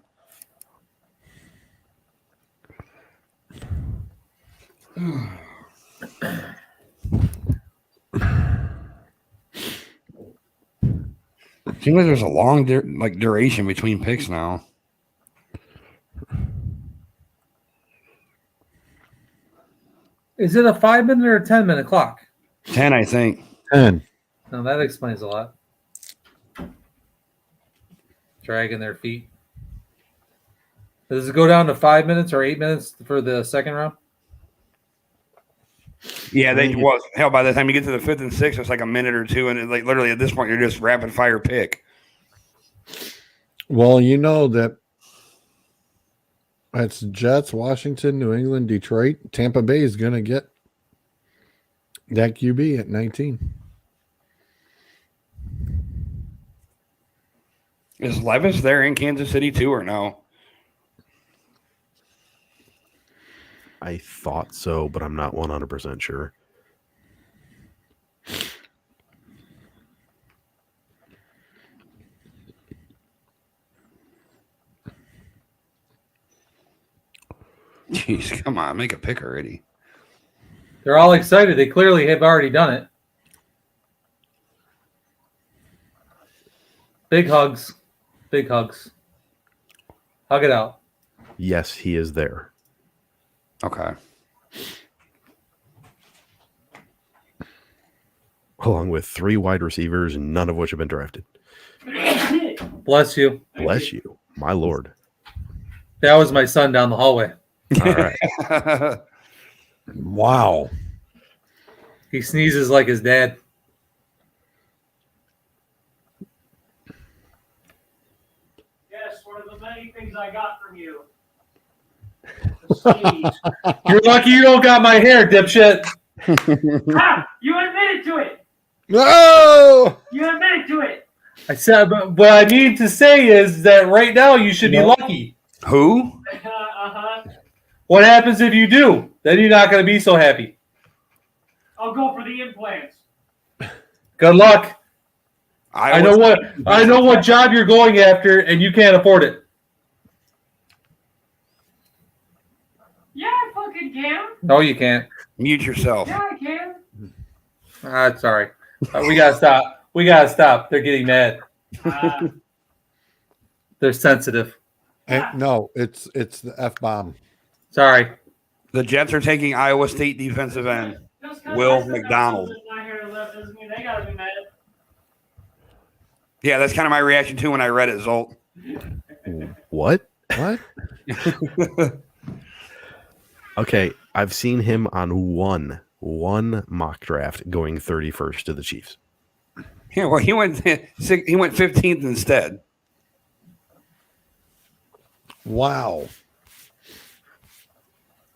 Speaker 2: Seems like there's a long duration between picks now.
Speaker 3: Is it a 5-minute or a 10-minute clock?
Speaker 2: 10, I think.
Speaker 8: 10.
Speaker 3: No, that explains a lot. Dragging their feet. Does it go down to 5 minutes or 8 minutes for the second round?
Speaker 2: Yeah, hell. By the time you get to the 5th and 6th, it's like a minute or two, and literally at this point, you're just rapid fire pick.
Speaker 8: Well, you know that it's Jets, Washington, New England, Detroit. Tampa Bay is going to get that QB at 19.
Speaker 2: Is Levis there in Kansas City too, or no?
Speaker 1: I thought so, but I'm not 100% sure.
Speaker 2: Jeez, come on, make a pick already.
Speaker 3: They're all excited. They clearly have already done it. Big hugs. Big hugs. Hug it out.
Speaker 1: Yes, he is there.
Speaker 2: Okay.
Speaker 1: Along with 3 wide receivers, none of which have been drafted.
Speaker 3: Bless you.
Speaker 1: Bless you, my lord.
Speaker 3: That was my son down the hallway.
Speaker 1: All right.
Speaker 8: Wow.
Speaker 3: He sneezes like his dad.
Speaker 9: trophies I got from you. Prestige.
Speaker 3: You're lucky you don't got my hair, dipshit.
Speaker 9: Ah, you admitted to it.
Speaker 8: No.
Speaker 9: You admitted to it.
Speaker 3: I said, but what I need to say is that right now you should be lucky.
Speaker 2: Who?
Speaker 3: What happens if you do? Then you're not going to be so happy.
Speaker 9: I'll go for the implants.
Speaker 3: Good luck. I know what job you're going after, and you can't afford it.
Speaker 9: Yeah, I fucking can.
Speaker 3: No, you can't.
Speaker 2: Mute yourself.
Speaker 9: Yeah, I can.
Speaker 3: Sorry. We gotta stop. We gotta stop. They're getting mad. They're sensitive.
Speaker 8: No, it's the F-bomb.
Speaker 3: Sorry.
Speaker 2: The Jets are taking Iowa State defensive end Will McDonald.
Speaker 9: They gotta be mad.
Speaker 2: Yeah, that's kind of my reaction too when I read it, Zolt.
Speaker 1: What? What? Okay, I've seen him on one mock draft going 31st to the Chiefs.
Speaker 2: Yeah, well, he went 15th instead.
Speaker 8: Wow.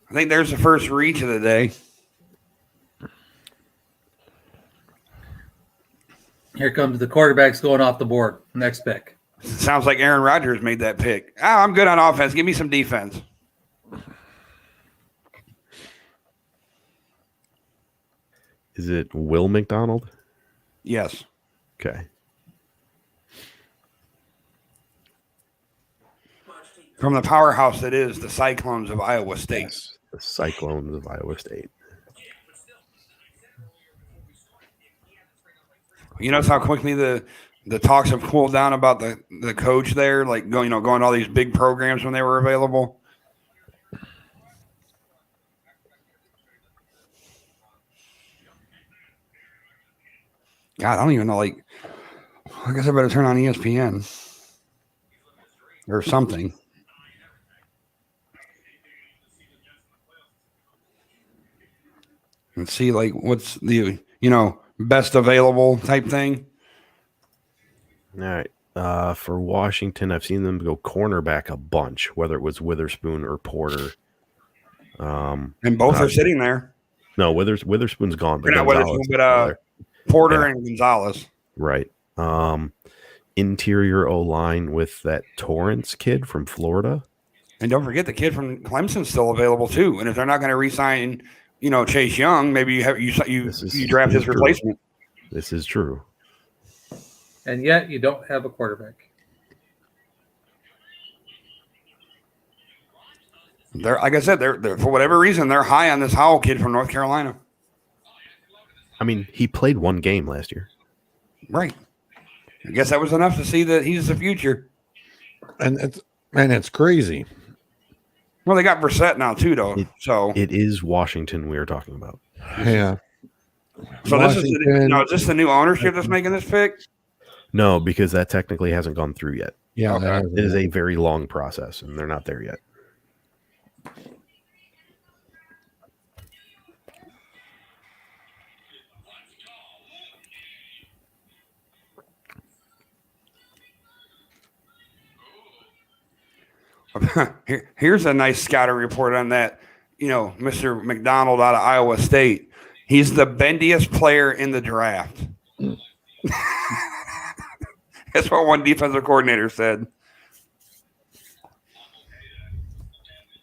Speaker 2: I think there's the first reach of the day.
Speaker 3: Here comes the quarterbacks going off the board. Next pick.
Speaker 2: Sounds like Aaron Rodgers made that pick. Oh, I'm good on offense. Give me some defense.
Speaker 1: Is it Will McDonald?
Speaker 2: Yes.
Speaker 1: Okay.
Speaker 2: From the powerhouse that is the Cyclones of Iowa State.
Speaker 1: Yes, the Cyclones of Iowa State.
Speaker 2: You notice how quickly the talks have cooled down about the coach there, like going to all these big programs when they were available. God, I don't even know. Like, I guess I better turn on ESPN or something. And see, like, what's the best available type thing.
Speaker 1: All right. For Washington, I've seen them go cornerback a bunch, whether it was Witherspoon or Porter.
Speaker 2: And both are sitting there.
Speaker 1: No, Witherspoon's gone.
Speaker 2: But not Witherspoon, but Porter and Gonzalez.
Speaker 1: Right. Interior O-line with that Torrance kid from Florida.
Speaker 2: And don't forget the kid from Clemson's still available too. And if they're not going to re-sign, Chase Young, maybe you draft his replacement.
Speaker 1: This is true.
Speaker 3: And yet you don't have a quarterback.
Speaker 2: They're, like I said, they're for whatever reason they're high on this Howell kid from North Carolina.
Speaker 1: I mean, he played one game last year.
Speaker 2: Right. I guess that was enough to see that he's the future.
Speaker 8: And it's crazy.
Speaker 2: Well, they got Brissett now too, though.
Speaker 1: It is Washington we are talking about.
Speaker 8: Yeah.
Speaker 2: So is this the new ownership that's making this pick?
Speaker 1: No, because that technically hasn't gone through yet.
Speaker 8: Yeah.
Speaker 2: Okay.
Speaker 1: It is a very long process, and they're not there yet.
Speaker 2: Here's a nice scouting report on that. Mr. McDonald out of Iowa State. He's the bendiest player in the draft. That's what one defensive coordinator said.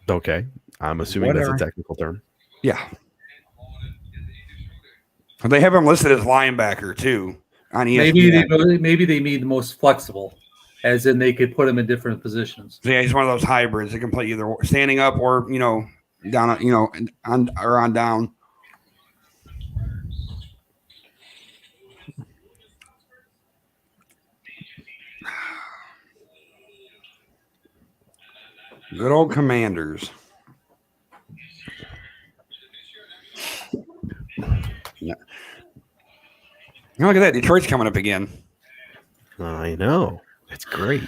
Speaker 1: Okay. I'm assuming that's a technical term.
Speaker 2: Yeah. They have him listed as linebacker too on ESPN.
Speaker 3: Maybe they need the most flexible, as in they could put him in different positions.
Speaker 2: So yeah, he's one of those hybrids. They can play either standing up or down, on down. Good old Commanders. Yeah. Look at that. Detroit's coming up again.
Speaker 1: I know. It's great.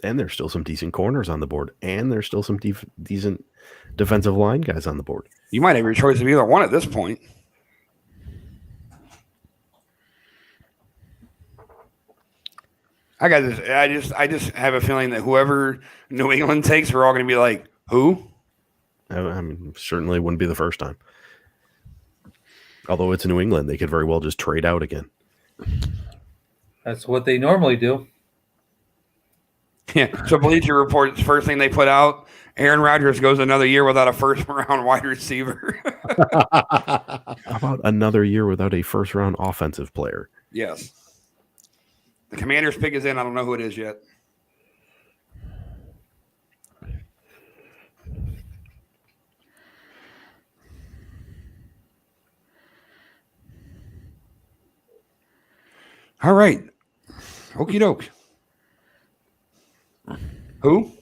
Speaker 1: And there's still some decent corners on the board. And there's still some decent defensive line guys on the board.
Speaker 2: You might have your choice of either one at this point. I just have a feeling that whoever New England takes, we're all going to be like, who?
Speaker 1: I mean, certainly wouldn't be the first time. Although it's New England, they could very well just trade out again.
Speaker 3: That's what they normally do.
Speaker 2: Yeah. So Bleacher Report's first thing they put out: Aaron Rodgers goes another year without a first-round wide receiver.
Speaker 1: How about another year without a first-round offensive player?
Speaker 2: Yes. The Commanders' pick is in. I don't know who it is yet. All right. Okie doke. Who?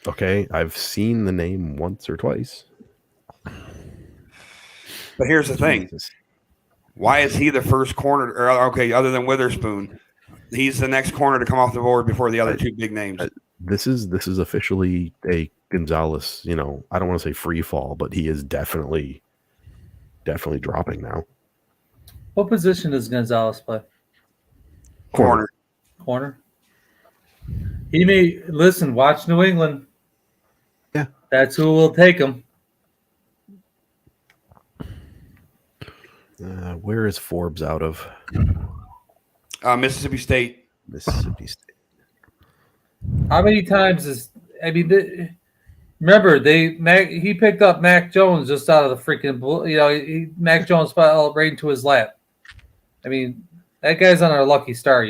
Speaker 1: Okay, I've seen the name once or twice.
Speaker 2: But here's the thing.
Speaker 1: Jesus.
Speaker 2: Why is he the first corner? Or, okay, other than Witherspoon, he's the next corner to come off the board before the other two big names.
Speaker 1: This is officially a Gonzalez, I don't want to say free fall, but he is definitely dropping now.
Speaker 3: What position does Gonzalez play?
Speaker 2: Corner.
Speaker 3: Corner. He may listen. Watch New England.
Speaker 1: Yeah,
Speaker 3: that's who will take him.
Speaker 1: Where is Forbes out of?
Speaker 2: Mississippi State.
Speaker 1: Mississippi State.
Speaker 3: How many times is? I mean, remember he picked up Mac Jones just out of the freaking. Mac Jones fell right into his lap. I mean, that guy's on a lucky star,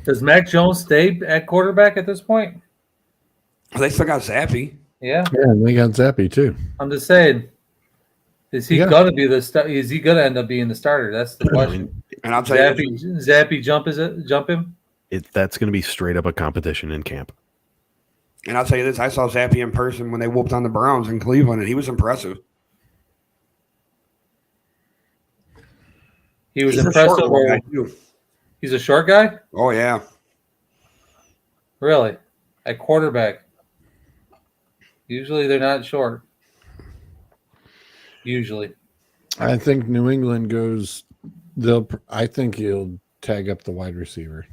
Speaker 3: Does Mac Jones stay at quarterback at this point?
Speaker 2: They still got Zappy.
Speaker 3: Yeah.
Speaker 8: Yeah, and they got Zappy too.
Speaker 3: I'm just saying, is he gonna be the is he gonna end up being the starter? That's the question.
Speaker 2: And I'll tell
Speaker 3: Zappy jump him?
Speaker 1: That's going to be straight up a competition in camp.
Speaker 2: And I'll tell you this: I saw Zappy in person when they whooped on the Browns in Cleveland, and he was impressive.
Speaker 3: He was impressive. He's a short guy?
Speaker 2: Oh, yeah.
Speaker 3: Really? At quarterback. Usually they're not short. Usually.
Speaker 8: I think New England goes I think he'll tag up the wide receiver.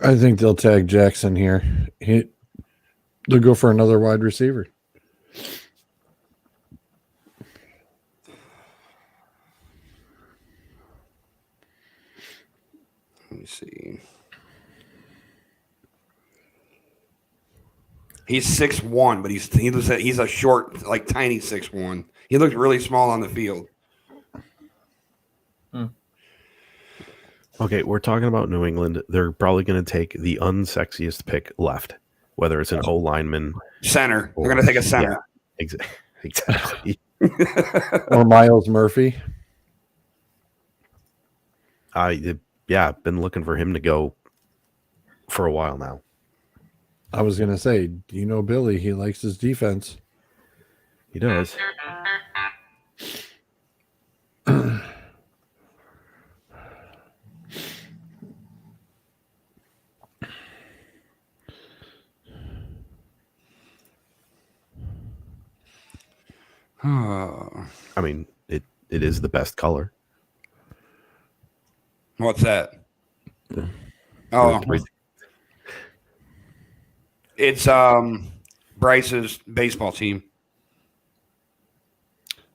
Speaker 8: I think they'll tag Jackson here. They'll go for another wide receiver.
Speaker 2: Let me see. He's 6'1", but he's a short, like tiny 6'1". He looked really small on the field.
Speaker 1: Okay, we're talking about New England. They're probably going to take the unsexiest pick left, whether it's an O lineman,
Speaker 2: center. They're going to take a center.
Speaker 1: Yeah, exactly.
Speaker 8: Or Miles Murphy.
Speaker 1: I've been looking for him to go for a while now.
Speaker 8: I was going to say, Billy, he likes his defense.
Speaker 1: He does. I mean, it is the best color.
Speaker 2: What's that? Oh, it's Bryce's baseball team.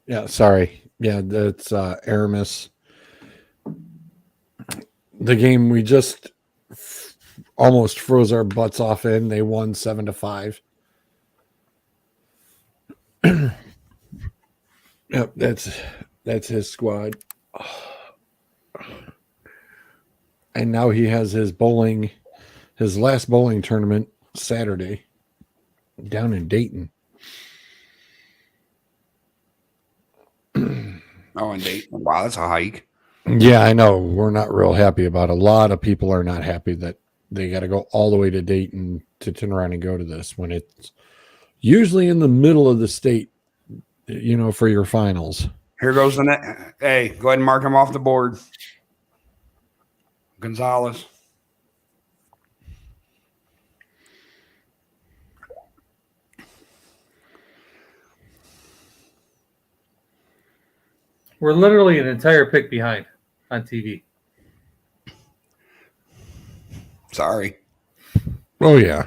Speaker 8: Yeah, sorry. Yeah, that's Aramis. The game we just almost froze our butts off in. They won 7-5. Yep, that's his squad. And now he has his last bowling tournament Saturday down in Dayton.
Speaker 2: Oh, in Dayton. Wow, that's a hike.
Speaker 8: Yeah, I know. We're not real happy about it. A lot of people are not happy that they got to go all the way to Dayton to turn around and go to this when it's usually in the middle of the state for your finals.
Speaker 2: Here goes the net. Hey, go ahead and mark him off the board. Gonzalez.
Speaker 3: We're literally an entire pick behind on TV.
Speaker 2: Sorry.
Speaker 8: Oh yeah.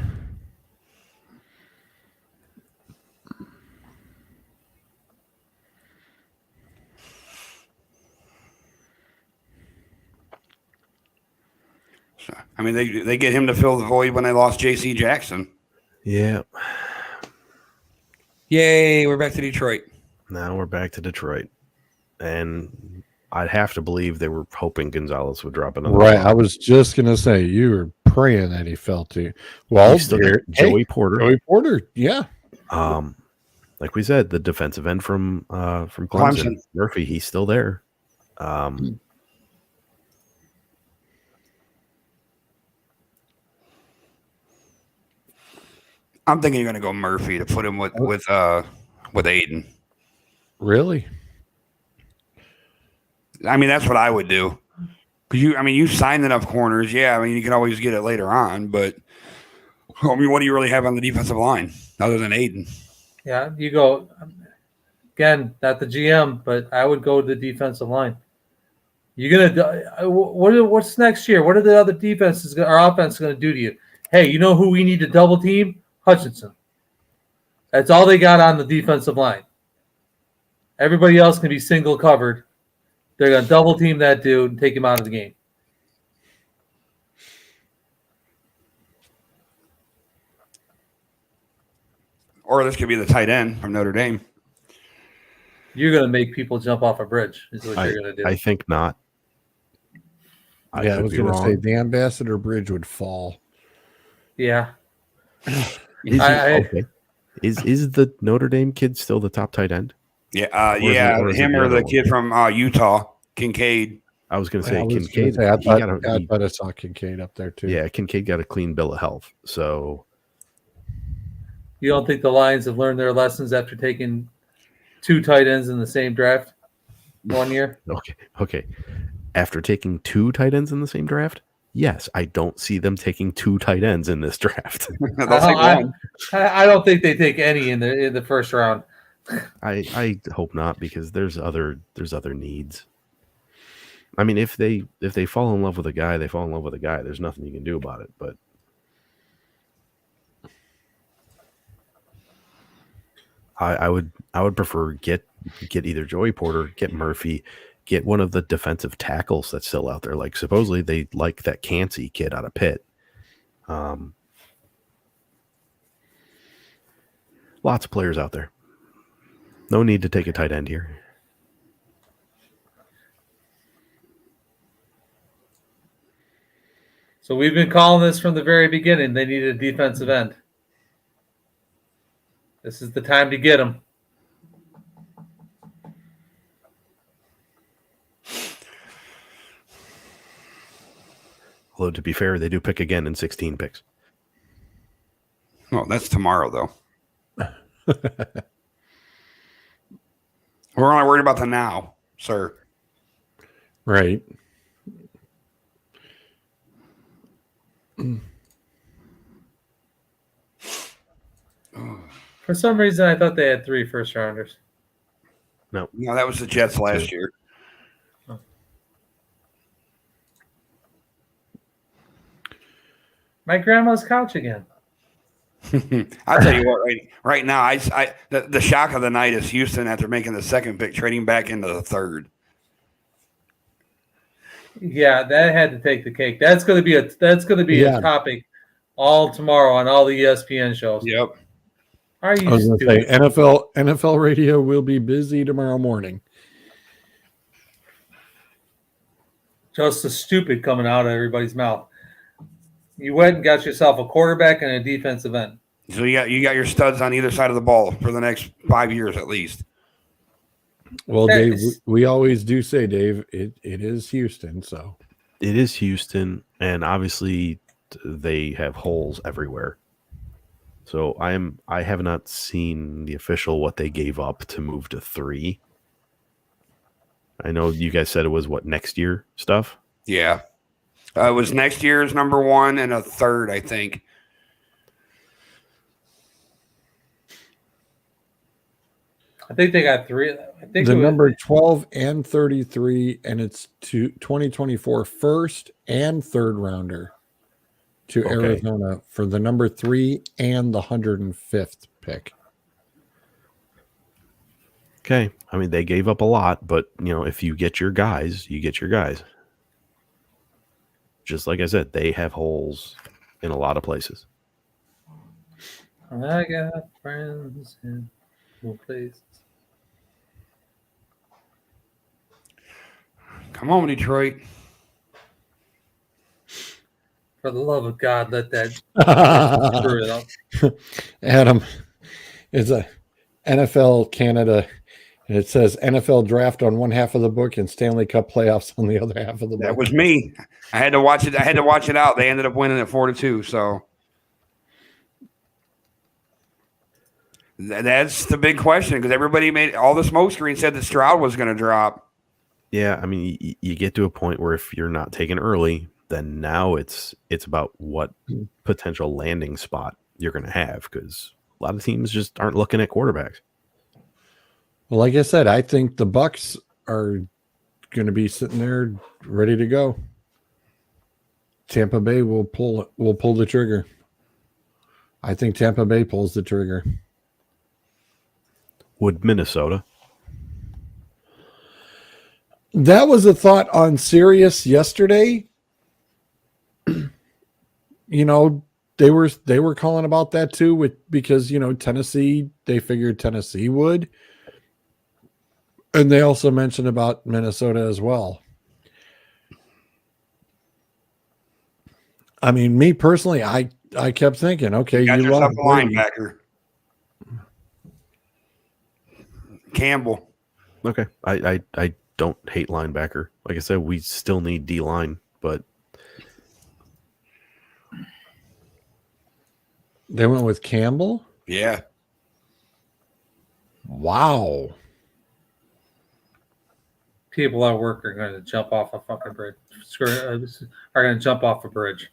Speaker 2: I mean, they get him to fill the void when they lost J.C. Jackson.
Speaker 1: Yeah.
Speaker 2: Yay, we're back to Detroit.
Speaker 1: Now we're back to Detroit. And I'd have to believe they were hoping Gonzalez would drop another
Speaker 8: Right.
Speaker 1: bomb.
Speaker 8: I was just gonna say you were praying that he fell to. Well,
Speaker 1: You still got Joey Porter.
Speaker 8: Joey Porter, yeah.
Speaker 1: Like we said, the defensive end from Clemson, Murphy, he's still there.
Speaker 2: I'm thinking you're going to go Murphy to put him with Aiden.
Speaker 8: Really?
Speaker 2: I mean, that's what I would do. You signed enough corners. Yeah, I mean, you can always get it later on, but I mean, what do you really have on the defensive line other than Aiden?
Speaker 3: Yeah, you go again, not the GM, but I would go to the defensive line. You're gonna what's next year? What are the other defenses, our offense, going to do to you? Hey, you know who we need to double team? Hutchinson. That's all they got on the defensive line. Everybody else can be single covered. They're going to double team that dude and take him out of the game.
Speaker 2: Or this could be the tight end from Notre Dame.
Speaker 3: You're going to make people jump off a bridge, is what you're going to do.
Speaker 1: I think not.
Speaker 8: I was going to say the Ambassador Bridge would fall.
Speaker 3: Yeah.
Speaker 1: Okay. Is the Notre Dame kid still the top tight end?
Speaker 2: Yeah,
Speaker 1: or is it
Speaker 2: him
Speaker 1: the
Speaker 2: or
Speaker 1: other
Speaker 2: the
Speaker 1: one?
Speaker 2: kid from Utah, Kincaid.
Speaker 1: I was going to
Speaker 8: I
Speaker 1: say
Speaker 8: was gonna
Speaker 1: Kincaid.
Speaker 8: say, I
Speaker 1: he
Speaker 8: thought I saw Kincaid up there too.
Speaker 1: Yeah, Kincaid got a clean bill of health. So
Speaker 3: You don't think the Lions have learned their lessons after taking 2 tight ends in the same draft 1 year?
Speaker 1: okay. After taking 2 tight ends in the same draft, yes, I don't see them taking 2 tight ends in this draft.
Speaker 2: They'll take one.
Speaker 3: I don't think they take any in the first round.
Speaker 1: I hope not, because there's other needs. I mean, if they fall in love with a guy, they fall in love with a guy. There's nothing you can do about it. But I would prefer get either Joey Porter, get Murphy, get one of the defensive tackles that's still out there. Like supposedly they like that Cansey kid out of Pitt. Lots of players out there. No need to take a tight end here.
Speaker 3: So we've been calling this from the very beginning. They need a defensive end. This is the time to get them.
Speaker 1: Although to be fair, they do pick again in 16 picks.
Speaker 2: Well, that's tomorrow, though. We're only worried about the now, sir.
Speaker 8: Right.
Speaker 3: For some reason, I thought they had 3 first rounders.
Speaker 2: No, that was the Jets last year.
Speaker 3: My grandma's couch again.
Speaker 2: I'll tell you what, right now, the shock of the night is Houston after making the second pick, trading back into the third.
Speaker 3: Yeah, that had to take the cake. That's going to be a topic all tomorrow on all the ESPN shows.
Speaker 2: Yep.
Speaker 3: Are you
Speaker 8: I was going to say
Speaker 3: stupid?
Speaker 8: NFL radio will be busy tomorrow morning.
Speaker 3: Just the stupid coming out of everybody's mouth. You went and got yourself a quarterback and a defensive end.
Speaker 2: So you got your studs on either side of the ball for the next 5 years at least.
Speaker 8: Well, Dave, we always do say, Dave, it is Houston, so
Speaker 1: It is Houston, and obviously they have holes everywhere. So I have not seen the official what they gave up to move to 3. I know you guys said it was what next year stuff.
Speaker 2: Yeah. It was next year's number 1 and a third, I think.
Speaker 3: I think they got 3. I think
Speaker 8: The
Speaker 3: it was,
Speaker 8: number 12 and 33, and it's 2024 first and third rounder to
Speaker 1: Okay.
Speaker 8: Arizona for the number 3 and the 105th pick.
Speaker 1: Okay. I mean, they gave up a lot, but if you get your guys, you get your guys. Just like I said, they have holes in a lot of places.
Speaker 3: I got friends in no places.
Speaker 2: Come on, Detroit.
Speaker 3: For the love of God, let that screw it up.
Speaker 8: Adam, it's a NFL Canada, and it says NFL draft on one half of the book and Stanley Cup playoffs on the other half of the book.
Speaker 2: That was me. I had to watch it. I had to watch it out. They ended up winning at 4-2. So that's the big question because everybody made all the smoke screen said that Stroud was going to drop.
Speaker 1: Yeah, I mean, you get to a point where if you're not taken early, then now it's about what potential landing spot you're going to have because a lot of teams just aren't looking at quarterbacks.
Speaker 8: Well, like I said, I think the Bucks are going to be sitting there ready to go. Tampa Bay will pull the trigger. I think Tampa Bay pulls the trigger.
Speaker 1: Would Minnesota?
Speaker 8: That was a thought on Sirius yesterday. They were calling about that too because Tennessee, they figured Tennessee would. And they also mentioned about Minnesota as well. I mean, me personally, I kept thinking, okay,
Speaker 2: You got
Speaker 8: you
Speaker 2: yourself
Speaker 8: love
Speaker 2: a linebacker. Campbell.
Speaker 1: Okay. I don't hate linebacker. Like I said, we still need D-line, but
Speaker 8: they went with Campbell?
Speaker 2: Yeah.
Speaker 8: Wow.
Speaker 3: People at work are going to jump off a fucking bridge. Are going to jump off a bridge.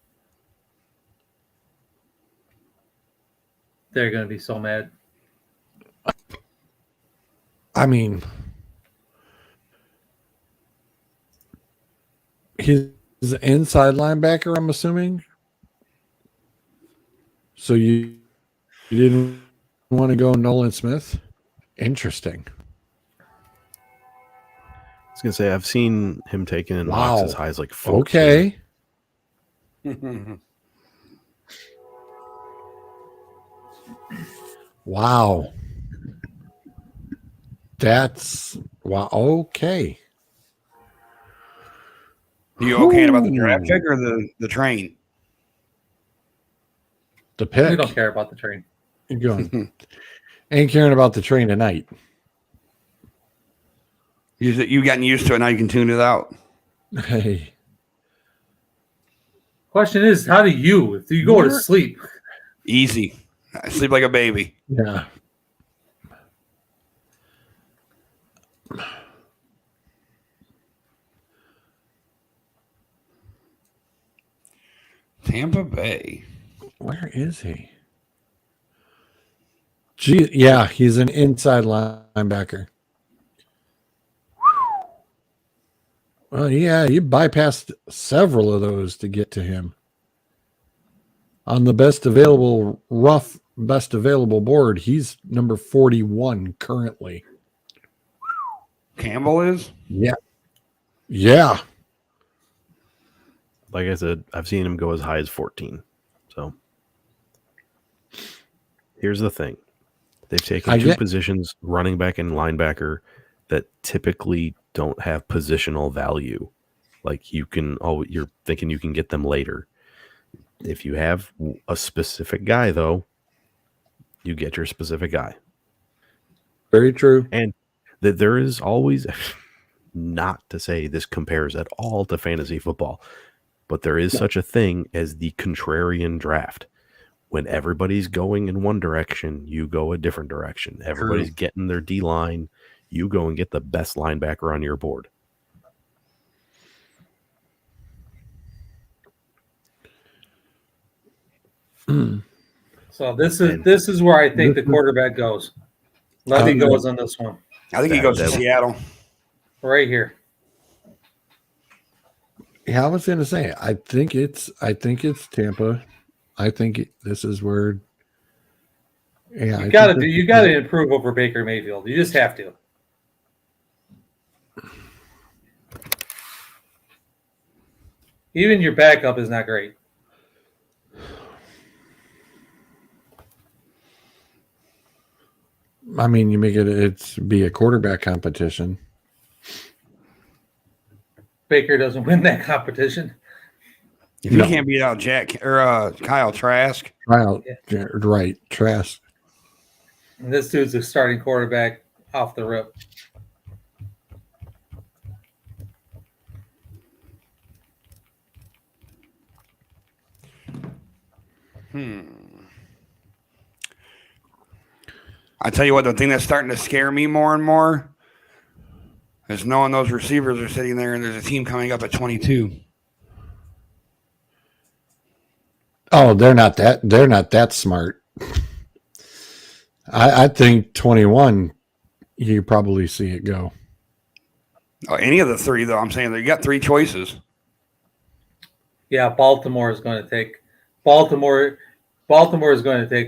Speaker 3: They're going to be so mad.
Speaker 8: I mean, he's an inside linebacker, I'm assuming. So you didn't want to go Nolan Smith? Interesting.
Speaker 1: I was gonna say I've seen him taken in
Speaker 8: Wow.
Speaker 1: mocks as high as like 14.
Speaker 8: Okay. Wow. That's wow. Okay.
Speaker 2: You okay about the draft pick or the train?
Speaker 8: The pick.
Speaker 3: We don't care about the train.
Speaker 8: You're going. Ain't caring about the train tonight.
Speaker 2: You gotten used to it now. You can tune it out.
Speaker 8: Hey.
Speaker 3: Question is, how do you, if you go to sleep?
Speaker 2: Easy. I sleep like a baby.
Speaker 8: Yeah.
Speaker 2: Tampa Bay.
Speaker 8: Where is he? Gee, yeah, he's an inside linebacker. Well, yeah, you bypassed several of those to get to him. On the best available board, he's number 41 currently.
Speaker 2: Campbell is?
Speaker 8: Yeah. Yeah.
Speaker 1: Like I said, I've seen him go as high as 14. So here's the thing. They've taken two positions, running back and linebacker, that typically don't have positional value. Like you're thinking you can get them later. If you have a specific guy, though, you get your specific guy.
Speaker 8: Very true.
Speaker 1: And that there is always, not to say this compares at all to fantasy football, but there is such a thing as the contrarian draft, when everybody's going in one direction, you go a different direction. Everybody's getting their D line, you go and get the best linebacker on your board.
Speaker 3: So this is where I think the quarterback goes. Levy goes on this one.
Speaker 2: I think he goes to Seattle.
Speaker 3: Right here.
Speaker 8: Yeah, I was going to say. I think it's Tampa. I think this is where. Yeah,
Speaker 3: you got to improve over Baker Mayfield. You just have to. Even your backup is not great.
Speaker 8: I mean, you make it's be a quarterback competition.
Speaker 3: Baker doesn't win that competition.
Speaker 2: If you can't beat out Jack or Kyle Trask.
Speaker 8: Right, Trask.
Speaker 3: And this dude's a starting quarterback off the rip.
Speaker 2: I tell you what, the thing that's starting to scare me more and more is knowing those receivers are sitting there and there's a team coming up at 22.
Speaker 8: Oh, they're not that smart. I think 21, you probably see it go.
Speaker 2: Oh, any of the three, though. I'm saying you got three choices.
Speaker 3: Yeah, Baltimore is going to take a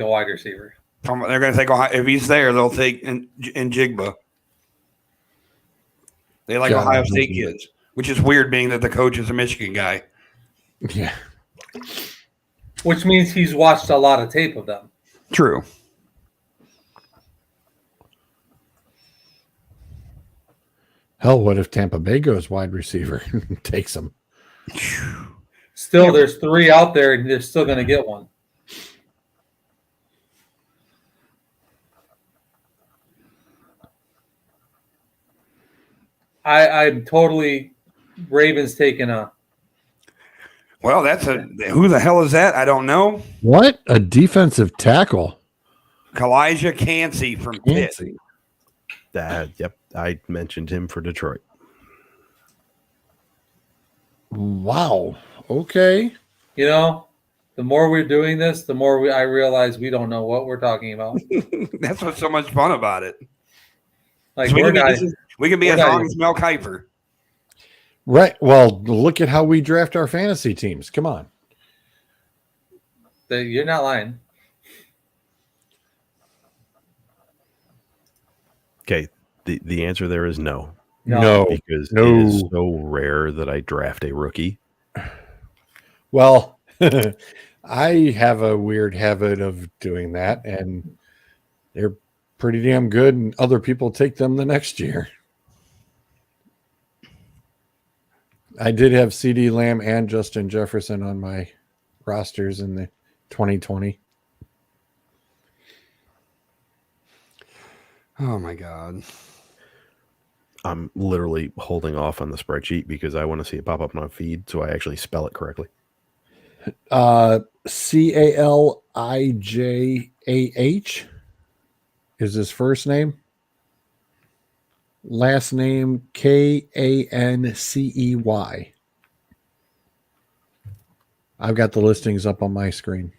Speaker 3: wide receiver.
Speaker 2: They're going to take if he's there, they'll take in Jigba. They like Ohio State kids, which is weird, being that the coach is a Michigan guy.
Speaker 8: Yeah,
Speaker 3: which means he's watched a lot of tape of them.
Speaker 2: True.
Speaker 8: Hell, what if Tampa Bay goes wide receiver and takes him?
Speaker 3: Still, there's three out there, and they're still going to get one. I'm totally Ravens taking a.
Speaker 2: Well, who the hell is that? I don't know.
Speaker 8: What? A defensive tackle.
Speaker 2: Kalijah Cansey from Pitt.
Speaker 1: Yep. I mentioned him for Detroit.
Speaker 8: Wow. Okay.
Speaker 3: You know, the more we're doing this, the more I realize we don't know what we're talking about.
Speaker 2: That's what's so much fun about it.
Speaker 3: Like
Speaker 2: so we can be as long as Mel Kiper.
Speaker 8: Right. Well, look at how we draft our fantasy teams. Come on.
Speaker 3: You're not lying.
Speaker 1: Okay. The answer there is no.
Speaker 8: No.
Speaker 1: Because it is so rare that I draft a rookie.
Speaker 8: Well, I have a weird habit of doing that, and they're pretty damn good, and other people take them the next year. I did have CD Lamb and Justin Jefferson on my rosters in the 2020.
Speaker 2: Oh, my God.
Speaker 1: I'm literally holding off on the spreadsheet because I want to see it pop up on my feed so I actually spell it correctly.
Speaker 8: Calijah is his first name. Last name Kancey. I've got the listings up on my screen.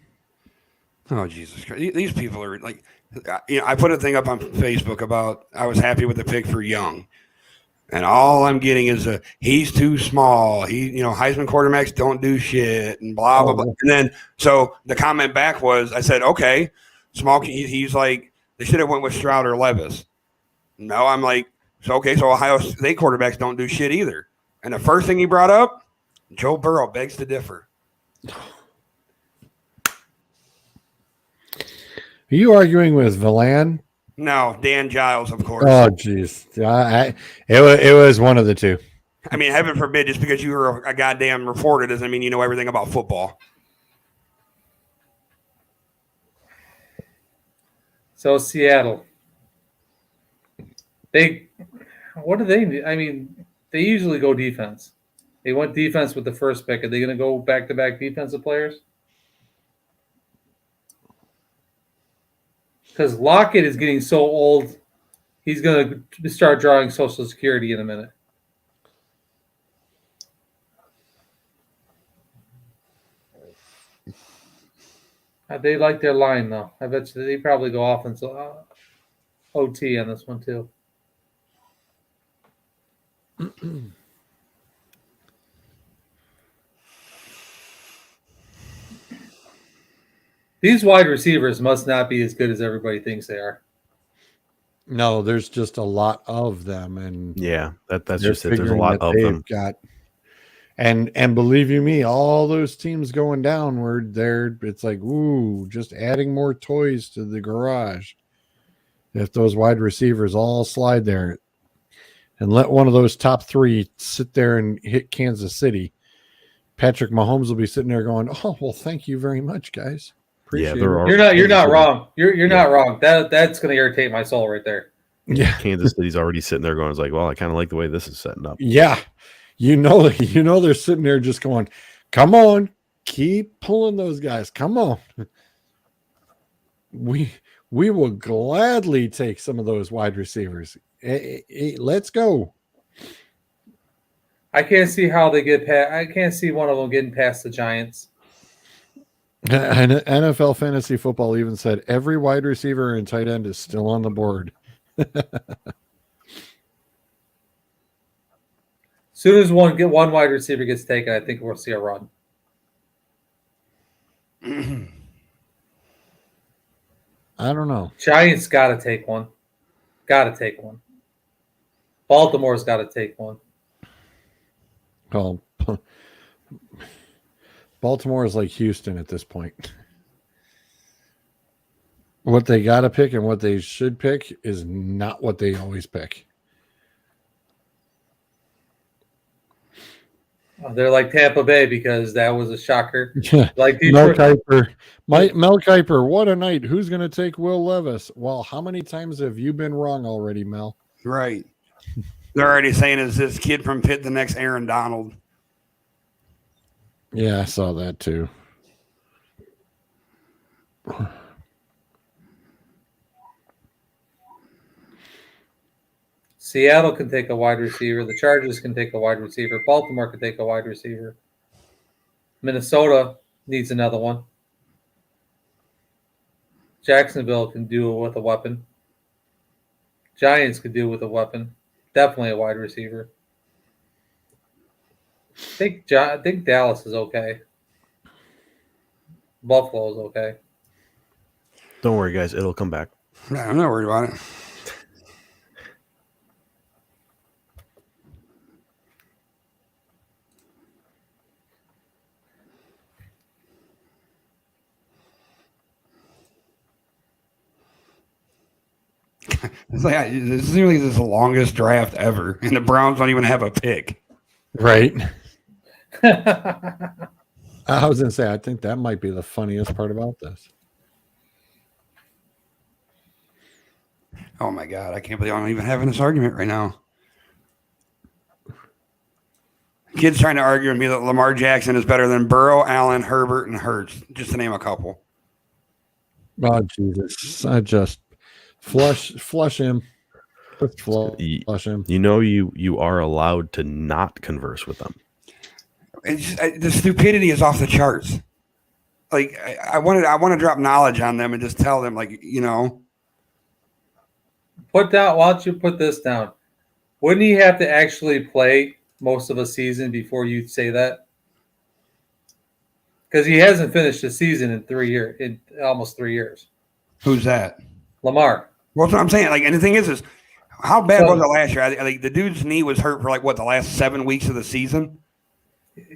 Speaker 2: Oh, Jesus Christ. These people are like, I put a thing up on Facebook about I was happy with the pick for Young. And all I'm getting is he's too small. Heisman quarterbacks don't do shit and blah, blah, blah. And then, so the comment back was, I said, okay, small. He's like, they should have went with Stroud or Levis. No, I'm like, so Ohio State quarterbacks don't do shit either. And the first thing he brought up, Joe Burrow begs to differ.
Speaker 8: Are you arguing with Villan?
Speaker 2: No, Dan Giles, of course.
Speaker 8: Oh, jeez. It was one of the two.
Speaker 2: I mean, heaven forbid, just because you were a goddamn reporter doesn't mean you know everything about football.
Speaker 3: So Seattle. What do they? I mean, they usually go defense. They went defense with the first pick. Are they going to go back-to-back defensive players? because Lockett is getting so old. He's going to start drawing Social Security in a minute. They like their line, though. I bet you they probably go off until OT on this one, too. These wide receivers must not be as good as everybody thinks they are.
Speaker 8: No, there's just a lot of them, and
Speaker 1: Yeah, that's
Speaker 8: they're
Speaker 1: just it. There's a
Speaker 8: figuring
Speaker 1: lot
Speaker 8: that
Speaker 1: of
Speaker 8: they've
Speaker 1: them.
Speaker 8: got. And believe you me, all those teams going downward, it's like, ooh, just adding more toys to the garage. If those wide receivers all slide there and let one of those top three sit there and hit Kansas City, Patrick Mahomes will be sitting there going, "Oh, well, thank you very much, guys. Appreciate
Speaker 1: they're
Speaker 8: it."
Speaker 1: all-
Speaker 3: You're
Speaker 1: Kansas
Speaker 3: not
Speaker 1: City-
Speaker 3: wrong. You're not wrong. That's going to irritate my soul right there.
Speaker 8: Yeah,
Speaker 1: Kansas City's already sitting there going, "It's like, well, I kind of like the way this is setting up."
Speaker 8: yeah. You know, they're sitting there just going, "Come on, keep pulling those guys. Come on." We will gladly take some of those wide receivers. Let's go.
Speaker 3: I can't see how they get past. I can't see one of them getting past the Giants.
Speaker 8: And NFL Fantasy Football even said every wide receiver and tight end is still on the board.
Speaker 3: As soon as one wide receiver gets taken, I think we'll see a run.
Speaker 8: I don't know.
Speaker 3: Giants got to take one. Got to take one. Baltimore's got to take one.
Speaker 8: Well, Baltimore is like Houston at this point. What they got to pick and what they should pick is not what they always pick.
Speaker 3: They're like Tampa Bay because that was a shocker.
Speaker 8: Yeah.
Speaker 3: Like
Speaker 8: Mel
Speaker 3: Detroit.
Speaker 8: Kiper. Mel Kiper, what a night. Who's going to take Will Levis? Well, how many times have you been wrong already, Mel?
Speaker 2: Right. They're already saying, is this kid from Pitt the next Aaron Donald?
Speaker 8: Yeah, I saw that too.
Speaker 3: Seattle can take a wide receiver. The Chargers can take a wide receiver. Baltimore can take a wide receiver. Minnesota needs another one. Jacksonville can do it with a weapon. Giants could do it with a weapon. Definitely a wide receiver. I think Dallas is okay. Buffalo is okay.
Speaker 1: Don't worry, guys. It'll come back.
Speaker 2: Yeah, I'm not worried about it. It's like this seems like this is the longest draft ever, and the Browns don't even have a pick.
Speaker 8: Right. I was going to say, I think that might be the funniest part about this.
Speaker 2: Oh my god, I can't believe I'm even having this argument right now. Kids trying to argue with me that Lamar Jackson is better than Burrow, Allen, Herbert, and Hurts, just to name a couple.
Speaker 8: Oh, Jesus. I just flush him. Just flush him.
Speaker 1: You know, you are allowed to not converse with them.
Speaker 2: It's just, the stupidity is off the charts. Like I want to drop knowledge on them and just tell them, like, you know.
Speaker 3: Why don't you put this down? Wouldn't he have to actually play most of a season before you say that? Because he hasn't finished the season in almost 3 years.
Speaker 2: Who's that?
Speaker 3: Lamar.
Speaker 2: Well, that's what I'm saying. Like, and the thing is how bad was it last year? Like the dude's knee was hurt for like what, the last 7 weeks of the season.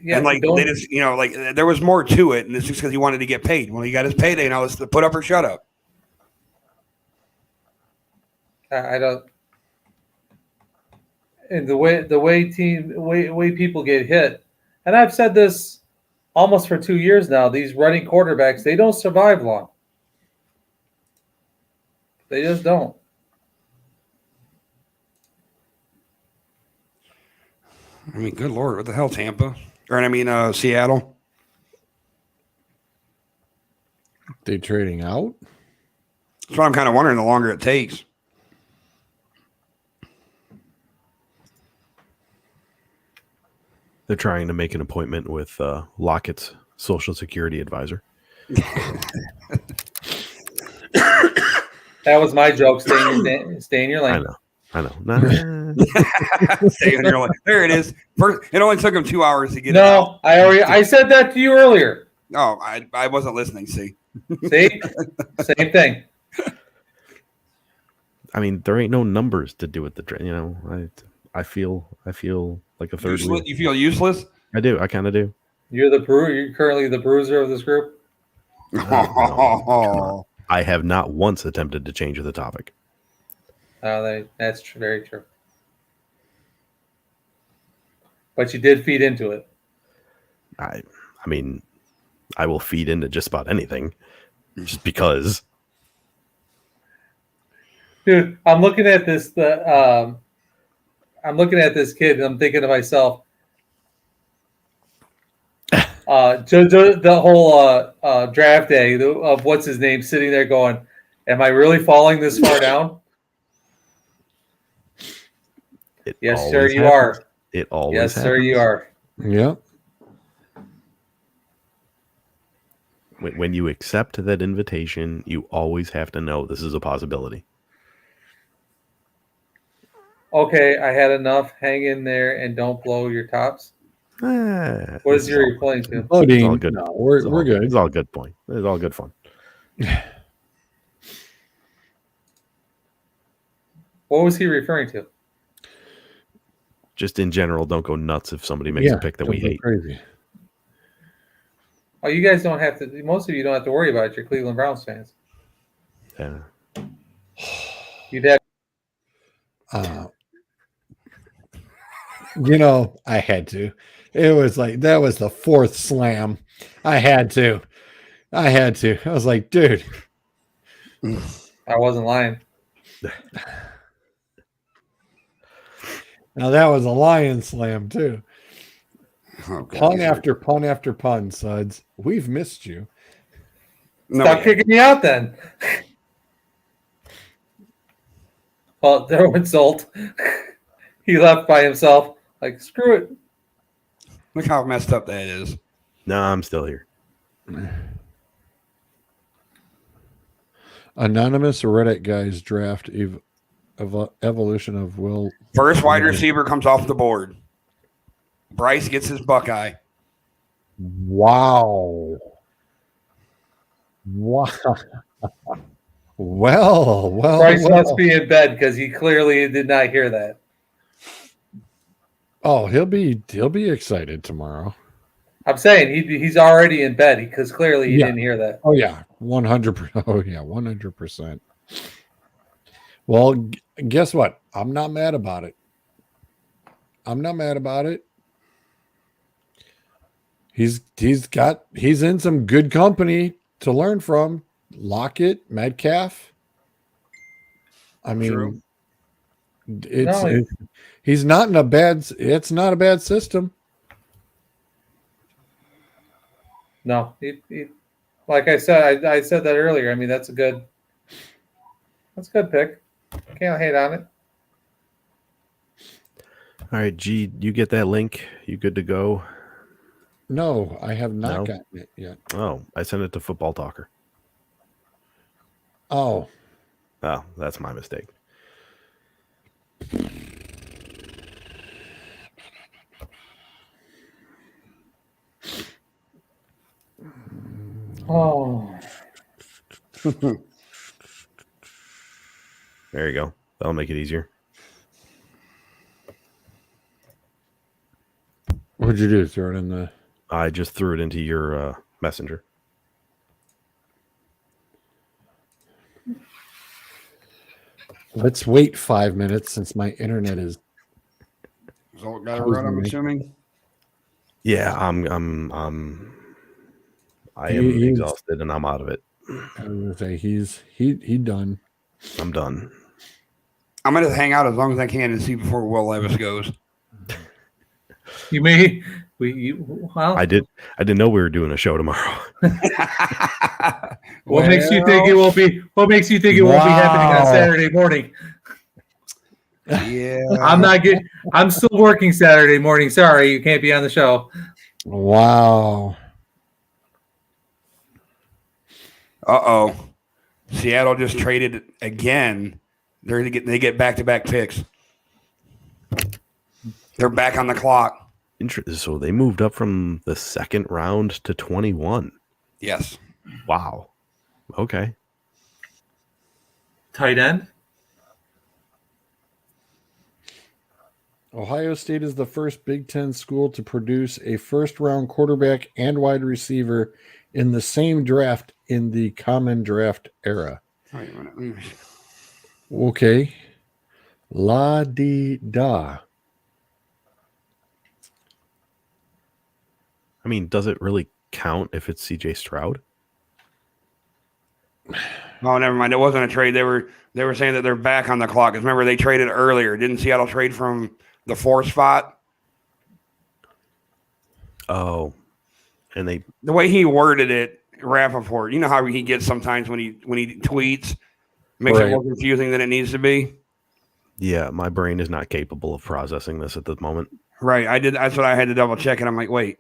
Speaker 3: Yeah,
Speaker 2: and like they just, you know, like there was more to it, and it's just because he wanted to get paid. Well, he got his payday, now it's the put up or shut up.
Speaker 3: I don't. And the way people get hit, and I've said this almost for 2 years now. These running quarterbacks, they don't survive long. They just don't.
Speaker 2: I mean, good Lord, what the hell, Tampa? Or Seattle.
Speaker 8: They trading out?
Speaker 2: That's what I'm kind of wondering. The longer it takes.
Speaker 1: They're trying to make an appointment with Lockett's Social Security advisor.
Speaker 3: That was my joke. Stay in your lane.
Speaker 1: I know. Nah.
Speaker 2: Stay on your line. There it is. First, it only took him 2 hours to get it out.
Speaker 3: No, I said that to you earlier.
Speaker 2: Oh, I wasn't listening. See,
Speaker 3: same thing.
Speaker 1: I mean, there ain't no numbers to do with the you know. I feel like a third wheel.
Speaker 2: You feel useless?
Speaker 1: I do. I kind of do.
Speaker 3: You're currently the bruiser of this group.
Speaker 1: No, I have not once attempted to change the topic.
Speaker 3: That's very true. But you did feed into it.
Speaker 1: I mean, I will feed into just about anything, just because.
Speaker 3: Dude, I'm looking at this. I'm looking at this kid, and I'm thinking to myself, the whole draft day of what's his name sitting there going, "Am I really falling this far down?" Yes, sir, you are.
Speaker 1: It always
Speaker 3: yes,
Speaker 1: happens.
Speaker 3: sir, you are.
Speaker 8: Yeah.
Speaker 1: When you accept that invitation, you always have to know this is a possibility.
Speaker 3: Okay, I had enough. Hang in there and don't blow your tops. What is your replying to?
Speaker 8: Oh,
Speaker 1: It's all good.
Speaker 8: No, we're good.
Speaker 1: It's all good point. It's all good fun.
Speaker 3: What was he referring to?
Speaker 1: Just in general, don't go nuts if somebody makes a pick that we
Speaker 8: don't go
Speaker 1: hate.
Speaker 8: Crazy.
Speaker 3: Oh, you guys don't have to. Most of you don't have to worry about it. You're Cleveland Browns fans.
Speaker 1: Yeah.
Speaker 3: You'd have.
Speaker 8: I had to. It was like that was the fourth slam. I had to. I was like, dude.
Speaker 3: I wasn't lying.
Speaker 8: Now that was a lion slam too.
Speaker 2: Oh, God.
Speaker 8: Pun after pun after pun, Suds. We've missed you.
Speaker 2: No,
Speaker 3: Stop kicking me out then. Well, no insult. He left by himself. Like, screw it.
Speaker 2: Look how messed up that is.
Speaker 1: No, I'm still here.
Speaker 8: Anonymous Reddit guys draft evolution of Will.
Speaker 2: First wide receiver comes off the board. Bryce gets his Buckeye.
Speaker 8: Wow. Well.
Speaker 3: Bryce must be in bed because he clearly did not hear that.
Speaker 8: Oh, he'll be excited tomorrow.
Speaker 3: I'm saying he's already in bed because clearly he didn't hear that.
Speaker 8: Oh yeah, 100%. Oh yeah, 100%. Well, guess what? I'm not mad about it. He's in some good company to learn from. Lockett, Metcalf. I mean,
Speaker 2: True.
Speaker 8: he's not in a bad. It's not a bad system.
Speaker 3: No, he like I said, I said that earlier. I mean, that's a good pick. Can't hate on it.
Speaker 1: All right, G, you get that link? You good to go?
Speaker 8: No, I have not
Speaker 1: No?
Speaker 8: gotten it yet.
Speaker 1: Oh, I sent it to Football Talker.
Speaker 8: Oh,
Speaker 1: Oh, that's my mistake.
Speaker 3: Oh,
Speaker 1: There you go. That'll make it easier.
Speaker 8: what'd you do? Throw it in the.
Speaker 1: I just threw it into your messenger.
Speaker 8: Let's wait 5 minutes since my internet is.
Speaker 2: So got to run, I'm assuming.
Speaker 1: Yeah, I am exhausted and I'm out of it.
Speaker 8: I was gonna say he done.
Speaker 1: I'm done.
Speaker 2: I'm going to hang out as long as I can and see before Will Levis goes.
Speaker 3: you mean Well,
Speaker 1: I didn't know we were doing a show tomorrow.
Speaker 3: what makes you think it won't be? What makes you think it won't be happening on
Speaker 8: Wow.
Speaker 3: Saturday morning?
Speaker 2: Yeah.
Speaker 3: I'm still working Saturday morning. Sorry, you can't be on the show.
Speaker 8: Wow.
Speaker 2: Uh-oh. Seattle just traded again. They get back-to-back picks. They're back on the clock.
Speaker 1: So they moved up from the second round to 21.
Speaker 2: Yes.
Speaker 1: Wow. Okay.
Speaker 3: Tight end.
Speaker 8: Ohio State is the first Big Ten school to produce a first-round quarterback and wide receiver in the same draft in the common draft era.
Speaker 2: Wait a minute. Let me see.
Speaker 8: Okay. La di da.
Speaker 1: I mean, does it really count if it's CJ Stroud?
Speaker 2: Oh, never mind. It wasn't a trade. They were saying that they're back on the clock. 'Cause remember, they traded earlier. Didn't Seattle trade from the 4th spot?
Speaker 1: Oh. And they
Speaker 2: The way he worded it, Rappaport, you know how he gets sometimes when he tweets, makes it
Speaker 8: Right.
Speaker 2: more confusing than it needs to be.
Speaker 1: yeah, my brain is not capable of processing this at the moment.
Speaker 2: Right. I did. That's what I had to double check, and I'm like, wait.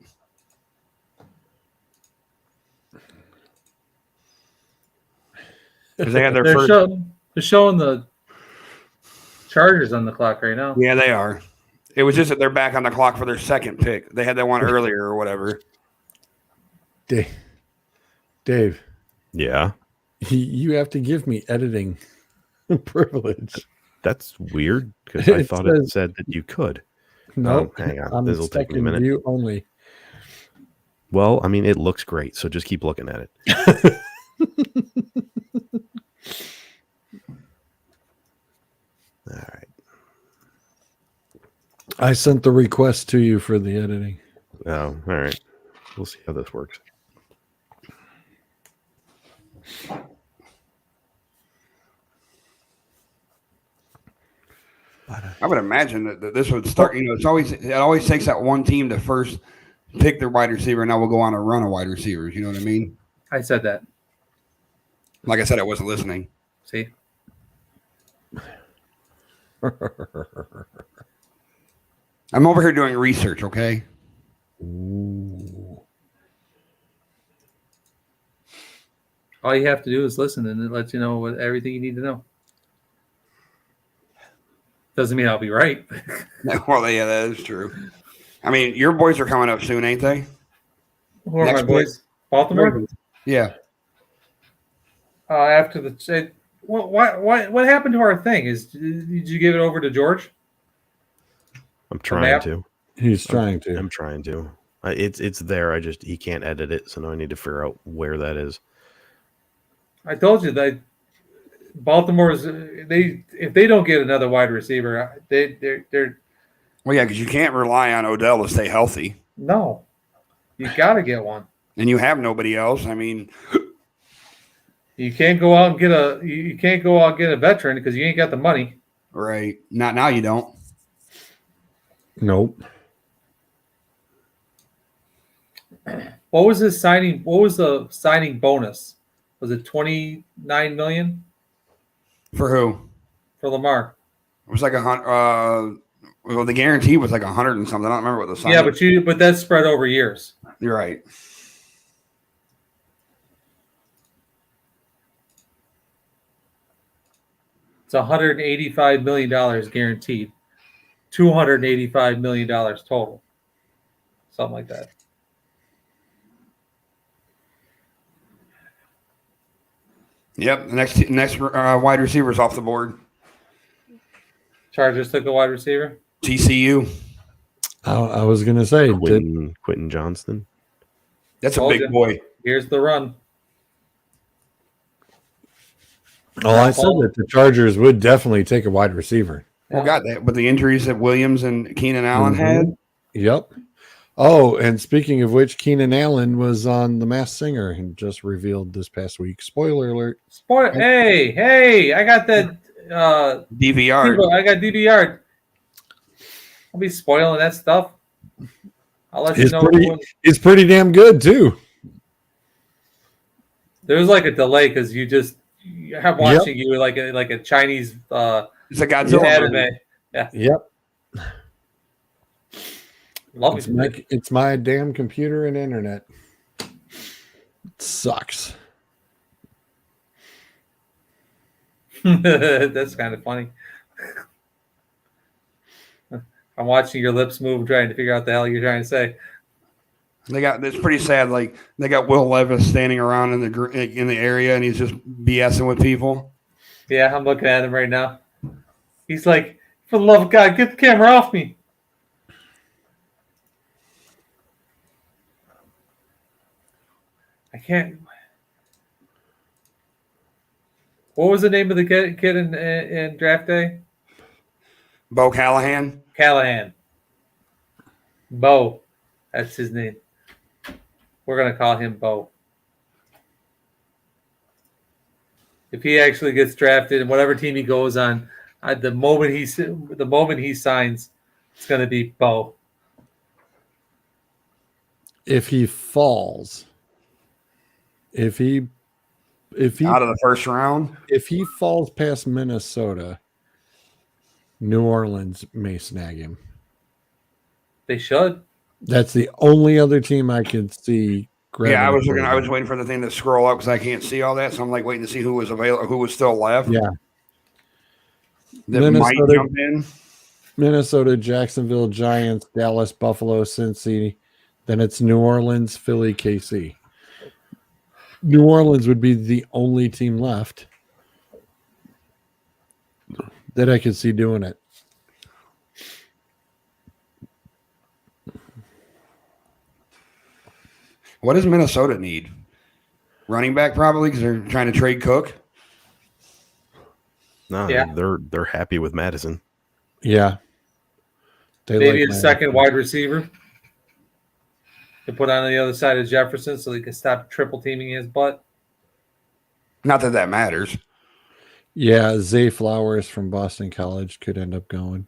Speaker 2: Because they had their
Speaker 3: They're
Speaker 2: first.
Speaker 3: showing the Chargers on the clock right now.
Speaker 2: Yeah, they are. It was just that they're back on the clock for their second pick. They had that one earlier or whatever.
Speaker 8: Dave,
Speaker 1: Yeah.
Speaker 8: you have to give me editing privilege.
Speaker 1: That's weird because I
Speaker 8: It
Speaker 1: thought
Speaker 8: says-
Speaker 1: it said that you could.
Speaker 8: No,
Speaker 1: hang on.
Speaker 8: On
Speaker 1: This
Speaker 8: the
Speaker 1: will take me a
Speaker 8: second
Speaker 1: minute.
Speaker 8: view only.
Speaker 1: Well, I mean, it looks great, so just keep looking at it. All right.
Speaker 8: I sent the request to you for the editing.
Speaker 1: Oh, all right. We'll see how this works.
Speaker 2: I would imagine that this would start. You know, it always takes that one team to first pick their wide receiver, and now we'll go on a run of wide receivers. You know what I mean?
Speaker 3: I said that.
Speaker 2: Like I said, I wasn't listening.
Speaker 3: See,
Speaker 2: I'm over here doing research. Okay.
Speaker 8: Ooh.
Speaker 3: all you have to do is listen, and it lets you know everything you need to know. Doesn't mean I'll be right.
Speaker 2: Well, yeah, that is true. I mean, your boys are coming up soon, ain't they?
Speaker 3: Who are
Speaker 2: Next
Speaker 3: my boys? Baltimore.
Speaker 2: Yeah.
Speaker 3: After the what happened to our thing? Did you give it over to George?
Speaker 1: I'm trying
Speaker 3: map?
Speaker 1: to.
Speaker 8: He's trying to.
Speaker 1: I'm trying to. It's there. He can't edit it, so now I need to figure out where that is.
Speaker 3: I told you that Baltimore's if they don't get another wide receiver, they're
Speaker 2: Well, yeah, because you can't rely on Odell to stay healthy,
Speaker 3: no. You got to get one.
Speaker 2: and you have nobody else. I mean,
Speaker 3: You can't go out and get a veteran because you ain't got the money.
Speaker 2: right? Not now. You don't.
Speaker 8: Nope.
Speaker 3: What was his signing? What was the signing bonus? Was it $29 million
Speaker 2: For who?
Speaker 3: for Lamar?
Speaker 2: It was like well, the guarantee was like 100 and something. I don't remember what the sign.
Speaker 3: Yeah, but that's spread over years.
Speaker 2: You're right.
Speaker 3: It's $185 million guaranteed, $285 million total, something like that.
Speaker 2: Yep. The next wide receiver's off the board.
Speaker 3: Chargers took a wide receiver.
Speaker 2: TCU.
Speaker 8: I was going to say,
Speaker 1: Quentin Johnston.
Speaker 2: That's a
Speaker 3: Told
Speaker 2: big
Speaker 3: you.
Speaker 2: boy.
Speaker 3: Here's the run.
Speaker 8: I said that the Chargers would definitely take a wide receiver.
Speaker 2: Well, got that. But the injuries that Williams and Keenan Allen had.
Speaker 8: Yep. Oh, and speaking of which, Keenan Allen was on The Masked Singer and just revealed this past week. Spoiler alert.
Speaker 3: Hey, I got that.
Speaker 2: DVR.
Speaker 3: I got DVR. I'll be spoiling that stuff. I'll let you know.
Speaker 8: It's pretty damn good too.
Speaker 3: There's like a delay because I'm watching you like a Chinese
Speaker 2: It's a Godzilla
Speaker 3: anime.
Speaker 2: movie.
Speaker 3: Yeah,
Speaker 8: Yep.
Speaker 3: love
Speaker 8: It's my damn computer and internet. It sucks.
Speaker 3: That's kind of funny. I'm watching your lips move, trying to figure out the hell you're trying to say.
Speaker 2: It's pretty sad. Like they got Will Levis standing around in the area, and he's just BSing with people.
Speaker 3: Yeah, I'm looking at him right now. He's like, for the love of God, get the camera off me. I can't. What was the name of the kid in draft day?
Speaker 2: Bo Callahan.
Speaker 3: Callahan. Bo. That's his name. We're going to call him Bo. If he actually gets drafted and whatever team he goes on, the moment he signs, it's going to be Bo.
Speaker 8: If he falls, if he
Speaker 2: out of the first round,
Speaker 8: if he falls past Minnesota, New Orleans may snag him.
Speaker 3: They should.
Speaker 8: That's the only other team I could see.
Speaker 2: Yeah, I was waiting for the thing to scroll up because I can't see all that, so I'm like waiting to see who was available, who was still left.
Speaker 8: Yeah,
Speaker 2: that might jump in.
Speaker 8: Minnesota, Jacksonville, Giants, Dallas, Buffalo, Cincy. Then it's New Orleans, Philly, KC. New Orleans would be the only team left that I could see doing it.
Speaker 2: What does Minnesota need? Running back probably because they're trying to trade Cook.
Speaker 1: No,
Speaker 3: Yeah.
Speaker 1: they're happy with Madison.
Speaker 8: Yeah.
Speaker 3: Maybe a second wide receiver to put on the other side of Jefferson so they can stop triple teaming his butt.
Speaker 2: Not that matters.
Speaker 8: Yeah, Zay Flowers from Boston College could end up going.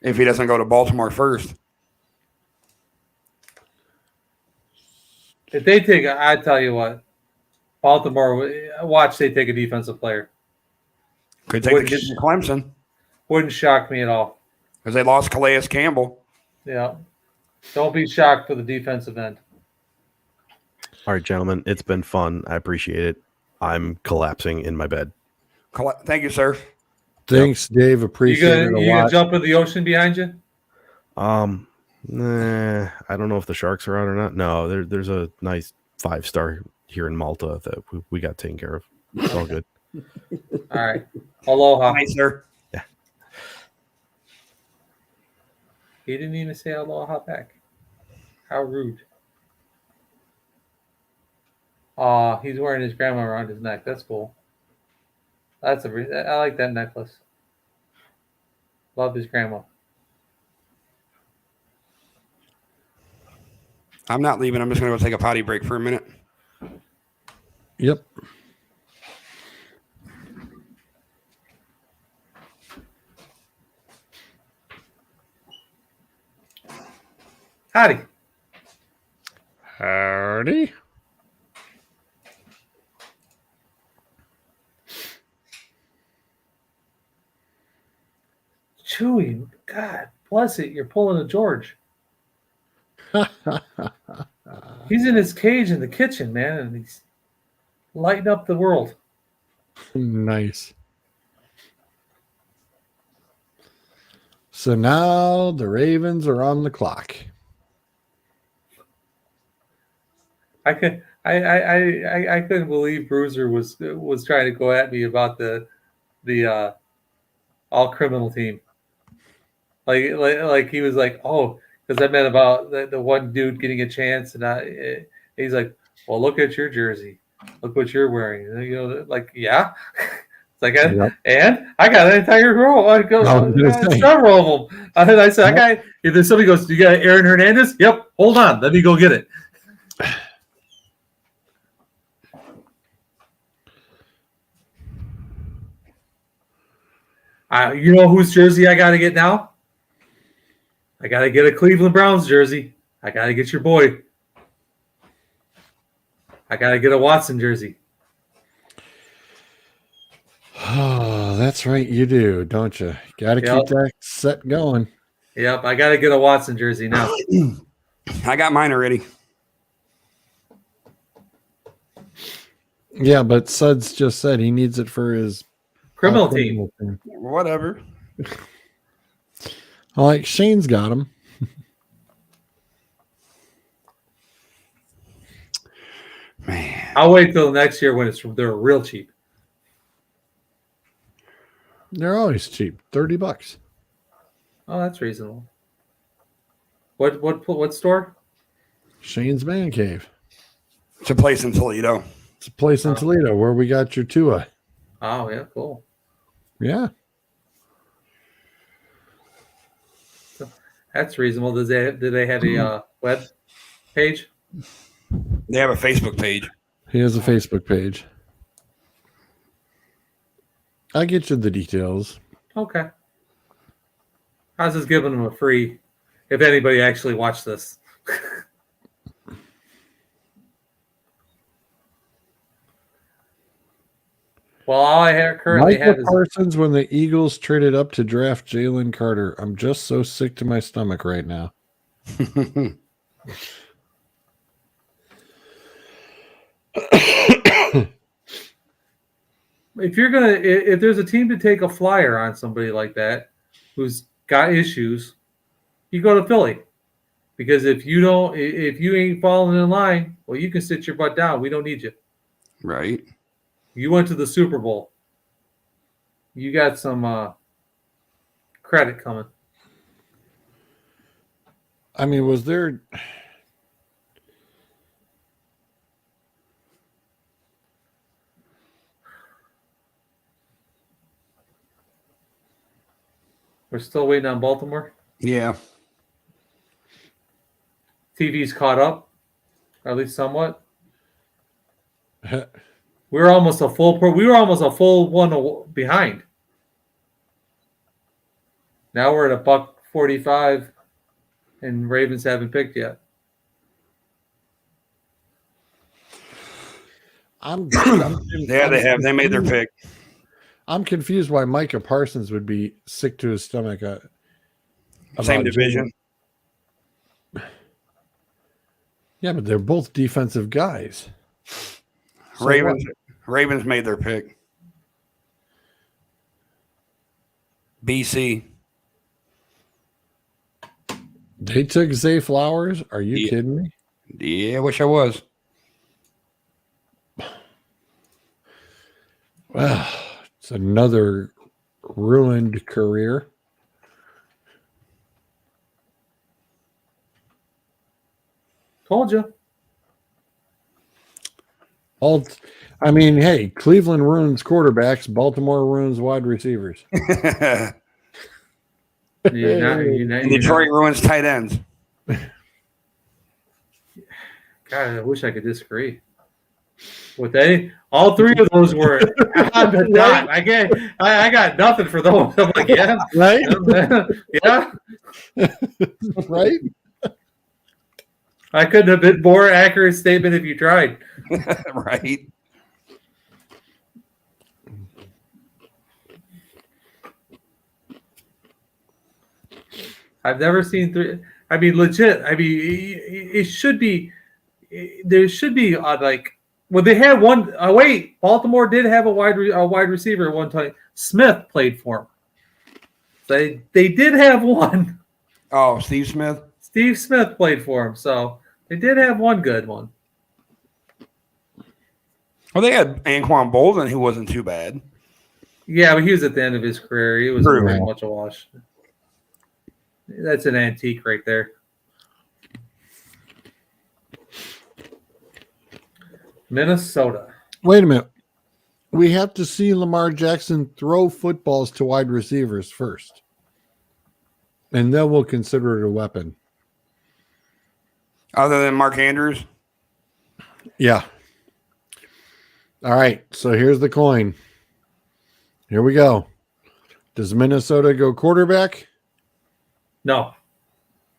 Speaker 2: If he doesn't go to Baltimore first.
Speaker 3: If they take, I tell you what, Baltimore, watch they take a defensive player.
Speaker 2: Could take the kid from Clemson.
Speaker 3: Wouldn't shock me at all.
Speaker 2: Because they lost Calais Campbell.
Speaker 3: Yeah. Don't be shocked for the defensive end.
Speaker 1: All right, gentlemen, it's been fun. I appreciate it. I'm collapsing in my bed.
Speaker 2: Thank you, sir.
Speaker 8: Thanks, Dave. Appreciate it a lot.
Speaker 3: You gonna jump in the ocean behind you?
Speaker 1: Nah, I don't know if the sharks are out or not. No, there's a nice 5-star here in Malta that we got taken care of. It's all good.
Speaker 3: All right. Aloha.
Speaker 2: Hi, sir.
Speaker 1: Yeah.
Speaker 3: He didn't even say aloha back. How rude. He's wearing his grandma around his neck. That's cool. I like that necklace. Love his grandma.
Speaker 2: I'm not leaving. I'm just going to go take a potty break for a minute.
Speaker 8: Yep.
Speaker 3: Howdy.
Speaker 8: Howdy.
Speaker 3: Chewy, God bless it. You're pulling a George. He's in his cage in the kitchen, man, and he's lighting up the world.
Speaker 8: Nice. So now the Ravens are on the clock.
Speaker 3: I couldn't believe Bruiser was trying to go at me about the all criminal team. Like he was like, oh, because I meant about the one dude getting a chance, and he's like, well, look at your jersey, look what you're wearing, and, you know, like yeah, it's like and I got an entire row, several of them, and I said, I got. If there's somebody goes, you got Aaron Hernandez? Yep, hold on, let me go get it. You know whose jersey I got to get now? I got to get a Cleveland Browns jersey. I got to get your boy. I got to get a Watson jersey.
Speaker 8: Oh, that's right. You do, don't you? Got to
Speaker 3: Yep.
Speaker 8: keep that set going.
Speaker 3: Yep, I got to get a Watson jersey now.
Speaker 2: I got mine already.
Speaker 8: Yeah, but Suds just said he needs it for his
Speaker 3: Criminal team.
Speaker 2: Whatever.
Speaker 8: Like Shane's got him.
Speaker 2: Man.
Speaker 3: I'll wait till next year when they're real cheap.
Speaker 8: They're always cheap. $30.
Speaker 3: Oh, that's reasonable. What store?
Speaker 8: Shane's Man Cave.
Speaker 2: It's a place in Toledo.
Speaker 8: It's a place in Toledo where we got your Tua.
Speaker 3: Oh yeah, cool.
Speaker 8: Yeah.
Speaker 3: That's reasonable. Do they have a web page?
Speaker 2: They have a Facebook page.
Speaker 8: He has a Facebook page. I'll get you the details.
Speaker 3: Okay. I was just giving them a free. If anybody actually watched this. Well, all I currently
Speaker 8: Michael
Speaker 3: have is
Speaker 8: Parsons when the Eagles traded up to draft Jalen Carter. I'm just so sick to my stomach right now.
Speaker 3: if there's a team to take a flyer on somebody like that who's got issues, you go to Philly. Because if you ain't falling in line, well, you can sit your butt down. We don't need you.
Speaker 2: Right.
Speaker 3: You went to the Super Bowl. You got some credit coming.
Speaker 8: I mean, was there...
Speaker 3: We're still waiting on Baltimore.
Speaker 2: Yeah.
Speaker 3: TV's caught up, at least somewhat. We were almost a full one behind. Now we're at $1.45, and Ravens haven't picked yet.
Speaker 2: Yeah, they have. They made their pick.
Speaker 8: I'm confused why Micah Parsons would be sick to his stomach.
Speaker 2: Same division.
Speaker 8: Yeah, but they're both defensive guys. So
Speaker 2: Ravens made their pick. BC.
Speaker 8: They took Zay Flowers? Are you kidding me?
Speaker 2: Yeah, I wish I was.
Speaker 8: Well, it's another ruined career.
Speaker 3: Told you.
Speaker 8: I mean, hey, Cleveland ruins quarterbacks, Baltimore ruins wide receivers.
Speaker 2: And Detroit ruins tight ends.
Speaker 3: God, I wish I could disagree. With all three of those were on the dot. I got nothing for those. I'm like, yeah,
Speaker 8: right,
Speaker 3: yeah,
Speaker 8: right.
Speaker 3: I couldn't have been more accurate statement if you tried.
Speaker 2: Right.
Speaker 3: I've never seen three. I mean, legit. I mean, it should be. There should be like. Well, they had one. Wait, Baltimore did have a wide receiver at one time. Smith played for him. They did have one.
Speaker 2: Oh, Steve Smith.
Speaker 3: Steve Smith played for him, so they did have one good one.
Speaker 2: Well, they had Anquan Bolden, who wasn't too bad.
Speaker 3: Yeah, but he was at the end of his career. He was very much a wash. That's an antique right there. Minnesota.
Speaker 8: Wait a minute. We have to see Lamar Jackson throw footballs to wide receivers first. And then we'll consider it a weapon.
Speaker 2: Other than Mark Andrews?
Speaker 8: Yeah. All right. So here's the coin. Here we go. Does Minnesota go quarterback?
Speaker 3: No.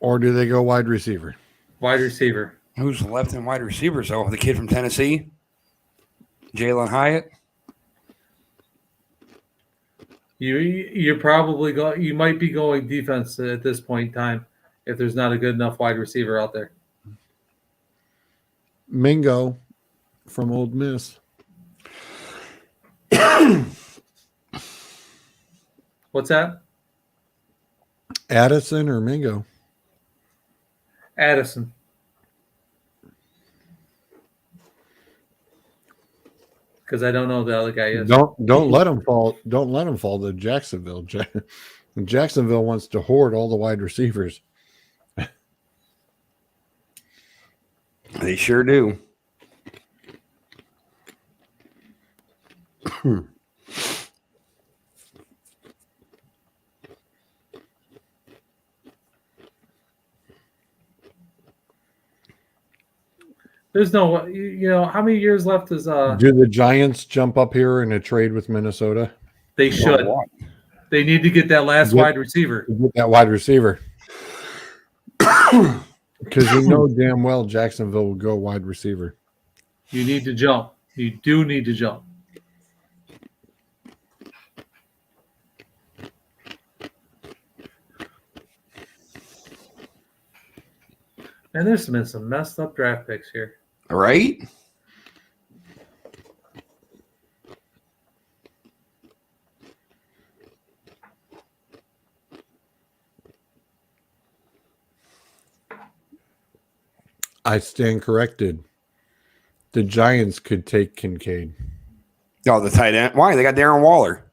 Speaker 8: Or do they go wide receiver?
Speaker 3: Wide receiver.
Speaker 2: Who's left in wide receivers, though? The kid from Tennessee? Jalen Hyatt?
Speaker 3: You're probably you might be going defense at this point in time if there's not a good enough wide receiver out there.
Speaker 8: Mingo from Old Miss.
Speaker 3: What's that?
Speaker 8: Addison or Mingo?
Speaker 3: Addison. Because I don't know who the other guy is.
Speaker 8: Don't let him fall. Don't let him fall to Jacksonville. Jacksonville wants to hoard all the wide receivers.
Speaker 2: They sure do.
Speaker 3: There's no, how many years left is
Speaker 8: Do the Giants jump up here in a trade with Minnesota?
Speaker 3: they should. They need to get that last wide receiver.
Speaker 8: Get that wide receiver. Because you know damn well Jacksonville will go wide receiver.
Speaker 3: You need to jump. You do need to jump. And there's been some messed up draft picks here.
Speaker 2: Right?
Speaker 8: I stand corrected. The Giants could take Kincaid.
Speaker 2: Oh, the tight end. Why? They got Darren Waller.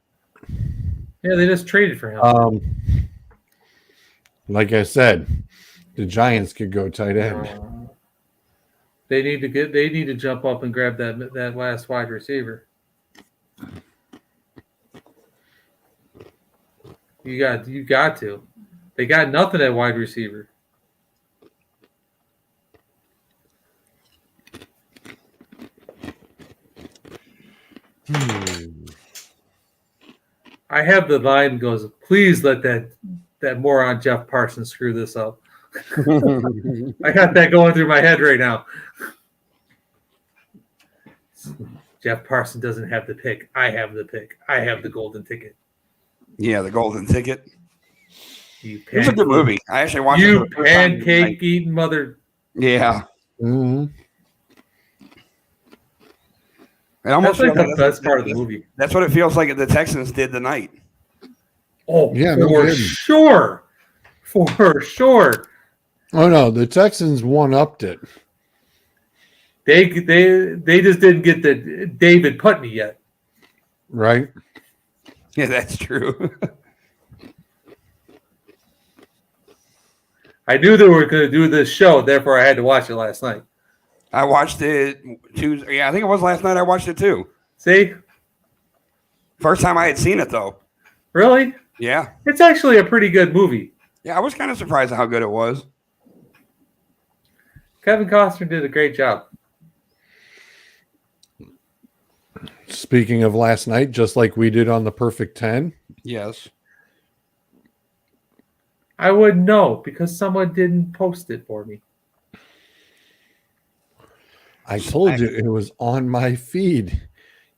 Speaker 3: Yeah, they just traded for him.
Speaker 8: Like I said, the Giants could go tight end.
Speaker 3: They need to jump up and grab that last wide receiver. You got to. They got nothing at wide receiver. I have the line goes, please let that moron Jeff Parsons screw this up. I got that going through my head right now. Jeff Parsons doesn't have the pick. I have the pick. I have the golden ticket.
Speaker 2: Yeah, the golden ticket.
Speaker 3: It
Speaker 2: was a good movie. I actually watched it.
Speaker 3: You pancake eating mother.
Speaker 2: Yeah.
Speaker 8: Mm-hmm.
Speaker 2: It almost
Speaker 3: That's like
Speaker 2: feels
Speaker 3: the best part of the movie.
Speaker 2: That's what it feels like the Texans did tonight.
Speaker 3: Oh,
Speaker 8: yeah, no
Speaker 3: for
Speaker 8: kidding.
Speaker 3: sure. For sure.
Speaker 8: Oh no, the Texans one-upped it.
Speaker 3: They just didn't get the David Putney yet.
Speaker 8: Right?
Speaker 2: Yeah, that's true.
Speaker 3: I knew they were going to do this show, therefore I had to watch it last night.
Speaker 2: I watched it Tuesday. Yeah, I think it was last night I watched it too.
Speaker 3: See?
Speaker 2: First time I had seen it though.
Speaker 3: Really?
Speaker 2: Yeah.
Speaker 3: It's actually a pretty good movie.
Speaker 2: Yeah, I was kind of surprised at how good it was.
Speaker 3: Kevin Costner did a great job.
Speaker 8: Speaking of last night, just like we did on the Perfect 10.
Speaker 2: Yes.
Speaker 3: I wouldn't know because someone didn't post it for me.
Speaker 8: I told you it was on my feed.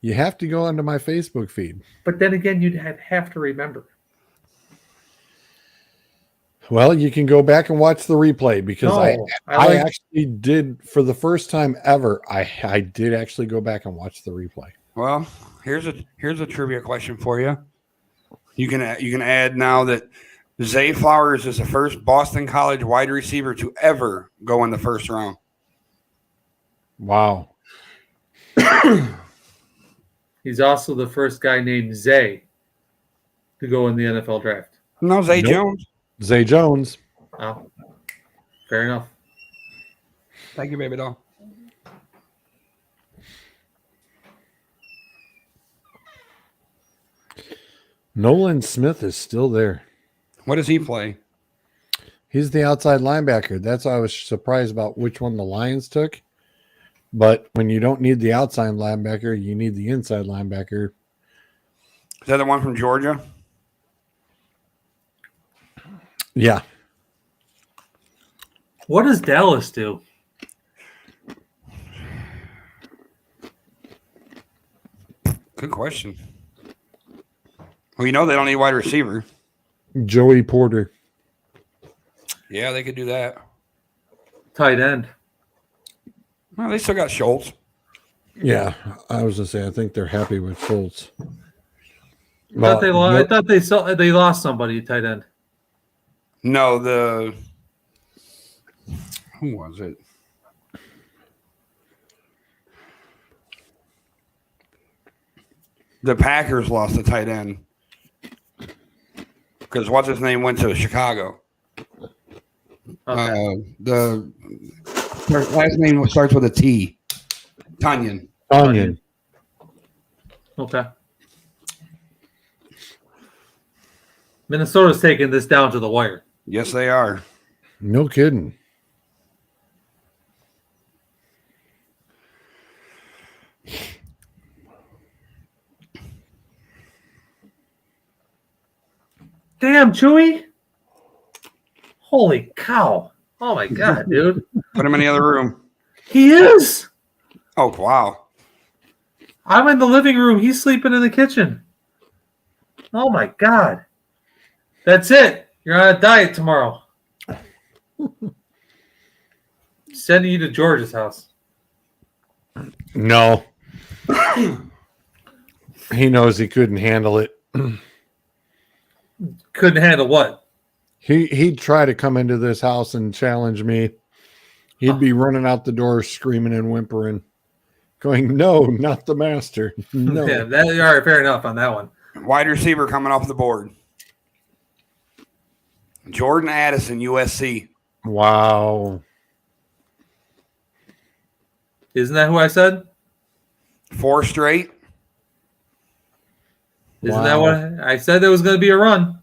Speaker 8: You have to go onto my Facebook feed.
Speaker 3: But then again, you'd have to remember.
Speaker 8: Well, you can go back and watch the replay because I actually did for the first time ever. I did actually go back and watch the replay.
Speaker 2: Well, here's a trivia question for you. You can add now that Zay Flowers is the first Boston College wide receiver to ever go in the first round.
Speaker 8: Wow.
Speaker 3: He's also the first guy named Zay to go in the NFL draft.
Speaker 2: No, Zay Jones.
Speaker 8: Zay Jones.
Speaker 3: Oh, fair enough.
Speaker 2: Thank you, baby doll.
Speaker 8: Nolan Smith is still there.
Speaker 2: What does he play?
Speaker 8: He's the outside linebacker. That's why I was surprised about which one the Lions took. But when you don't need the outside linebacker, you need the inside linebacker.
Speaker 2: Is that the one from Georgia?
Speaker 8: Yeah.
Speaker 3: What does Dallas do?
Speaker 2: Good question. Well, you know they don't need wide receiver.
Speaker 8: Joey Porter.
Speaker 2: Yeah, they could do that.
Speaker 3: Tight end.
Speaker 2: Well, they still got Schultz.
Speaker 8: Yeah, I was gonna say I think they're happy with Schultz.
Speaker 3: I thought they lost somebody tight end.
Speaker 2: No, who was it? The Packers lost the tight end because what's his name went to Chicago.
Speaker 3: Okay.
Speaker 2: The last name starts with a T. Tunyon.
Speaker 8: Onion.
Speaker 3: Okay. Minnesota's taking this down to the wire.
Speaker 2: Yes, they are.
Speaker 8: No kidding.
Speaker 3: Damn, Chewy. Holy cow. Oh my God, dude.
Speaker 2: Put him in the other room.
Speaker 3: He is.
Speaker 2: Oh, wow.
Speaker 3: I'm in the living room. He's sleeping in the kitchen. Oh my God. That's it. You're on a diet tomorrow. Sending you to George's house.
Speaker 8: No. He knows he couldn't handle it.
Speaker 3: Couldn't handle what?
Speaker 8: He'd try to come into this house and challenge me. He'd be running out the door screaming and whimpering, going, "No, not the master." No.
Speaker 3: Yeah, all right, fair enough on that one.
Speaker 2: Wide receiver coming off the board. Jordan Addison, USC.
Speaker 8: Wow.
Speaker 3: Isn't that who I said?
Speaker 2: 4 straight.
Speaker 3: Isn't that what I said? There was going to be a run.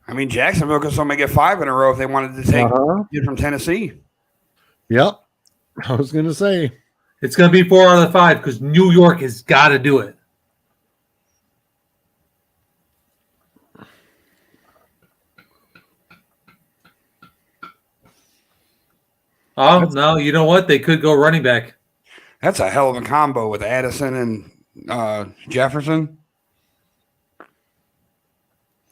Speaker 2: I mean, Jacksonville could still make it 5 in a row if they wanted to take it from Tennessee.
Speaker 8: Yep. I was going to say.
Speaker 3: It's going to be 4 out of the 5 because New York has got to do it. Oh, no, you know what? They could go running back.
Speaker 2: That's a hell of a combo with Addison and Jefferson.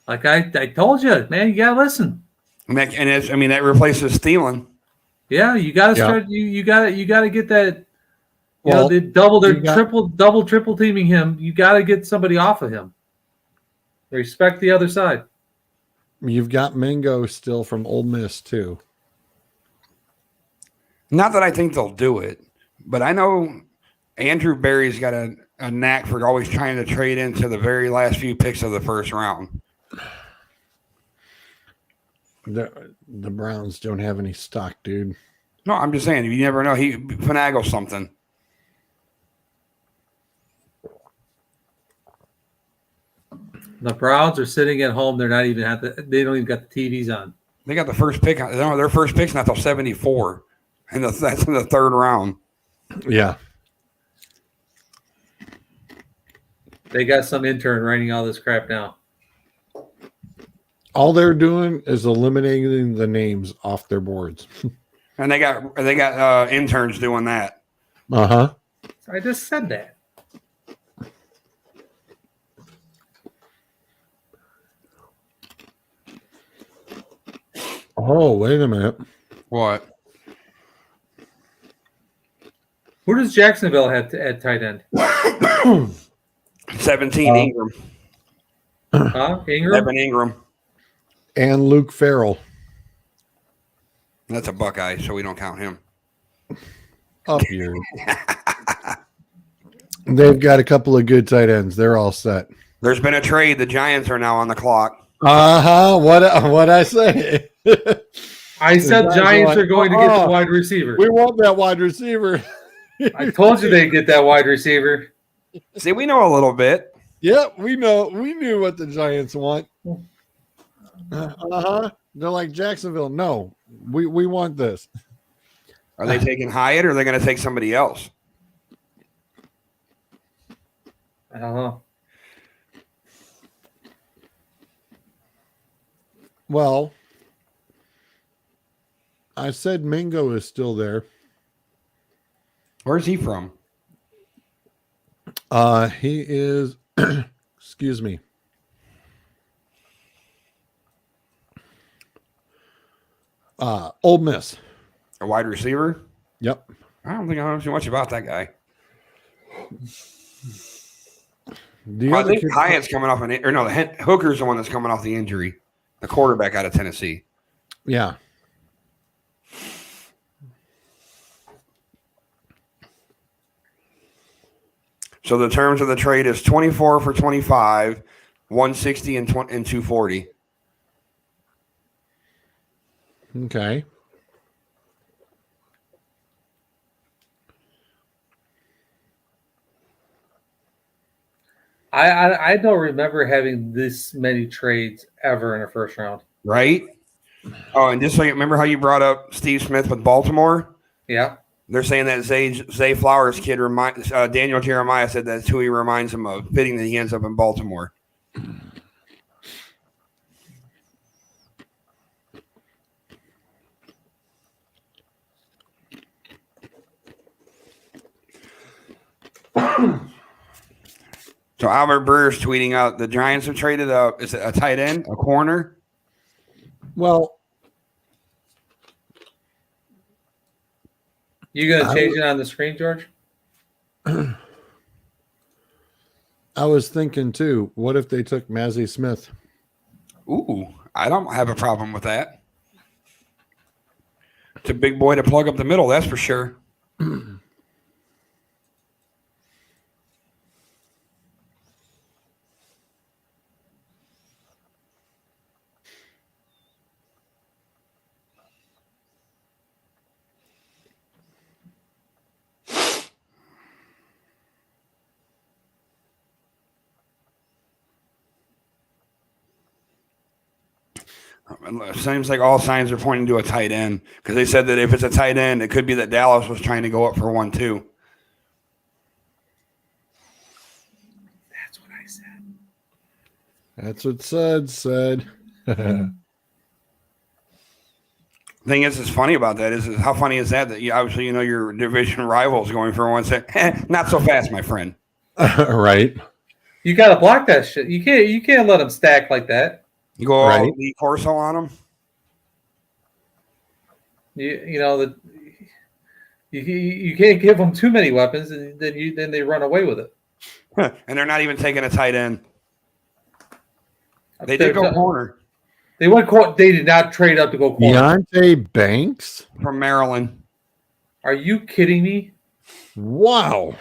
Speaker 3: Like I told you, man, you got to listen.
Speaker 2: And that replaces Thielen.
Speaker 3: Yeah, you got to start. You got to get that. They triple teaming him. You got to get somebody off of him. Respect the other side.
Speaker 8: You've got Mingo still from Ole Miss too.
Speaker 2: Not that I think they'll do it, but I know Andrew Berry's got a knack for always trying to trade into the very last few picks of the first round.
Speaker 8: The Browns don't have any stock, dude.
Speaker 2: No, I'm just saying, you never know. He finagles something.
Speaker 3: The Browns are sitting at home. They're not even they don't even got the TVs on.
Speaker 2: They got the first pick. No, their first pick's not till 74. And that's in the 3rd round.
Speaker 8: Yeah.
Speaker 3: They got some intern writing all this crap now.
Speaker 8: All they're doing is eliminating the names off their boards.
Speaker 2: And they got interns doing that.
Speaker 8: Uh-huh.
Speaker 3: I just said that.
Speaker 8: Oh, wait a minute.
Speaker 2: What?
Speaker 3: Who does Jacksonville have at tight end?
Speaker 2: 17 Ingram.
Speaker 3: Ingram?
Speaker 2: Evan Ingram.
Speaker 8: And Luke Farrell.
Speaker 2: That's a Buckeye, so we don't count him.
Speaker 8: Up here. They've got a couple of good tight ends. They're all set.
Speaker 2: There's been a trade. The Giants are now on the clock.
Speaker 8: Uh-huh. What I say?
Speaker 3: I said Giants are going to get the wide receiver.
Speaker 8: We want that wide receiver.
Speaker 3: I told you they'd get that wide receiver.
Speaker 2: See, we know a little bit.
Speaker 8: Yep, we know. We knew what the Giants want. Uh-huh. They're like Jacksonville. No, we want this.
Speaker 2: Are they taking Hyatt or are they going to take somebody else?
Speaker 3: I don't know.
Speaker 8: Well, I said Mingo is still there.
Speaker 2: Where's he from?
Speaker 8: He is, excuse me. Ole Miss.
Speaker 2: A wide receiver?
Speaker 8: Yep.
Speaker 2: I don't think I know too much about that guy.
Speaker 8: The
Speaker 2: Well, I
Speaker 8: other
Speaker 2: think
Speaker 8: kid-
Speaker 2: Hyatt's coming off or no, Hooker's the one that's coming off the injury. The quarterback out of Tennessee.
Speaker 8: yeah.
Speaker 2: So the terms of the trade is 24 for 25, 160 and 240.
Speaker 8: Okay.
Speaker 3: I don't remember having this many trades ever in a first round.
Speaker 2: Right? Oh, and just so you remember how you brought up Steve Smith with Baltimore?
Speaker 3: Yeah.
Speaker 2: They're saying that Zay Flowers kid Daniel Jeremiah said that's who he reminds him of, fitting that he ends up in Baltimore. So Albert Breer's tweeting out the Giants have traded is it a tight end, a corner?
Speaker 8: Well,
Speaker 3: You gonna change it on the screen, George?
Speaker 8: I was thinking too, what if they took Mazzie Smith?
Speaker 2: Ooh, I don't have a problem with that. It's a big boy to plug up the middle, that's for sure. It seems like all signs are pointing to a tight end because they said that if it's a tight end, it could be that Dallas was trying to go up for 1-2.
Speaker 3: That's what I said.
Speaker 8: That's what said.
Speaker 2: Thing is, funny about that is how funny is that you obviously your division rivals going for one set. Not so fast, my friend.
Speaker 8: Right.
Speaker 3: You gotta block that shit. You can't let them stack like that.
Speaker 2: You go all
Speaker 8: Right.
Speaker 2: Lee Corso on them.
Speaker 3: You know that you can't give them too many weapons, and then they run away with it.
Speaker 2: And they're not even taking a tight end. They did go corner
Speaker 3: They went. They did not trade up to go corner.
Speaker 8: Deontay Banks?
Speaker 2: from Maryland.
Speaker 3: Are you kidding me?
Speaker 8: Wow.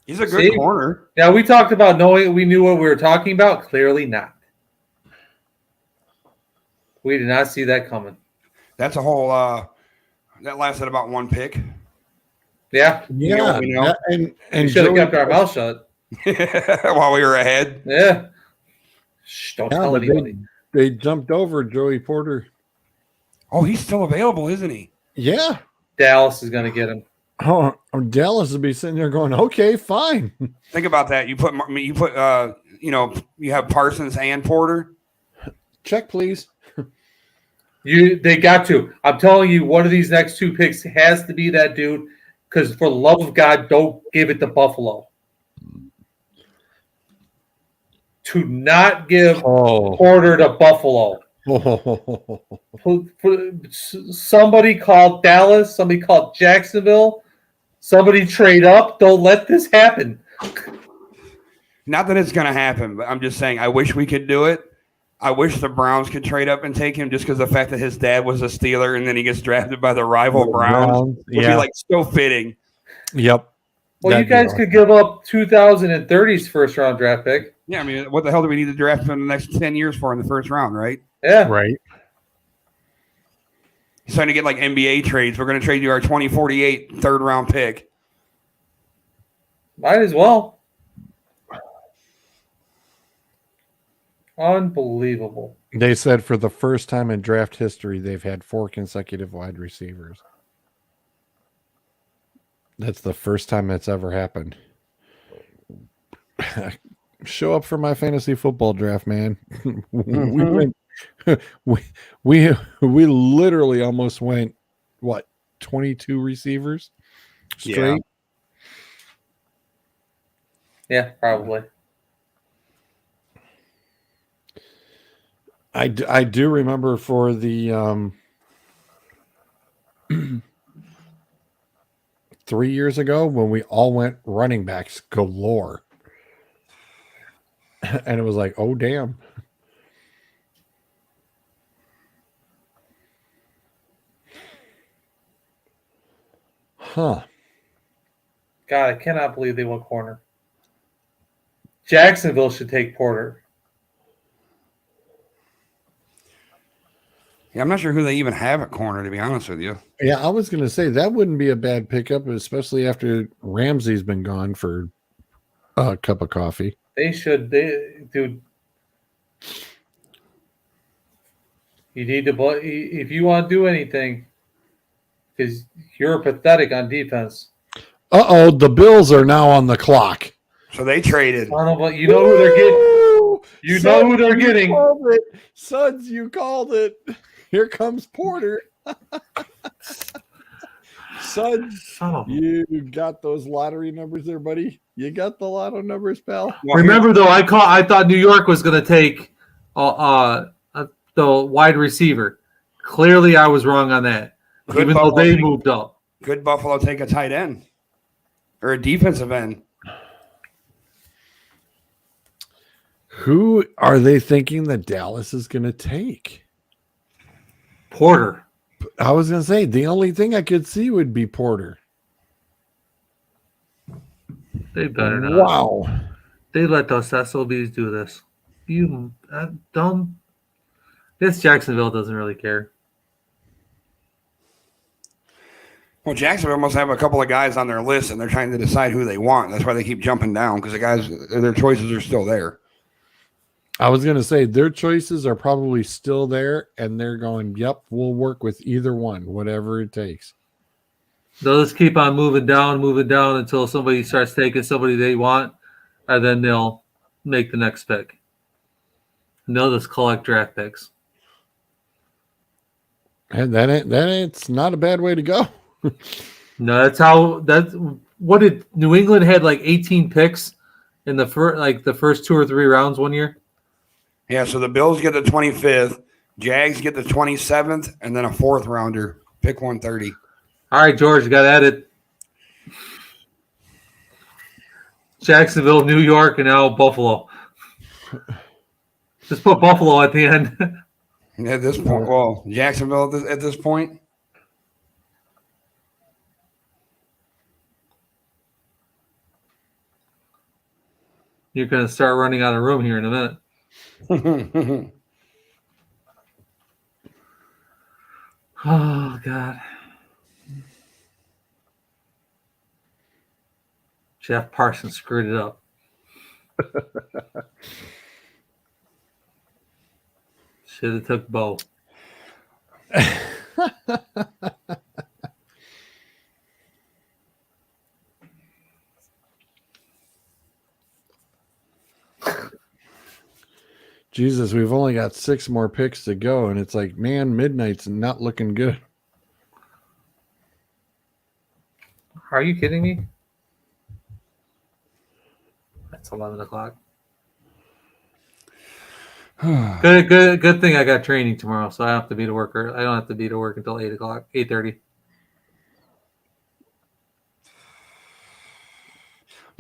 Speaker 2: He's a good
Speaker 3: See?
Speaker 2: corner.
Speaker 3: Now we talked about knowing we knew what we were talking about. Clearly not. We did not see that coming.
Speaker 2: That's a whole. That lasted about one pick.
Speaker 3: Yeah,
Speaker 8: Yeah.
Speaker 2: we know.
Speaker 8: that- and
Speaker 3: we should have
Speaker 8: Joey-
Speaker 3: kept our mouth shut.
Speaker 2: While we were ahead.
Speaker 3: Yeah. Shh, don't
Speaker 8: Yeah,
Speaker 3: tell
Speaker 8: but
Speaker 3: anybody.
Speaker 8: they jumped over Joey Porter.
Speaker 2: Oh, he's still available, isn't he?
Speaker 8: Yeah.
Speaker 3: Dallas is going to get him.
Speaker 8: Oh, Dallas would be sitting there going, okay, fine.
Speaker 2: Think about that. You have Parsons and Porter.
Speaker 8: Check, please.
Speaker 3: They got to. I'm telling you, one of these next two picks has to be that dude. Because for the love of God, don't give it to Buffalo. To not give Porter to Buffalo. Somebody called Dallas. Somebody called Jacksonville. Somebody trade up. Don't let this happen.
Speaker 2: Not that it's going to happen, but I'm just saying I wish we could do it. I wish the Browns could trade up and take him just because the fact that his dad was a Steeler and then he gets drafted by the rival Browns would be like so fitting.
Speaker 8: Yep.
Speaker 3: Well, you guys could give up 2030's first round draft pick.
Speaker 2: Yeah, I mean, what the hell do we need to draft him in the next 10 years for in the first round, right?
Speaker 3: Yeah.
Speaker 8: Right.
Speaker 2: He's trying to get like NBA trades. We're going to trade you our 2048 third round pick.
Speaker 3: Might as well. Unbelievable.
Speaker 8: They said for the first time in draft history, they've had 4 consecutive wide receivers. That's the first time that's ever happened. Show up for my fantasy football draft, man. We went. We literally almost went what 22 receivers straight.
Speaker 3: Yeah, probably.
Speaker 8: I do remember for the 3 years ago when we all went running backs galore. And it was like, oh damn. Huh.
Speaker 3: God, I cannot believe they went corner. Jacksonville should take Porter.
Speaker 2: Yeah, I'm not sure who they even have at corner, to be honest with you.
Speaker 8: Yeah, I was going to say that wouldn't be a bad pickup, especially after Ramsey's been gone for a cup of coffee.
Speaker 3: They should. Dude. You need to. If you want to do anything, because you're pathetic on defense.
Speaker 8: Uh-oh, the Bills are now on the clock.
Speaker 2: So they traded.
Speaker 3: You know who they're getting. You know who they're getting.
Speaker 8: Suds, you called it. Here comes Porter. Suds, you got those lottery numbers there, buddy. You got the lotto numbers, pal.
Speaker 3: Remember, though, I thought New York was going to take the wide receiver. Clearly, I was wrong on that. Even though they moved up.
Speaker 2: Could Buffalo take a tight end or a defensive end?
Speaker 8: Who are they thinking that Dallas is going to take?
Speaker 3: Porter.
Speaker 8: I was going to say the only thing I could see would be Porter.
Speaker 3: They better not.
Speaker 8: Wow.
Speaker 3: They let those SOBs do this. You don't. This Jacksonville doesn't really care.
Speaker 2: Well, Jacksonville must have a couple of guys on their list, and they're trying to decide who they want. That's why they keep jumping down, because the guys, their choices are still there.
Speaker 8: I was going to say their choices are probably still there, and they're going, yep, we'll work with either one, whatever it takes.
Speaker 3: They'll just keep on moving down until somebody starts taking somebody they want, and then they'll make the next pick. And they'll just collect draft picks.
Speaker 8: And it's not a bad way to go.
Speaker 3: No, what did New England had like 18 picks in the first 2 or 3 rounds one year?
Speaker 2: Yeah, so the Bills get the 25th, Jags get the 27th, and then a 4th rounder. Pick 130.
Speaker 3: All right, George, got at it. Jacksonville, New York, and now Buffalo. Just put Buffalo at the end.
Speaker 2: At this point, well, Jacksonville at this point.
Speaker 3: You're going to start running out of room here in a minute. Oh, God. Jeff Parsons screwed it up. Should have took Bo.
Speaker 8: Jesus, we've only got 6 more picks to go, and it's like, man, midnight's not looking good.
Speaker 3: Are you kidding me? That's 11 o'clock. Good thing I got training tomorrow, so I don't have to be to work. I don't have to be to work until 8 o'clock, 8:30.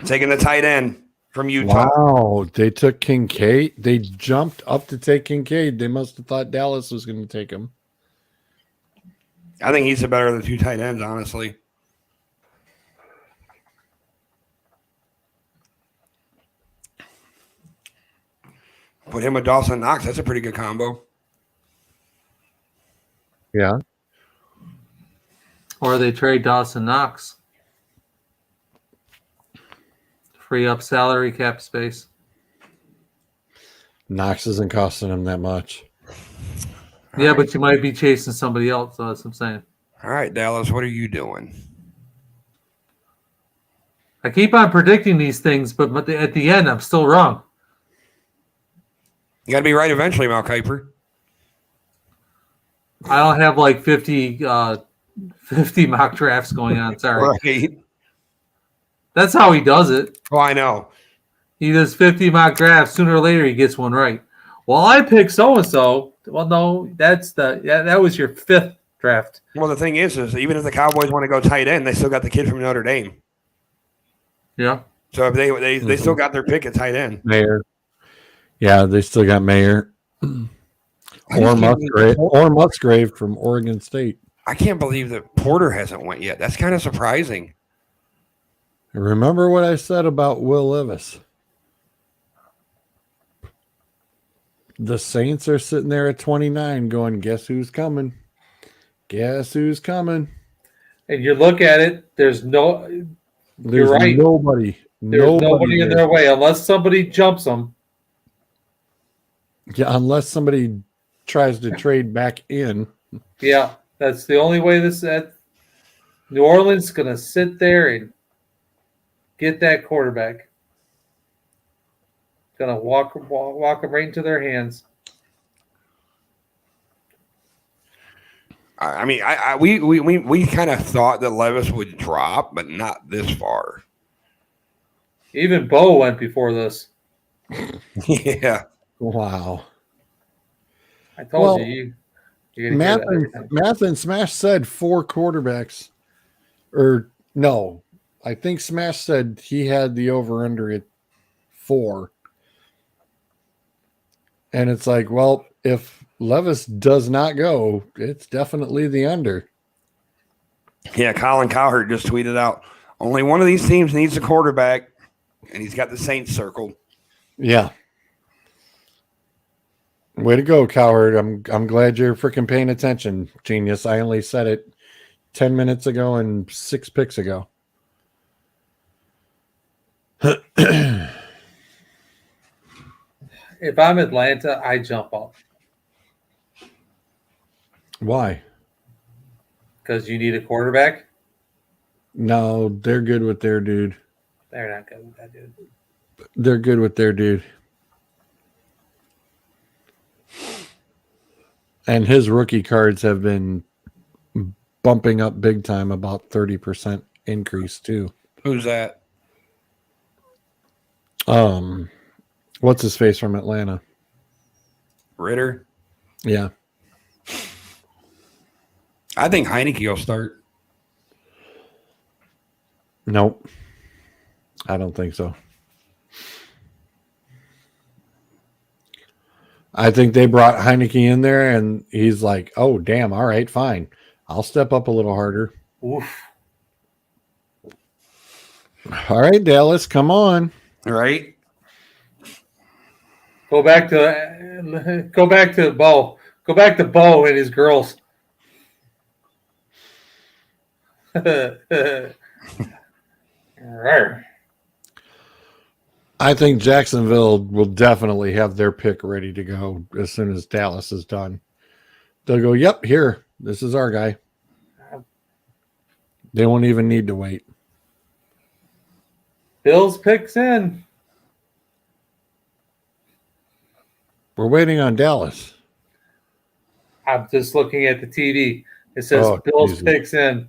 Speaker 2: Taking the tight end from Utah.
Speaker 8: Wow, they took Kincaid. They jumped up to take Kincaid. They must have thought Dallas was going to take him.
Speaker 2: I think he's the better of the 2 tight ends, honestly. Put him with Dawson Knox. That's a pretty good combo.
Speaker 8: Yeah.
Speaker 3: Or they trade Dawson Knox. Free up salary cap space.
Speaker 8: Knox isn't costing him that much.
Speaker 3: Yeah, but you might be chasing somebody else. So that's what I'm saying.
Speaker 2: All right, Dallas, what are you doing?
Speaker 3: I keep on predicting these things, but at the end, I'm still wrong.
Speaker 2: You got to be right eventually, Mal Kiper.
Speaker 3: I don't have like 50 mock drafts going on. Sorry.
Speaker 2: Right.
Speaker 3: That's how he does it.
Speaker 2: Oh, I know.
Speaker 3: He does 50 mock drafts. Sooner or later, he gets one right. Well, I picked so and so. Well, no, that was your 5th draft.
Speaker 2: Well, the thing is even if the Cowboys want to go tight end, they still got the kid from Notre Dame.
Speaker 3: Yeah.
Speaker 2: So if they still got their pick at tight end.
Speaker 8: Mayer. Yeah, they still got Mayer. Or Musgrave from Oregon State.
Speaker 2: I can't believe that Porter hasn't went yet. That's kind of surprising.
Speaker 8: Remember what I said about Will Levis? The Saints are sitting there at 29 going, guess who's coming? Guess who's coming?
Speaker 3: And you look at it, there's
Speaker 8: There's
Speaker 3: right.
Speaker 8: nobody.
Speaker 3: There's nobody in their way unless somebody jumps them.
Speaker 8: Yeah, unless somebody tries to trade back in.
Speaker 3: Yeah, that's the only way that New Orleans is going to sit there and get that quarterback. Going to walk them right into their hands.
Speaker 2: I mean, we kind of thought that Levis would drop, but not this far.
Speaker 3: Even Bo went before this.
Speaker 2: Yeah.
Speaker 8: Wow.
Speaker 3: I told you.
Speaker 8: Math and Smash said 4 quarterbacks. Or no, I think Smash said he had the over-under at 4. And it's like, well, if Levis does not go, it's definitely the under.
Speaker 2: Yeah, Colin Cowherd just tweeted out, only one of these teams needs a quarterback, and he's got the Saints circled.
Speaker 8: Yeah. Way to go, Cowherd. I'm glad you're freaking paying attention, genius. I only said it 10 minutes ago and 6 picks ago.
Speaker 3: If I'm Atlanta, I jump up.
Speaker 8: Why?
Speaker 3: Because you need a quarterback?
Speaker 8: No, they're good with their dude.
Speaker 3: They're not good with that dude.
Speaker 8: They're good with their dude. And his rookie cards have been bumping up big time, about 30% increase too.
Speaker 2: Who's that?
Speaker 8: What's his face from Atlanta?
Speaker 2: Ritter?
Speaker 8: Yeah.
Speaker 2: I think Heineke will start.
Speaker 8: Nope. I don't think so. I think they brought Heineke in there and he's like, oh, damn. All right, fine. I'll step up a little harder.
Speaker 3: Oof.
Speaker 8: All right, Dallas, come on.
Speaker 2: Right?
Speaker 3: Go back to Bo. Go back to Bo and his girls.
Speaker 8: I think Jacksonville will definitely have their pick ready to go as soon as Dallas is done. They'll go, yep, here. This is our guy. They won't even need to wait.
Speaker 3: Bills picks in.
Speaker 8: We're waiting on Dallas.
Speaker 3: I'm just looking at the TV. It says Bills
Speaker 8: Jesus.
Speaker 3: picks in.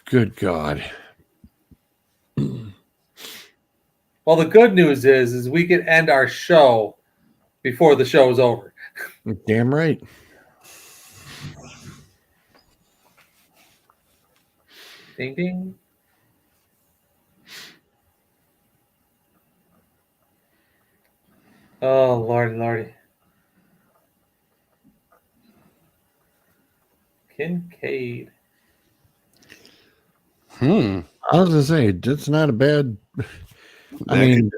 Speaker 8: Good God.
Speaker 3: Well, the good news is we can end our show before the show is over.
Speaker 8: Damn right.
Speaker 3: Ding, ding. Oh, Lordy. Kincaid.
Speaker 8: I was going to say, it's not a bad. I mean,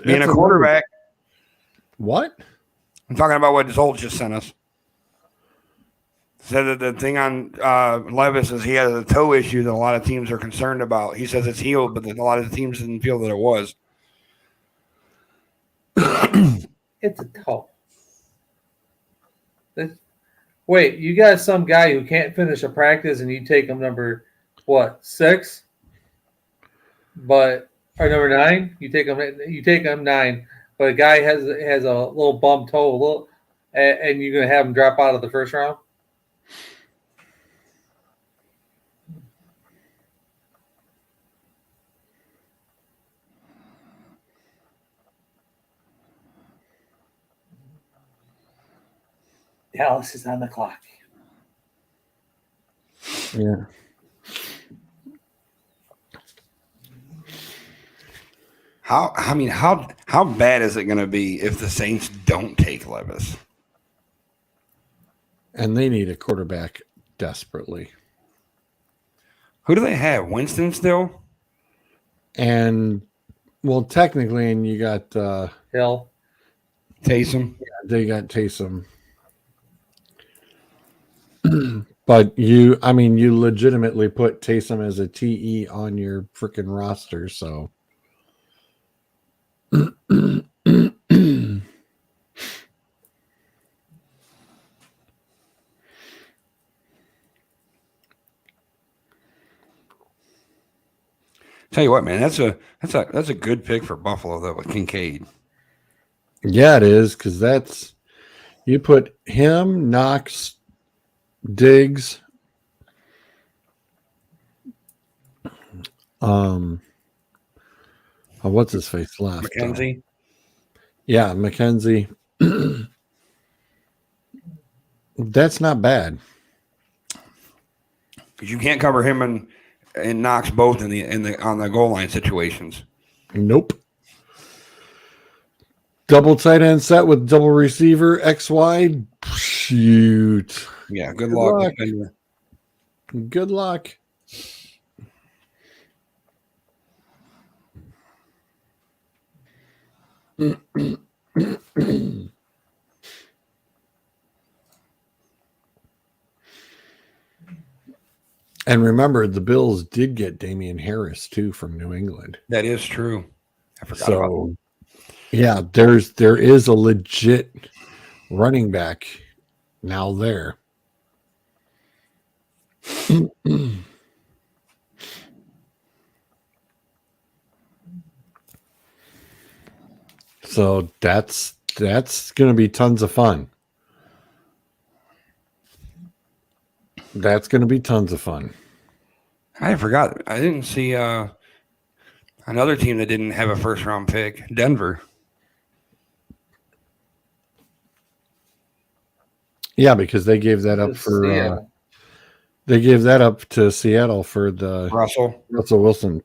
Speaker 2: being a quarterback.
Speaker 8: What?
Speaker 2: I'm talking about what Zolt just sent us. Said that the thing on Levis is he has a toe issue that a lot of teams are concerned about. He says it's healed, but a lot of the teams didn't feel that it was.
Speaker 3: It's a toe. Wait, you got some guy who can't finish a practice and you take him number, 6? Or number 9? You take him 9. but a guy has a little bum toe, and you're gonna have him drop out of the first round. Dallas is on the clock.
Speaker 8: Yeah.
Speaker 2: How bad is it going to be if the Saints don't take Levis?
Speaker 8: And they need a quarterback desperately.
Speaker 2: Who do they have? Winston still?
Speaker 8: And well, technically, and you got
Speaker 3: Hill.
Speaker 2: Taysom.
Speaker 8: they got Taysom. But you legitimately put Taysom as a TE on your freaking roster, so
Speaker 2: Tell you what, man, that's a good pick for Buffalo though with Kincaid.
Speaker 8: yeah, it is, because that's you put him, Knox, Diggs, what's his face left?
Speaker 2: McKenzie.
Speaker 8: Yeah, McKenzie. That's not bad.
Speaker 2: Because you can't cover him and Knox both in the on the goal line situations.
Speaker 8: Nope. Double tight end set with double receiver XY. Shoot.
Speaker 2: Yeah, good
Speaker 8: luck.
Speaker 2: luck.
Speaker 8: Good luck. And remember, the Bills did get Damian Harris too from New England.
Speaker 2: That is true. I forgot about that.
Speaker 8: Yeah, there is a legit running back now there. So that's going to be tons of fun. That's going to be tons of fun.
Speaker 2: I forgot. I didn't see another team that didn't have a first round pick. Denver.
Speaker 8: Yeah, because they gave that up for they gave that up to Seattle for the
Speaker 2: Russell
Speaker 8: Wilson.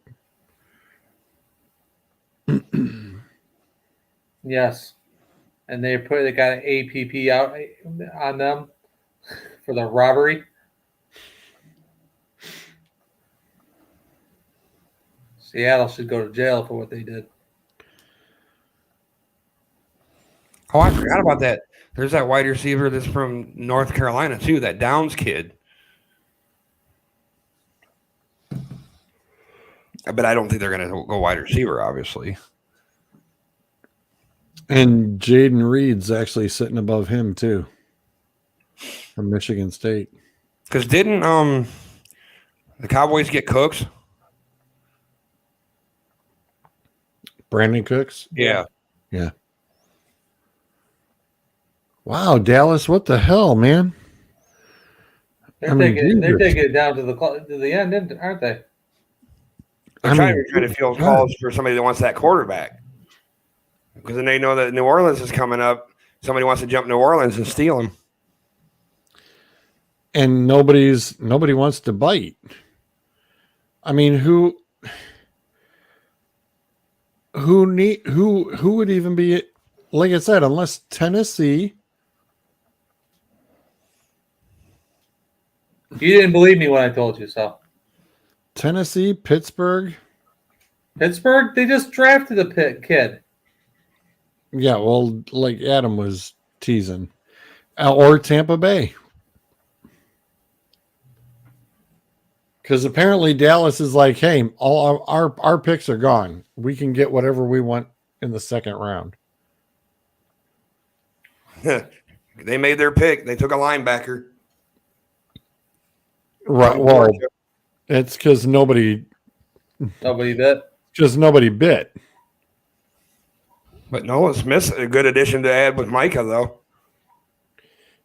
Speaker 3: Yes, and they got an APP out on them for the robbery. Seattle should go to jail for what they did.
Speaker 2: Oh, I forgot about that. There's that wide receiver that's from North Carolina too, that Downs kid. But I don't think they're going to go wide receiver, obviously.
Speaker 8: And Jaden Reed's actually sitting above him too, from Michigan State.
Speaker 2: Because didn't the Cowboys get Cooks?
Speaker 8: Brandon Cooks?
Speaker 2: Yeah.
Speaker 8: Yeah. Wow, Dallas, what the hell, man?
Speaker 3: They're taking it down to the end, aren't they?
Speaker 2: They're trying to field calls for somebody that wants that quarterback. Because then they know that New Orleans is coming up. Somebody wants to jump New Orleans and steal him.
Speaker 8: And nobody wants to bite. I mean, who would even be, like I said, unless Tennessee.
Speaker 3: You didn't believe me when I told you so.
Speaker 8: Tennessee, Pittsburgh.
Speaker 3: Pittsburgh, they just drafted a kid.
Speaker 8: Yeah, well, like Adam was teasing. Or Tampa Bay. Because apparently Dallas is like, hey, all our picks are gone. We can get whatever we want in the second round.
Speaker 2: They made their pick. They took a linebacker.
Speaker 8: Right. Well, it's because nobody
Speaker 3: bit.
Speaker 8: Just nobody bit.
Speaker 2: But Nolan Smith's a good addition to add with Micah, though.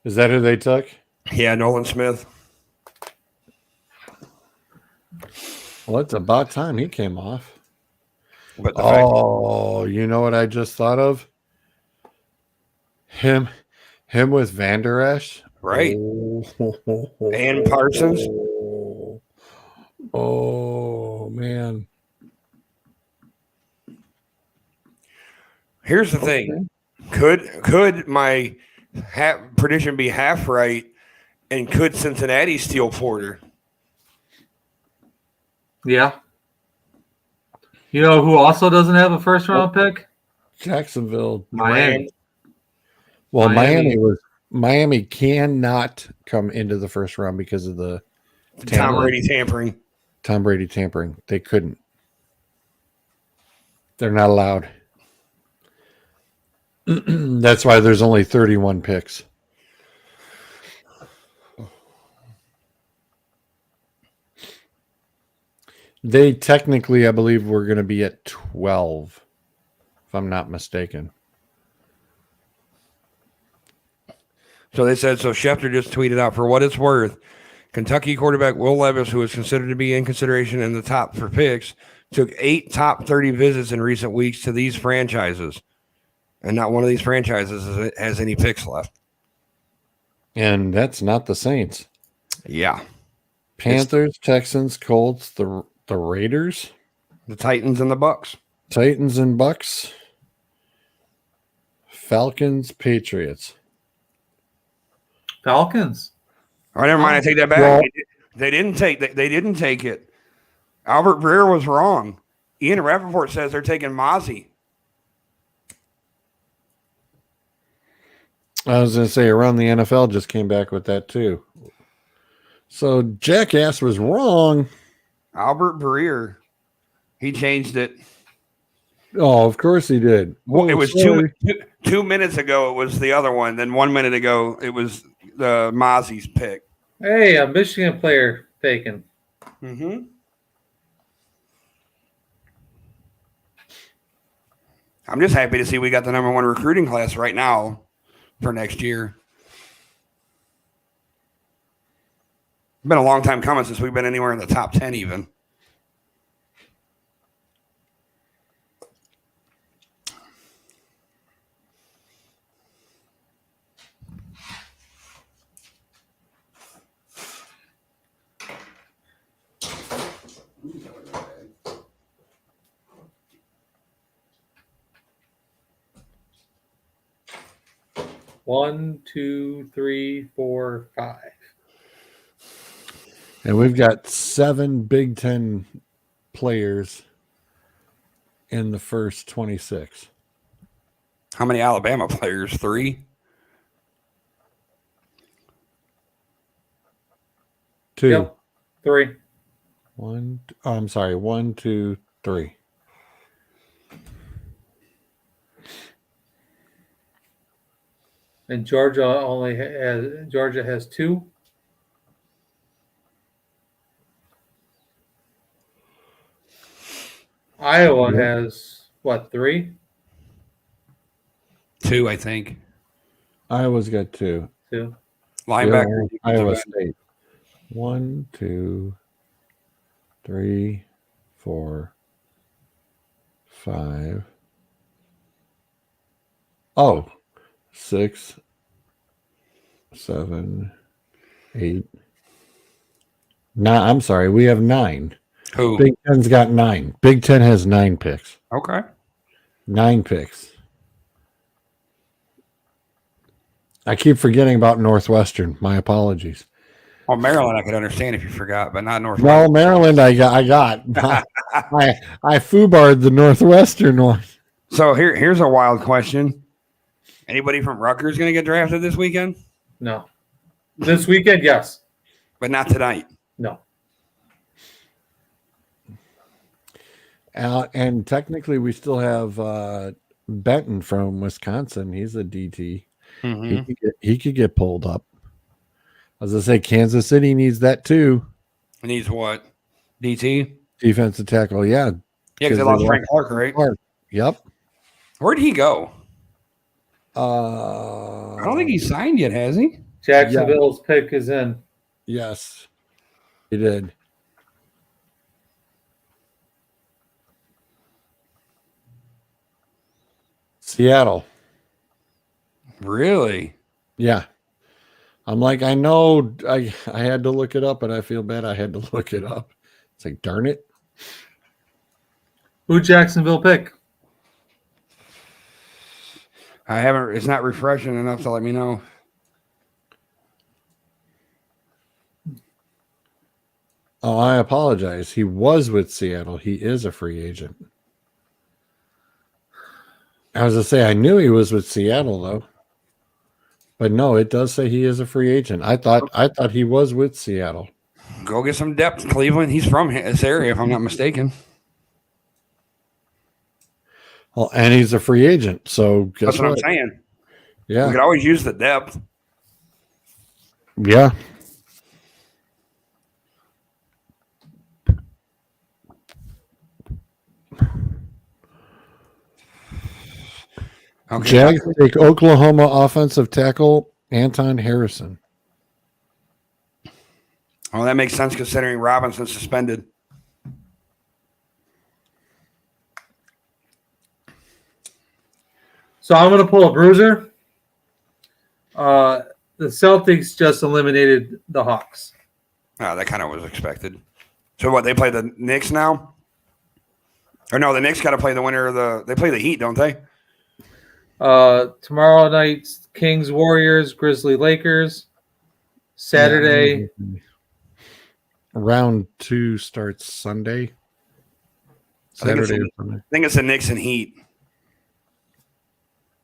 Speaker 8: Is that who they took?
Speaker 2: Yeah, Nolan Smith.
Speaker 8: Well, it's about time he came off.
Speaker 2: But the
Speaker 8: Oh, you know what I just thought of? Him with Van Der Esch.
Speaker 2: Right.
Speaker 8: Oh.
Speaker 2: And Parsons.
Speaker 8: Oh, man.
Speaker 2: Here's the thing. Could my prediction be half right? And could Cincinnati steal Porter?
Speaker 3: Yeah. You know who also doesn't have a first round pick?
Speaker 8: Jacksonville.
Speaker 3: Miami.
Speaker 8: Well, Miami cannot come into the first round because of the
Speaker 2: Tom Brady tampering.
Speaker 8: Tom Brady tampering. They couldn't. They're not allowed. That's why there's only 31 picks. They technically, I believe, we're going to be at 12, if I'm not mistaken.
Speaker 2: So they said, so Schefter just tweeted out, for what it's worth, Kentucky quarterback Will Levis, who is considered to be in consideration in the top for picks, took 8 top 30 visits in recent weeks to these franchises. And not one of these franchises has any picks left.
Speaker 8: And that's not the Saints.
Speaker 2: Yeah.
Speaker 8: Panthers, Texans, Colts, the Raiders,
Speaker 2: the Titans, and the Bucks.
Speaker 8: Titans and Bucks, Falcons, Patriots.
Speaker 3: Falcons.
Speaker 2: Oh, never mind. I take that back.
Speaker 8: Well,
Speaker 2: they didn't take it. Albert Breer was wrong. Ian Rappaport says they're taking Mozzie.
Speaker 8: I was going to say, around the NFL just came back with that too. So Jackass was wrong.
Speaker 2: Albert Breer. He changed it.
Speaker 8: Oh, of course he did.
Speaker 2: Well, it was 2 minutes ago. It was the other one. Then 1 minute ago, it was the Mozzie's pick.
Speaker 3: Hey, a Michigan player taken.
Speaker 2: Mm-hmm. I'm just happy to see we got the number 1 recruiting class right now for next year. It's been a long time coming since we've been anywhere in the top 10 even.
Speaker 3: One, two, three, four, 5.
Speaker 8: And we've got 7 Big Ten players in the first 26.
Speaker 2: How many Alabama players? 3?
Speaker 8: 2.
Speaker 3: Yep. 3.
Speaker 8: 1. Oh, I'm sorry. 1, 2, 3.
Speaker 3: And Georgia has 2. Iowa has what, 3?
Speaker 2: 2, I think.
Speaker 8: Iowa's got 2.
Speaker 3: 2.
Speaker 2: Linebacker.
Speaker 8: Yeah, Iowa State. 1, 2, 3, 4, 5. Oh, 6, 7, 8. 9. I'm sorry, we have 9.
Speaker 2: Who?
Speaker 8: Big Ten's got 9. Big Ten has 9 picks.
Speaker 2: Okay.
Speaker 8: 9 picks. I keep forgetting about Northwestern. My apologies.
Speaker 2: Well, Maryland, I could understand if you forgot, but not Northwestern.
Speaker 8: Well, Maryland, I got. I foobarred the Northwestern one.
Speaker 2: So here's a wild question. Anybody from Rutgers going to get drafted this weekend?
Speaker 3: No. This weekend, yes.
Speaker 2: But not tonight.
Speaker 3: No.
Speaker 8: And technically, we still have Benton from Wisconsin. He's a DT.
Speaker 2: Mm-hmm.
Speaker 8: He could get pulled up. As I say, Kansas City needs that too.
Speaker 2: Needs what? DT?
Speaker 8: Defensive tackle, yeah.
Speaker 2: Yeah, because they lost Frank Clark, right?
Speaker 8: Clark. Yep.
Speaker 2: Where'd he go?
Speaker 8: I
Speaker 2: I don't think he's signed yet, has he?
Speaker 3: Jacksonville's pick is in.
Speaker 8: Yes, he did. Seattle.
Speaker 2: Really?
Speaker 8: Yeah. I'm like, I know I had to look it up, and I feel bad I had to look it up. It's like, darn it.
Speaker 3: Who Jacksonville pick?
Speaker 2: I haven't. It's not refreshing enough to let me know.
Speaker 8: Oh, I apologize. He was with Seattle. He is a free agent. I was going to say, I knew he was with Seattle, though. But no, it does say he is a free agent. I thought he was with Seattle.
Speaker 2: Go get some depth, Cleveland. He's from this area, if I'm not mistaken.
Speaker 8: Well, and he's a free agent. So guess
Speaker 2: That's what I'm
Speaker 8: what?
Speaker 2: saying. We
Speaker 8: Yeah.
Speaker 2: could always use the depth.
Speaker 8: Yeah.
Speaker 2: Okay.
Speaker 8: Jags take Oklahoma offensive tackle Anton Harrison.
Speaker 2: Oh, that makes sense considering Robinson's suspended.
Speaker 3: So I'm going to pull a bruiser. The Celtics just eliminated the Hawks.
Speaker 2: Oh, that kind of was expected. So what? They play the Knicks now? Or no, the Knicks got to play the winner of the. They play the Heat, don't they?
Speaker 3: Tomorrow night, Kings, Warriors, Grizzly, Lakers. Saturday,
Speaker 8: Round 2 starts Sunday. Saturday or Sunday.
Speaker 2: I think it's the Knicks and Heat.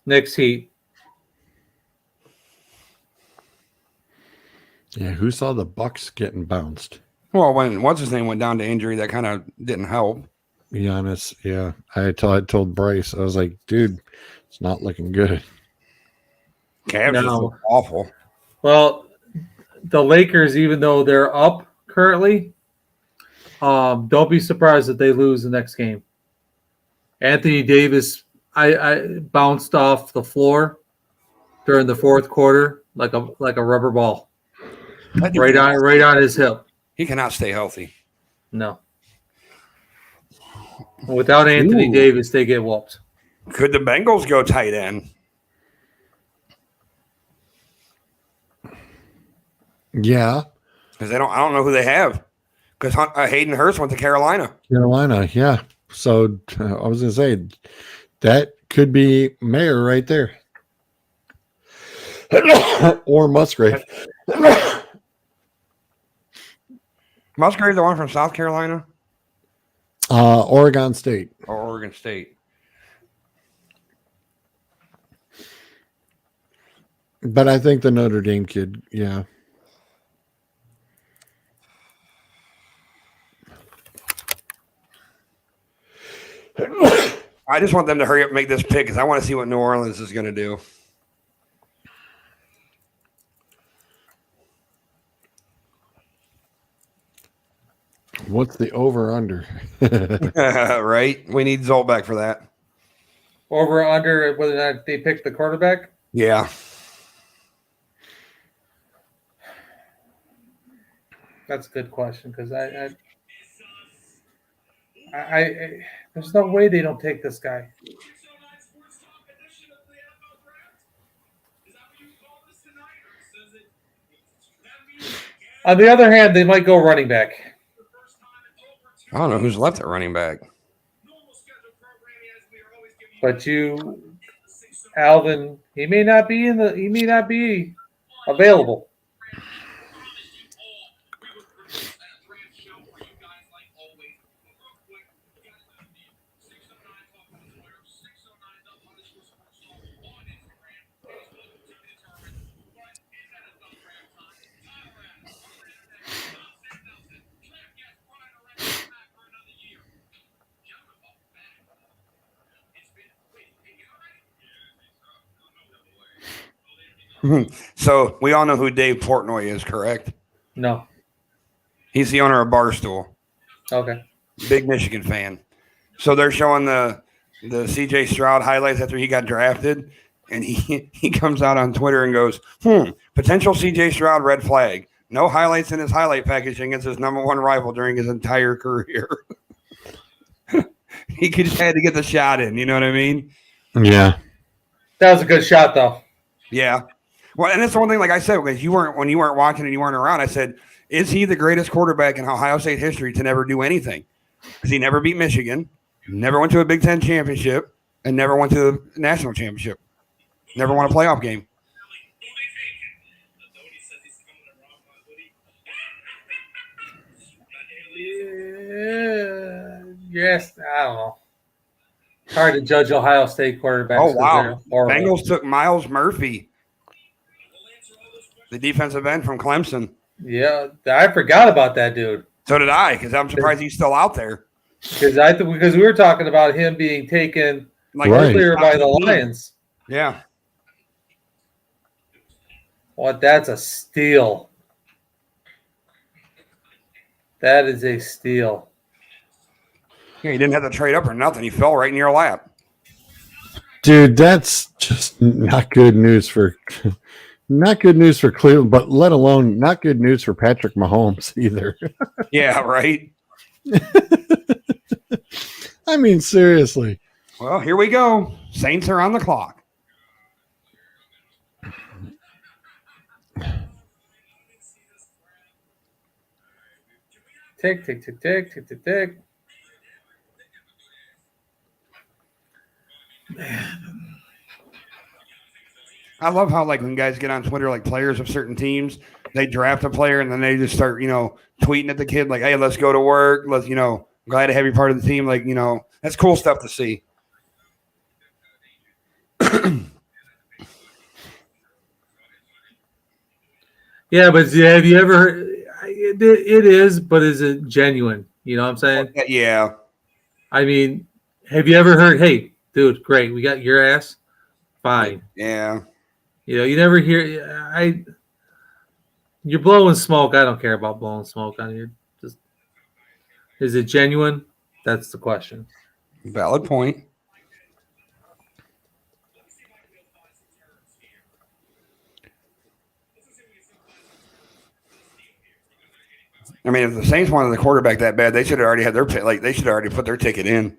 Speaker 3: Knicks, Heat.
Speaker 8: Yeah, who saw the Bucks getting bounced?
Speaker 2: Well, when what's his name went down to injury, that kind of didn't help.
Speaker 8: Giannis, yeah. I told Bryce, I was like, dude, it's not looking good.
Speaker 2: Cavs
Speaker 3: No.
Speaker 2: just look awful.
Speaker 3: Well, the Lakers, even though they're up currently, don't be surprised if they lose the next game. Anthony Davis, I bounced off the floor during the fourth quarter like a rubber ball, right on his hip.
Speaker 2: He cannot stay healthy.
Speaker 3: No. Without Anthony
Speaker 8: Ooh.
Speaker 3: Davis, they get whooped.
Speaker 2: Could the Bengals go tight end?
Speaker 8: Yeah.
Speaker 2: Because I don't know who they have. Because Hayden Hurst went to Carolina.
Speaker 8: Carolina, yeah. So I was going to say, that could be Mayer right there. Or Musgrave.
Speaker 2: Musgrave, the one from South Carolina
Speaker 8: Oregon State.
Speaker 2: or Oregon State.
Speaker 8: But I think the Notre Dame kid, yeah.
Speaker 2: I just want them to hurry up and make this pick because I want to see what New Orleans is going to do.
Speaker 8: What's the over-under?
Speaker 2: Right? We need Zolbeck for that.
Speaker 3: Over or under whether or not they pick the quarterback?
Speaker 2: Yeah.
Speaker 3: That's a good question because I there's no way they don't take this guy. On the other hand, they might go running back.
Speaker 2: I don't know who's left at running back.
Speaker 3: But Alvin, he may not be available.
Speaker 2: So we all know who Dave Portnoy is, correct?
Speaker 3: No.
Speaker 2: He's the owner of Barstool.
Speaker 3: Okay.
Speaker 2: Big Michigan fan. So they're showing the the CJ Stroud highlights after he got drafted, and he comes out on Twitter and goes, potential CJ Stroud red flag. No highlights in his highlight package against his number one rival during his entire career. He just had to get the shot in. You know what I mean?
Speaker 8: Yeah.
Speaker 3: That was a good shot, though.
Speaker 2: Yeah. Well, and that's the one thing, like I said, because when you weren't watching and you weren't around, I said, is he the greatest quarterback in Ohio State history to never do anything? Because he never beat Michigan, never went to a Big Ten championship, and never went to the national championship. Never won a playoff game.
Speaker 3: Yes, I don't know. Hard to judge Ohio State quarterbacks.
Speaker 2: Oh, wow.
Speaker 3: They're horrible.
Speaker 2: Bengals took Miles Murphy, the defensive end from Clemson.
Speaker 3: Yeah, I forgot about that dude.
Speaker 2: So did I, because I'm surprised he's still out there.
Speaker 3: Because we were talking about him being taken
Speaker 2: Like
Speaker 3: earlier by the Lions.
Speaker 2: Yeah.
Speaker 3: What? That's a steal. That is a steal.
Speaker 2: Yeah, he didn't have to trade up or nothing. He fell right in your lap.
Speaker 8: Dude, that's just not good news for Cleveland, but let alone not good news for Patrick Mahomes either.
Speaker 2: Yeah, right.
Speaker 8: I mean, seriously.
Speaker 2: Well, here we go. Saints are on the clock.
Speaker 3: Tick, tick, tick, tick, tick, tick, tick.
Speaker 2: I love how, like, when guys get on Twitter, like players of certain teams, they draft a player and then they just start, tweeting at the kid, like, hey, let's go to work. Let's, glad to have you part of the team. Like, that's cool stuff to see.
Speaker 3: Yeah, but have you ever heard? It is, but is it genuine? You know what I'm saying?
Speaker 2: Yeah.
Speaker 3: I mean, have you ever heard, hey, dude, great, we got your ass? Fine.
Speaker 2: Yeah.
Speaker 3: You never hear, you're blowing smoke. I don't care about blowing smoke on you. Just, is it genuine? That's the question.
Speaker 2: Valid point. I mean, if the Saints wanted the quarterback that bad, they should have already had their they should have already put their ticket in.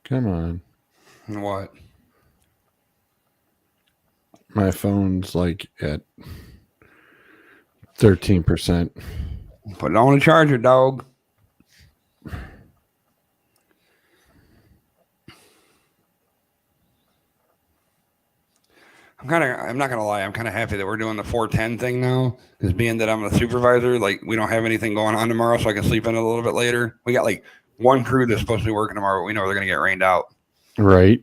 Speaker 8: Come on.
Speaker 2: What?
Speaker 8: My phone's like at 13%.
Speaker 2: Put it on a charger, dog. I'm not gonna lie, I'm kind of happy that we're doing the 410 thing now, because being that I'm the supervisor, like, we don't have anything going on tomorrow, so I can sleep in a little bit later. We got like one crew that's supposed to be working tomorrow, but we know they're gonna get rained out.
Speaker 8: Right.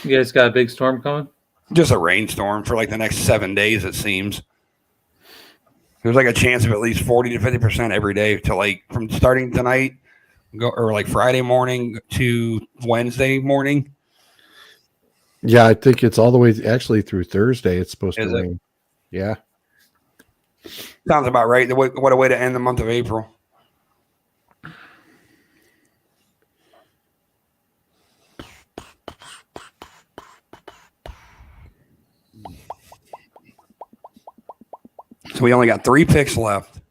Speaker 3: You guys got a big storm coming?
Speaker 2: Just a rainstorm for like the next 7 days, it seems. There's like a chance of at least 40 to 50% every day to, like, from starting tonight, or like Friday morning to Wednesday morning.
Speaker 8: Yeah, I think it's all the way actually through Thursday. It's supposed to
Speaker 2: Is it?
Speaker 8: rain. Yeah.
Speaker 2: Sounds about right. What a way to end the month of April. So we only got 3 picks left.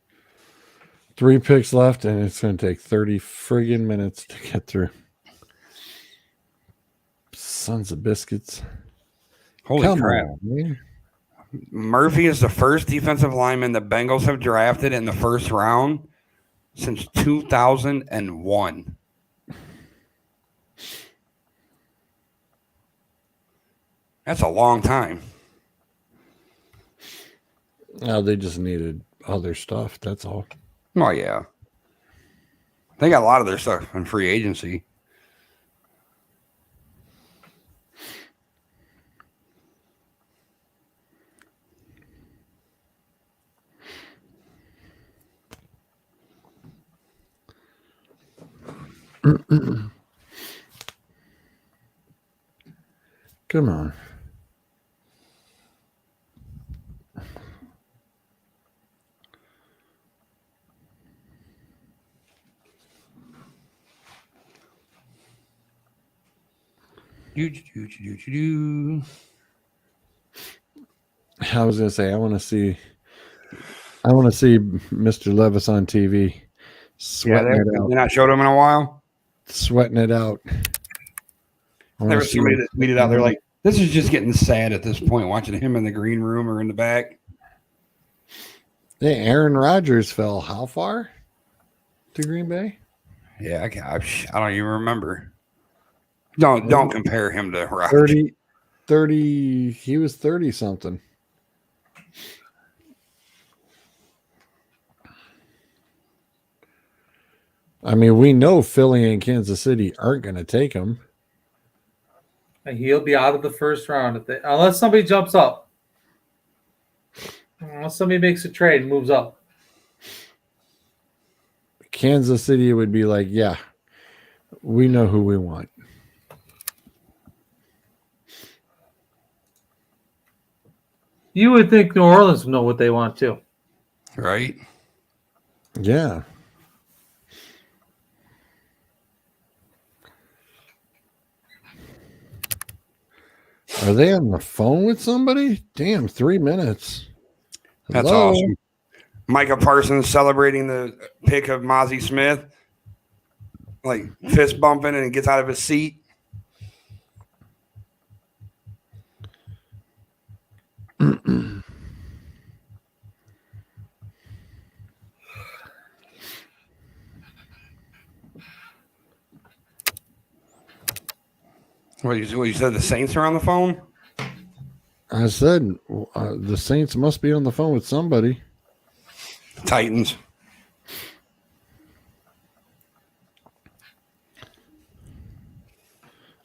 Speaker 8: 3 picks left, and it's going to take 30 friggin' minutes to get through. Sons of biscuits.
Speaker 2: Holy crap.
Speaker 8: On, man.
Speaker 2: Murphy is the first defensive lineman the Bengals have drafted in the first round since 2001. That's a long time.
Speaker 8: Oh, they just needed other stuff. That's all.
Speaker 2: Oh, yeah. They got a lot of their stuff in free agency.
Speaker 8: Come on. I was gonna say I want to see Mr. Levis on TV
Speaker 2: Yeah,
Speaker 8: sweating it
Speaker 2: they're
Speaker 8: out.
Speaker 2: not showed him in a while.
Speaker 8: Sweating it out. I wanna
Speaker 2: There was
Speaker 8: see
Speaker 2: somebody
Speaker 8: him
Speaker 2: that tweeted out there like, "This is just getting sad at this point, watching him in the green room or in the back."
Speaker 8: Hey, Aaron Rodgers fell how far to Green Bay?
Speaker 2: Yeah, I don't even remember. Don't compare him to Rodgers.
Speaker 8: 30 he was 30 something. I mean, we know Philly and Kansas City aren't going to take him.
Speaker 3: And he'll be out of the first round unless somebody jumps up. Unless somebody makes a trade and moves up.
Speaker 8: Kansas City would be like, yeah, we know who we want.
Speaker 3: You would think New Orleans would know what they want too.
Speaker 2: Right?
Speaker 8: Yeah. Are they on the phone with somebody? Damn, 3 minutes.
Speaker 2: That's
Speaker 8: Hello?
Speaker 2: awesome. Micah Parsons celebrating the pick of Mozzie Smith, like fist bumping, and he gets out of his seat. What you said? The Saints are on the phone.
Speaker 8: I said the Saints must be on the phone with somebody.
Speaker 2: Titans.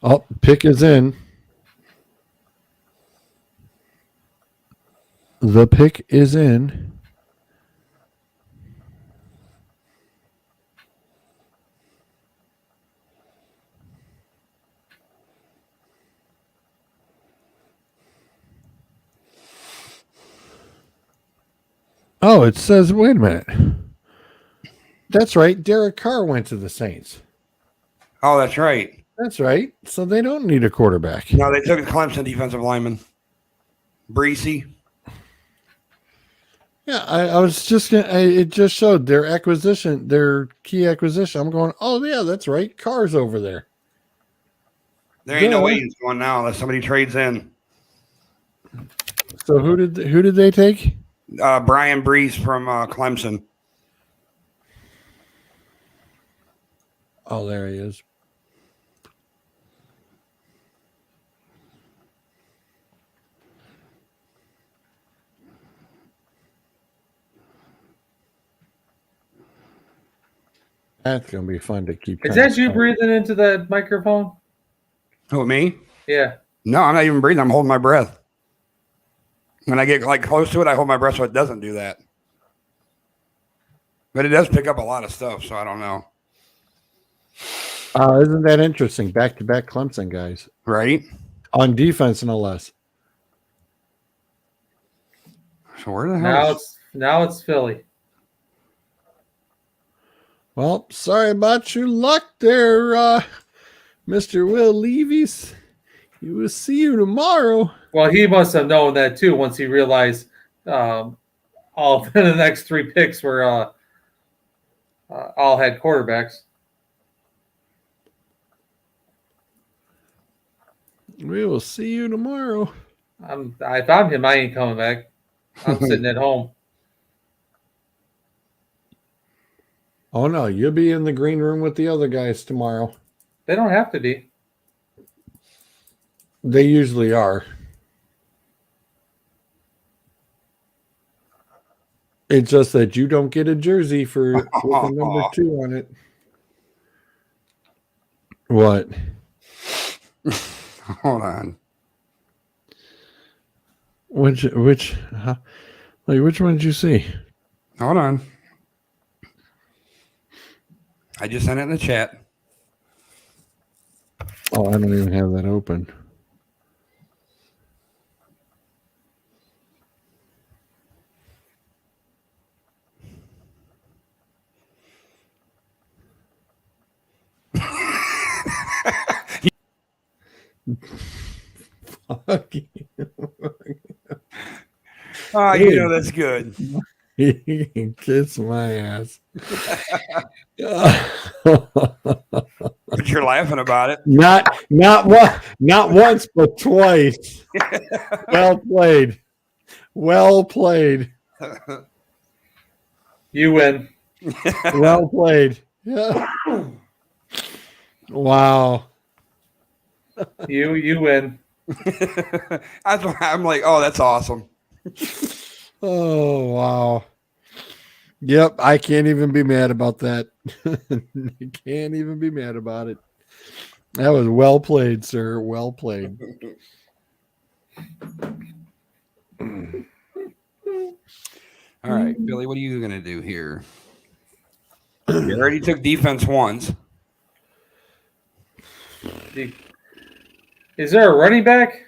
Speaker 8: Oh, pick is in. The pick is in. Oh, it says, wait a minute. That's right. Derek Carr went to the Saints.
Speaker 2: Oh, that's right.
Speaker 8: That's right. So they don't need a quarterback.
Speaker 2: No, they took a Clemson defensive lineman, Breesy.
Speaker 8: Yeah, I was just gonna. It just showed their acquisition, their key acquisition. I'm going, oh yeah, that's right. Carr's over there.
Speaker 2: There ain't no
Speaker 8: Duh.
Speaker 2: way he's going now unless somebody trades in.
Speaker 8: So who did they take?
Speaker 2: Brian Brees from Clemson.
Speaker 8: Oh, there he is. That's gonna be fun to keep.
Speaker 3: Is that you breathing into that microphone?
Speaker 2: Who, me?
Speaker 3: Yeah.
Speaker 2: No, I'm not even breathing. I'm holding my breath. When I get like close to it, I hold my breath so it doesn't do that. But it does pick up a lot of stuff, so I don't know.
Speaker 8: Isn't that interesting? Back-to-back Clemson guys,
Speaker 2: Right?
Speaker 8: on defense, no less.
Speaker 2: So where the hell?
Speaker 3: Now it's Philly.
Speaker 8: Well, sorry about your luck there, Mr. Will Leavies. We will see you tomorrow.
Speaker 3: Well, he must have known that too once he realized all of the next three picks were all had quarterbacks.
Speaker 8: We will see you tomorrow.
Speaker 3: If I'm him, I ain't coming back. I'm sitting at home.
Speaker 8: Oh no, you'll be in the green room with the other guys tomorrow.
Speaker 3: They don't have to be.
Speaker 8: They usually are. It's just that you don't get a jersey with the number 2 on it. What?
Speaker 2: Hold on.
Speaker 8: Which one did you see?
Speaker 2: Hold on. I just sent it in the chat.
Speaker 8: Oh, I don't even have that open. Fuck you.
Speaker 2: Oh, you know that's good.
Speaker 8: He can kiss my ass.
Speaker 2: But you're laughing about it.
Speaker 8: Not once, but twice. Well played. Well played.
Speaker 3: You win.
Speaker 8: Well played. Yeah. Wow.
Speaker 3: You win.
Speaker 2: That's why I'm like, oh, that's awesome.
Speaker 8: Oh wow. Yep, I can't even be mad about that. I can't even be mad about it. That was well played, sir. Well played.
Speaker 2: All right, Billy, what are you gonna do here? You already took defense once.
Speaker 3: Is there a running back?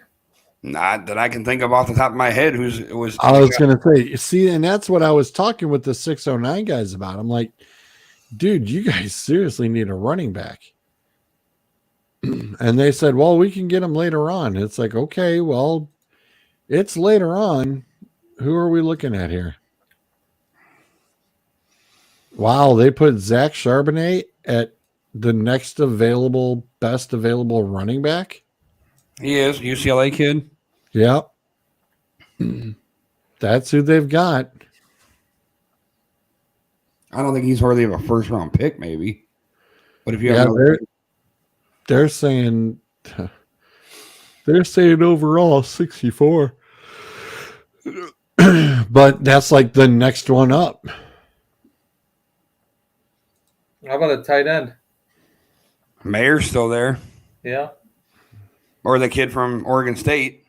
Speaker 2: Not that I can think of off the top of my head. Was
Speaker 8: I was gonna say, see, and that's what I was talking with the 609 guys about. I'm like, dude, you guys seriously need a running back. And they said, well, we can get him later on. It's like, okay, well, it's later on. Who are we looking at here? Wow, they put Zach Charbonnet at the next available, best available running back.
Speaker 2: he is UCLA kid.
Speaker 8: Yep. That's who they've got.
Speaker 2: I don't think he's worthy of a first round pick, maybe. But if you have
Speaker 8: Yeah,
Speaker 2: another,
Speaker 8: they're saying overall 64. But that's like the next one up.
Speaker 3: How about a tight end?
Speaker 2: Mayer's still there,
Speaker 3: Yeah.
Speaker 2: or the kid from Oregon State,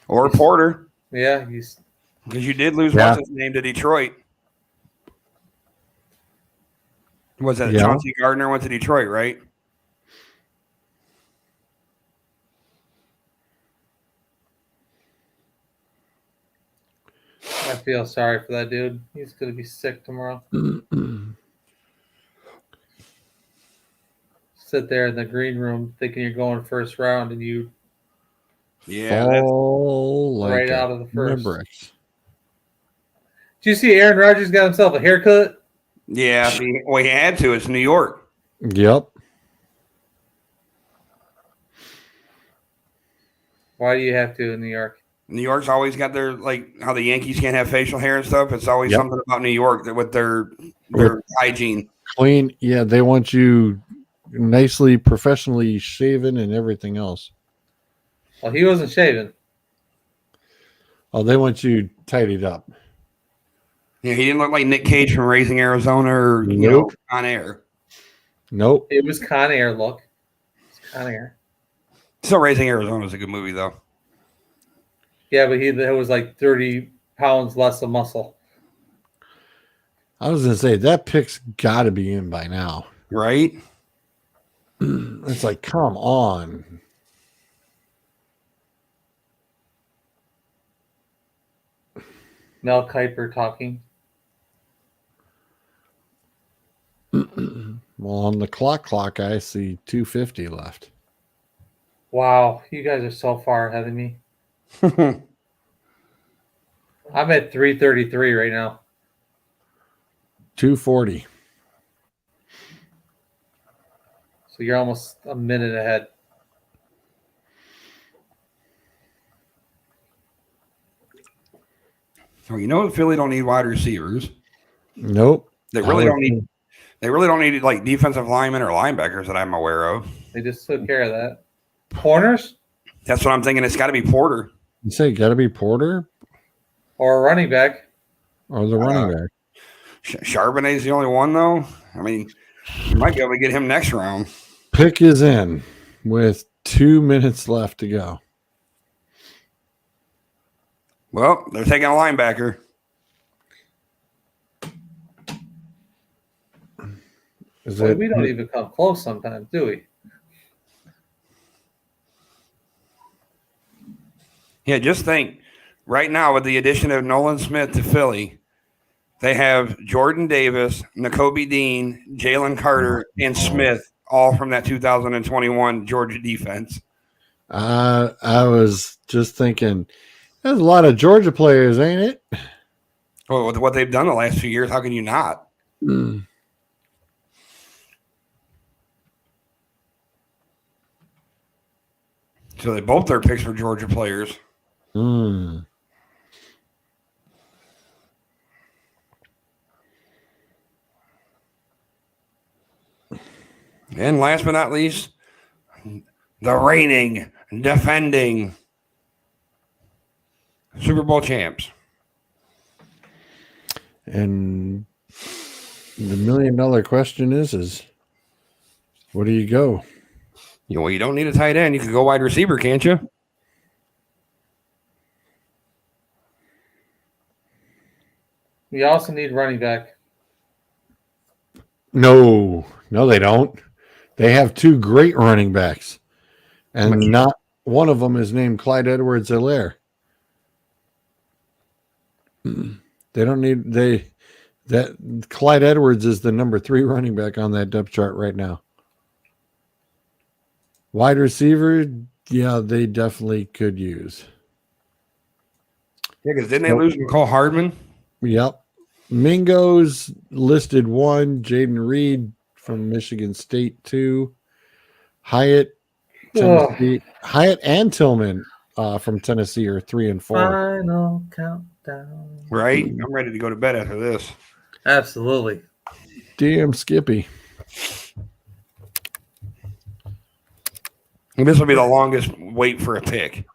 Speaker 2: or Porter,
Speaker 3: Yeah. He's
Speaker 2: because you did lose
Speaker 8: Yeah.
Speaker 2: what's his name to Detroit. Was that
Speaker 8: Yeah.
Speaker 2: Chauncey Gardner went to Detroit, right?
Speaker 3: I feel sorry for that dude. He's gonna be sick tomorrow. Sit there in the green room thinking you're going first round and you
Speaker 2: Yeah, that's,
Speaker 8: Fall like
Speaker 3: right
Speaker 8: a
Speaker 3: out of the
Speaker 8: ton of
Speaker 3: first.
Speaker 8: bricks.
Speaker 3: Did you see Aaron Rodgers got himself a haircut?
Speaker 2: yeah. He had to. It's New York.
Speaker 8: Yep.
Speaker 3: Why do you have to in New York?
Speaker 2: New York's always got their, like how the Yankees can't have facial hair and stuff. It's always
Speaker 8: Yep.
Speaker 2: something about New York that with their hygiene.
Speaker 8: Clean. Yeah, they want you nicely, professionally shaven and everything else.
Speaker 3: Well, he wasn't shaving.
Speaker 8: Oh, they want you tidied up.
Speaker 2: Yeah, he didn't look like Nick Cage from Raising Arizona or
Speaker 8: Nope.
Speaker 2: On Air.
Speaker 8: Nope.
Speaker 3: It was Con Air look. It's Con Air.
Speaker 2: Still, Raising Arizona is a good movie though.
Speaker 3: Yeah, but there was like 30 pounds less of muscle.
Speaker 8: I was gonna say that pick's got to be in by now.
Speaker 2: Right?
Speaker 8: It's like, come on.
Speaker 3: Mel Kiper talking.
Speaker 8: Well, on the clock, I see 250 left.
Speaker 3: Wow, you guys are so far ahead of me. I'm at 333 right now.
Speaker 8: 240.
Speaker 3: So you're almost a minute ahead.
Speaker 2: Well, you know, Philly don't need wide receivers.
Speaker 8: Nope.
Speaker 2: They really don't need. They really don't need like defensive linemen or linebackers that I'm aware of.
Speaker 3: They just took care of that. Corners
Speaker 2: That's what I'm thinking. It's got to be Porter.
Speaker 8: You say got to be Porter
Speaker 3: or a running back.
Speaker 8: or the running back.
Speaker 2: Charbonnet's the only one though. I mean, you might be able to get him next round.
Speaker 8: Pick is in with 2 minutes left to go.
Speaker 2: Well, they're taking a linebacker.
Speaker 8: Is
Speaker 3: Boy,
Speaker 8: it?
Speaker 3: we don't even come close sometimes, do we?
Speaker 2: Yeah, just think. Right now, with the addition of Nolan Smith to Philly, they have Jordan Davis, N'Kobe Dean, Jalen Carter, and Smith, all from that 2021 Georgia defense.
Speaker 8: I was just thinking, there's a lot of Georgia players, ain't it?
Speaker 2: Well, with what they've done the last few years, how can you not?
Speaker 8: Mm.
Speaker 2: So they both their picks for Georgia players.
Speaker 8: Mm.
Speaker 2: And last but not least, the reigning, defending Super Bowl champs.
Speaker 8: And the $1 million question is where do you go?
Speaker 2: Well, you don't need a tight end. You can go wide receiver, can't you?
Speaker 3: We also need running back.
Speaker 8: No, they don't. They have two great running backs, and not one of them is named Clyde Edwards-Helaire. They don't need that Clyde Edwards is the number 3 running back on that depth chart right now. Wide receiver, yeah, they definitely could use.
Speaker 2: Yeah, because didn't they lose McCall Hardman?
Speaker 8: Yep. Mingo's listed 1, Jaden Reed from Michigan State 2, Hyatt, Tennessee, Hyatt and Tillman from Tennessee are 3 and 4.
Speaker 3: Final countdown.
Speaker 2: Right? I'm ready to go to bed after this.
Speaker 3: Absolutely.
Speaker 8: Damn Skippy.
Speaker 2: And this will be the longest wait for a pick.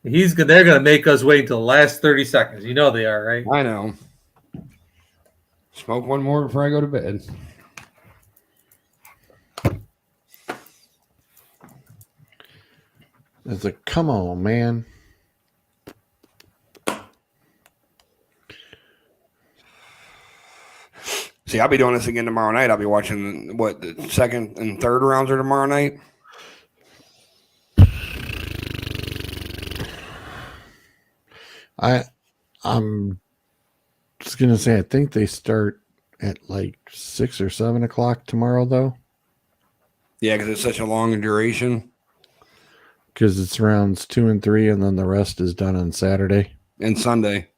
Speaker 3: They're gonna make us wait until the last 30 seconds. You know they are, right?
Speaker 2: I know. Smoke one more before I go to bed.
Speaker 8: It's like, come on, man.
Speaker 2: See, I'll be doing this again tomorrow night. I'll be watching the second and third rounds are tomorrow night.
Speaker 8: I'm just gonna say I think they start at like 6 or 7 o'clock tomorrow, though.
Speaker 2: Yeah, because it's such a long duration.
Speaker 8: Because it's rounds 2 and 3, and then the rest is done on Saturday
Speaker 2: and Sunday.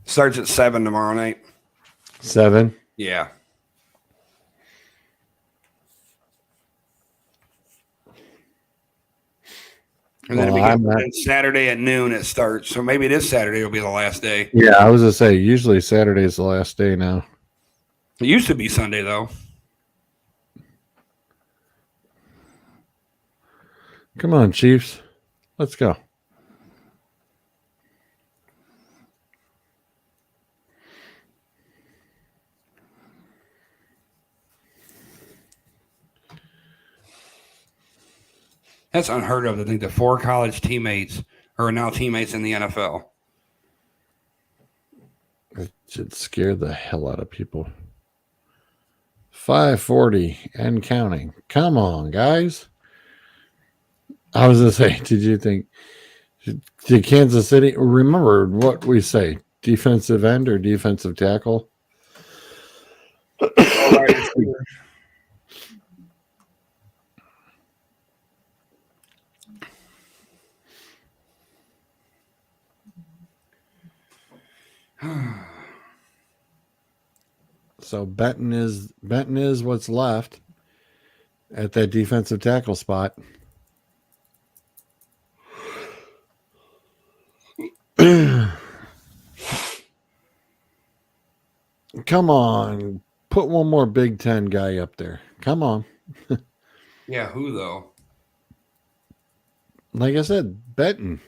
Speaker 2: Starts at 7 tomorrow night.
Speaker 8: 7.
Speaker 2: Yeah. And then it's Saturday at noon it starts. So maybe this Saturday will be the last day.
Speaker 8: Yeah, I was going to say, usually Saturday is the last day now.
Speaker 2: It used to be Sunday, though.
Speaker 8: Come on, Chiefs. Let's go.
Speaker 2: That's unheard of to think that 4 college teammates are now teammates in the NFL.
Speaker 8: It should scare the hell out of people. 540 and counting. Come on, guys. I was going to say, did you think, did Kansas City, remember what we say, defensive end or defensive tackle? So Benton is what's left at that defensive tackle spot. Come on, put one more Big Ten guy up there. Come on.
Speaker 2: Yeah, who though?
Speaker 8: Like I said, Benton.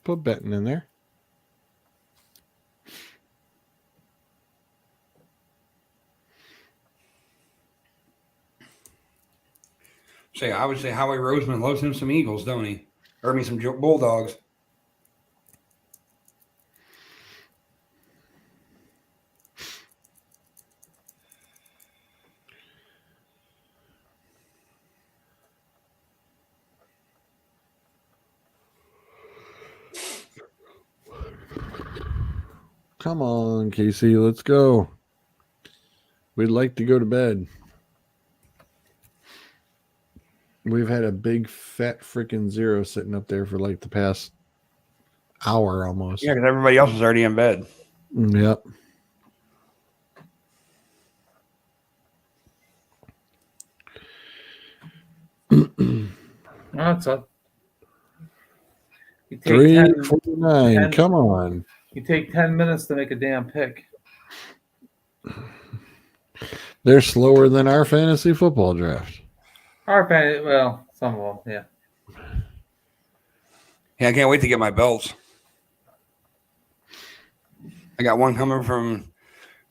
Speaker 8: Put Benton in there.
Speaker 2: Say, I would say Howie Roseman loves him some Eagles, don't he? Or me some Bulldogs.
Speaker 8: Come on, Casey. Let's go. We'd like to go to bed. We've had a big fat freaking zero sitting up there for like the past hour almost.
Speaker 2: Yeah, because everybody else is already in bed.
Speaker 8: Yep.
Speaker 3: That's a. You take
Speaker 8: 3:49.
Speaker 3: 10
Speaker 8: Come on.
Speaker 3: You take 10 minutes to make a damn pick.
Speaker 8: They're slower than our fantasy football draft.
Speaker 3: Well, some of them, yeah.
Speaker 2: Yeah, I can't wait to get my belts. I got one coming from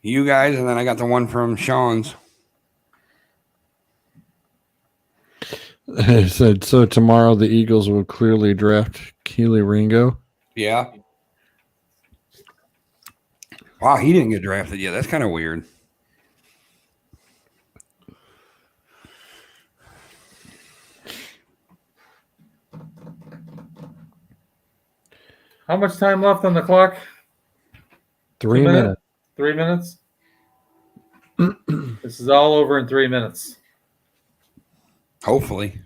Speaker 2: you guys, and then I got the one from Sean's.
Speaker 8: I said, so tomorrow the Eagles will clearly draft Keely Ringo.
Speaker 2: Yeah. Wow, he didn't get drafted yet. That's kind of weird.
Speaker 3: How much time left on the clock?
Speaker 8: 3 minutes.
Speaker 3: 3 minutes? This is all over in 3 minutes.
Speaker 2: Hopefully.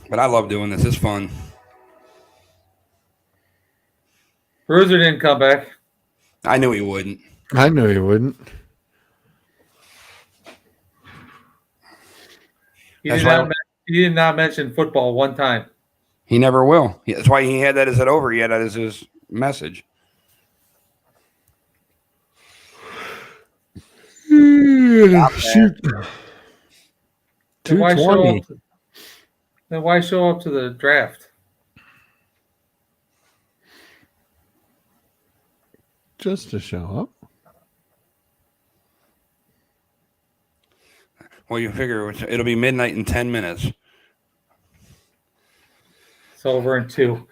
Speaker 2: But I love doing this. It's fun.
Speaker 3: Bruiser didn't come back.
Speaker 2: I knew he wouldn't.
Speaker 8: I knew he wouldn't.
Speaker 3: He
Speaker 2: That's
Speaker 3: did,
Speaker 2: why-
Speaker 3: not, he did not mention football one time.
Speaker 2: He never will. That's why he had that as it over. He had that as his message.
Speaker 8: Shoot.
Speaker 3: Then why,
Speaker 8: 220.
Speaker 3: then why show up to the draft?
Speaker 8: Just to show up.
Speaker 2: Well, you figure it'll be midnight in 10 minutes.
Speaker 3: It's over in 2.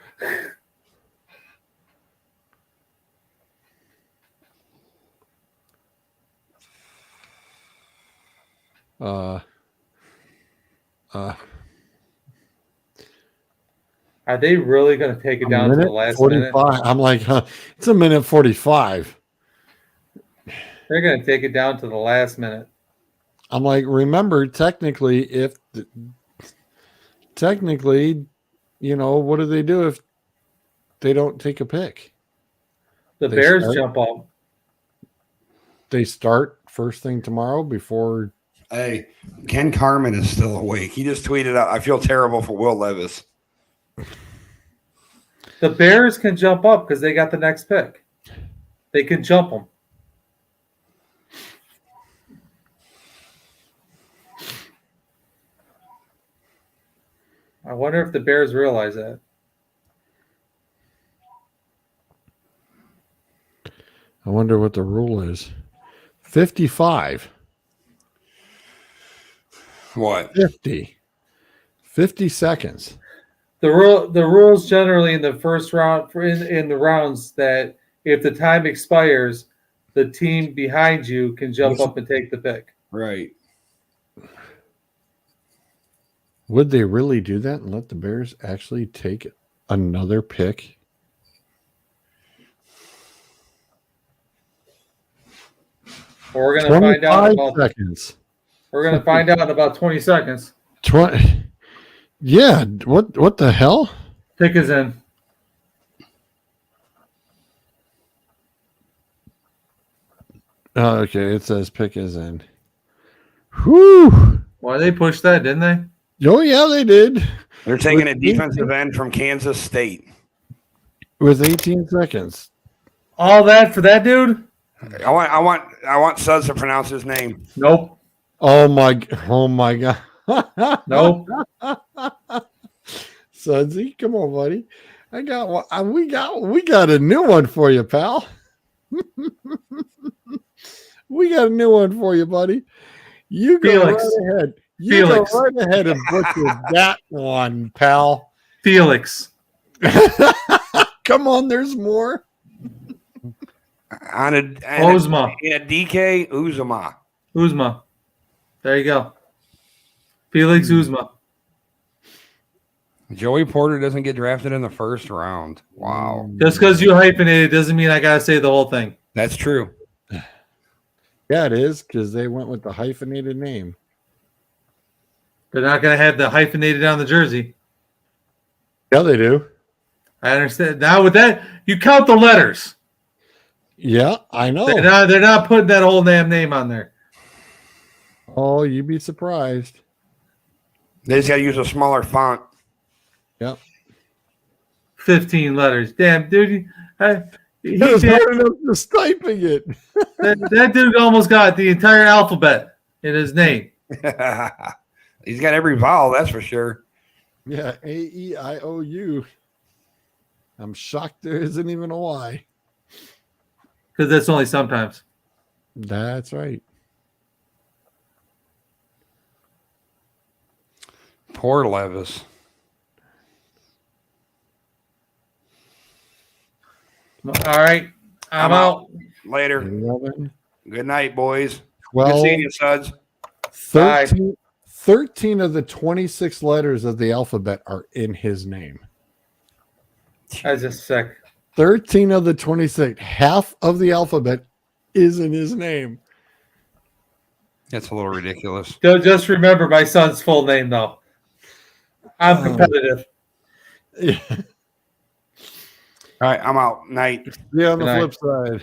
Speaker 3: Are they really going to take it down to the last
Speaker 8: 45.
Speaker 3: minute?
Speaker 8: I'm like, it's a minute 45.
Speaker 3: They're going to take it down to the last minute.
Speaker 8: I'm like, remember, technically, you know, what do they do if they don't take a pick?
Speaker 3: The
Speaker 8: They
Speaker 3: Bears
Speaker 8: start?
Speaker 3: jump up.
Speaker 8: They start first thing tomorrow before.
Speaker 2: Hey, Ken Carmen is still awake. He just tweeted out, I feel terrible for Will Levis.
Speaker 3: The Bears can jump up because they got the next pick. They can jump them. I wonder if the Bears realize that.
Speaker 8: I wonder what the rule is. 55.
Speaker 2: What?
Speaker 8: 50 seconds.
Speaker 3: The rules generally in the first round in the rounds that if the time expires, the team behind you can jump up and take the pick.
Speaker 2: Right.
Speaker 8: Would they really do that and let the Bears actually take another pick?
Speaker 3: Well, we're gonna find out about
Speaker 8: seconds.
Speaker 3: We're gonna find out in about 20 seconds.
Speaker 8: 20. Yeah. What the hell?
Speaker 3: Pick is in.
Speaker 8: Oh, okay. It says pick is in. Whew.
Speaker 3: Well, they pushed that, didn't they?
Speaker 8: Oh, yeah, they did.
Speaker 2: They're taking a defensive end from Kansas State.
Speaker 8: With 18 seconds.
Speaker 3: All that for that dude?
Speaker 2: I want Suds to pronounce his name.
Speaker 3: Nope.
Speaker 8: Oh my God.
Speaker 3: Nope.
Speaker 8: Sudsy, come on, buddy. I got one. We got a new one for you, pal. We got a new one for you, buddy. You go
Speaker 3: Felix.
Speaker 8: right ahead. You
Speaker 3: Felix.
Speaker 8: go right ahead and butcher that one, pal.
Speaker 3: Felix.
Speaker 8: Come on, there's more.
Speaker 3: Uzma.
Speaker 2: DK Uzma.
Speaker 3: Uzma. There you go. Felix Uzma.
Speaker 2: Joey Porter doesn't get drafted in the first round. Wow.
Speaker 3: Just because you hyphenate it doesn't mean I gotta say the whole thing.
Speaker 2: That's true.
Speaker 8: Yeah, it is because they went with the hyphenated name.
Speaker 3: They're not gonna have the hyphenated on the jersey.
Speaker 8: Yeah, they do.
Speaker 3: I understand. Now with that, you count the letters.
Speaker 8: Yeah, I know.
Speaker 3: They're not putting that whole damn name on there.
Speaker 8: Oh, you'd be surprised.
Speaker 2: They just got to use a smaller font.
Speaker 8: Yep.
Speaker 3: 15 letters. Damn, dude.
Speaker 8: It was hard enough just typing it.
Speaker 3: That dude almost got the entire alphabet in his name.
Speaker 2: He's got every vowel, that's for sure.
Speaker 8: Yeah, A-E-I-O-U. I'm shocked there isn't even a Y.
Speaker 3: Because that's only sometimes.
Speaker 8: That's right.
Speaker 2: Poor Levis.
Speaker 3: All right. I'm out.
Speaker 2: Later.
Speaker 8: 11,
Speaker 2: Good night, boys.
Speaker 8: 12,
Speaker 2: Good seeing you, Suds.
Speaker 8: 13 of the 26 letters of the alphabet are in his name.
Speaker 3: I just sick.
Speaker 8: 13 of the 26. Half of the alphabet is in his name.
Speaker 2: That's a little ridiculous.
Speaker 3: Just remember my son's full name, though. I'm competitive.
Speaker 8: Yeah,
Speaker 2: All right, I'm out. Night.
Speaker 8: yeah on the
Speaker 3: Good night.
Speaker 8: flip side.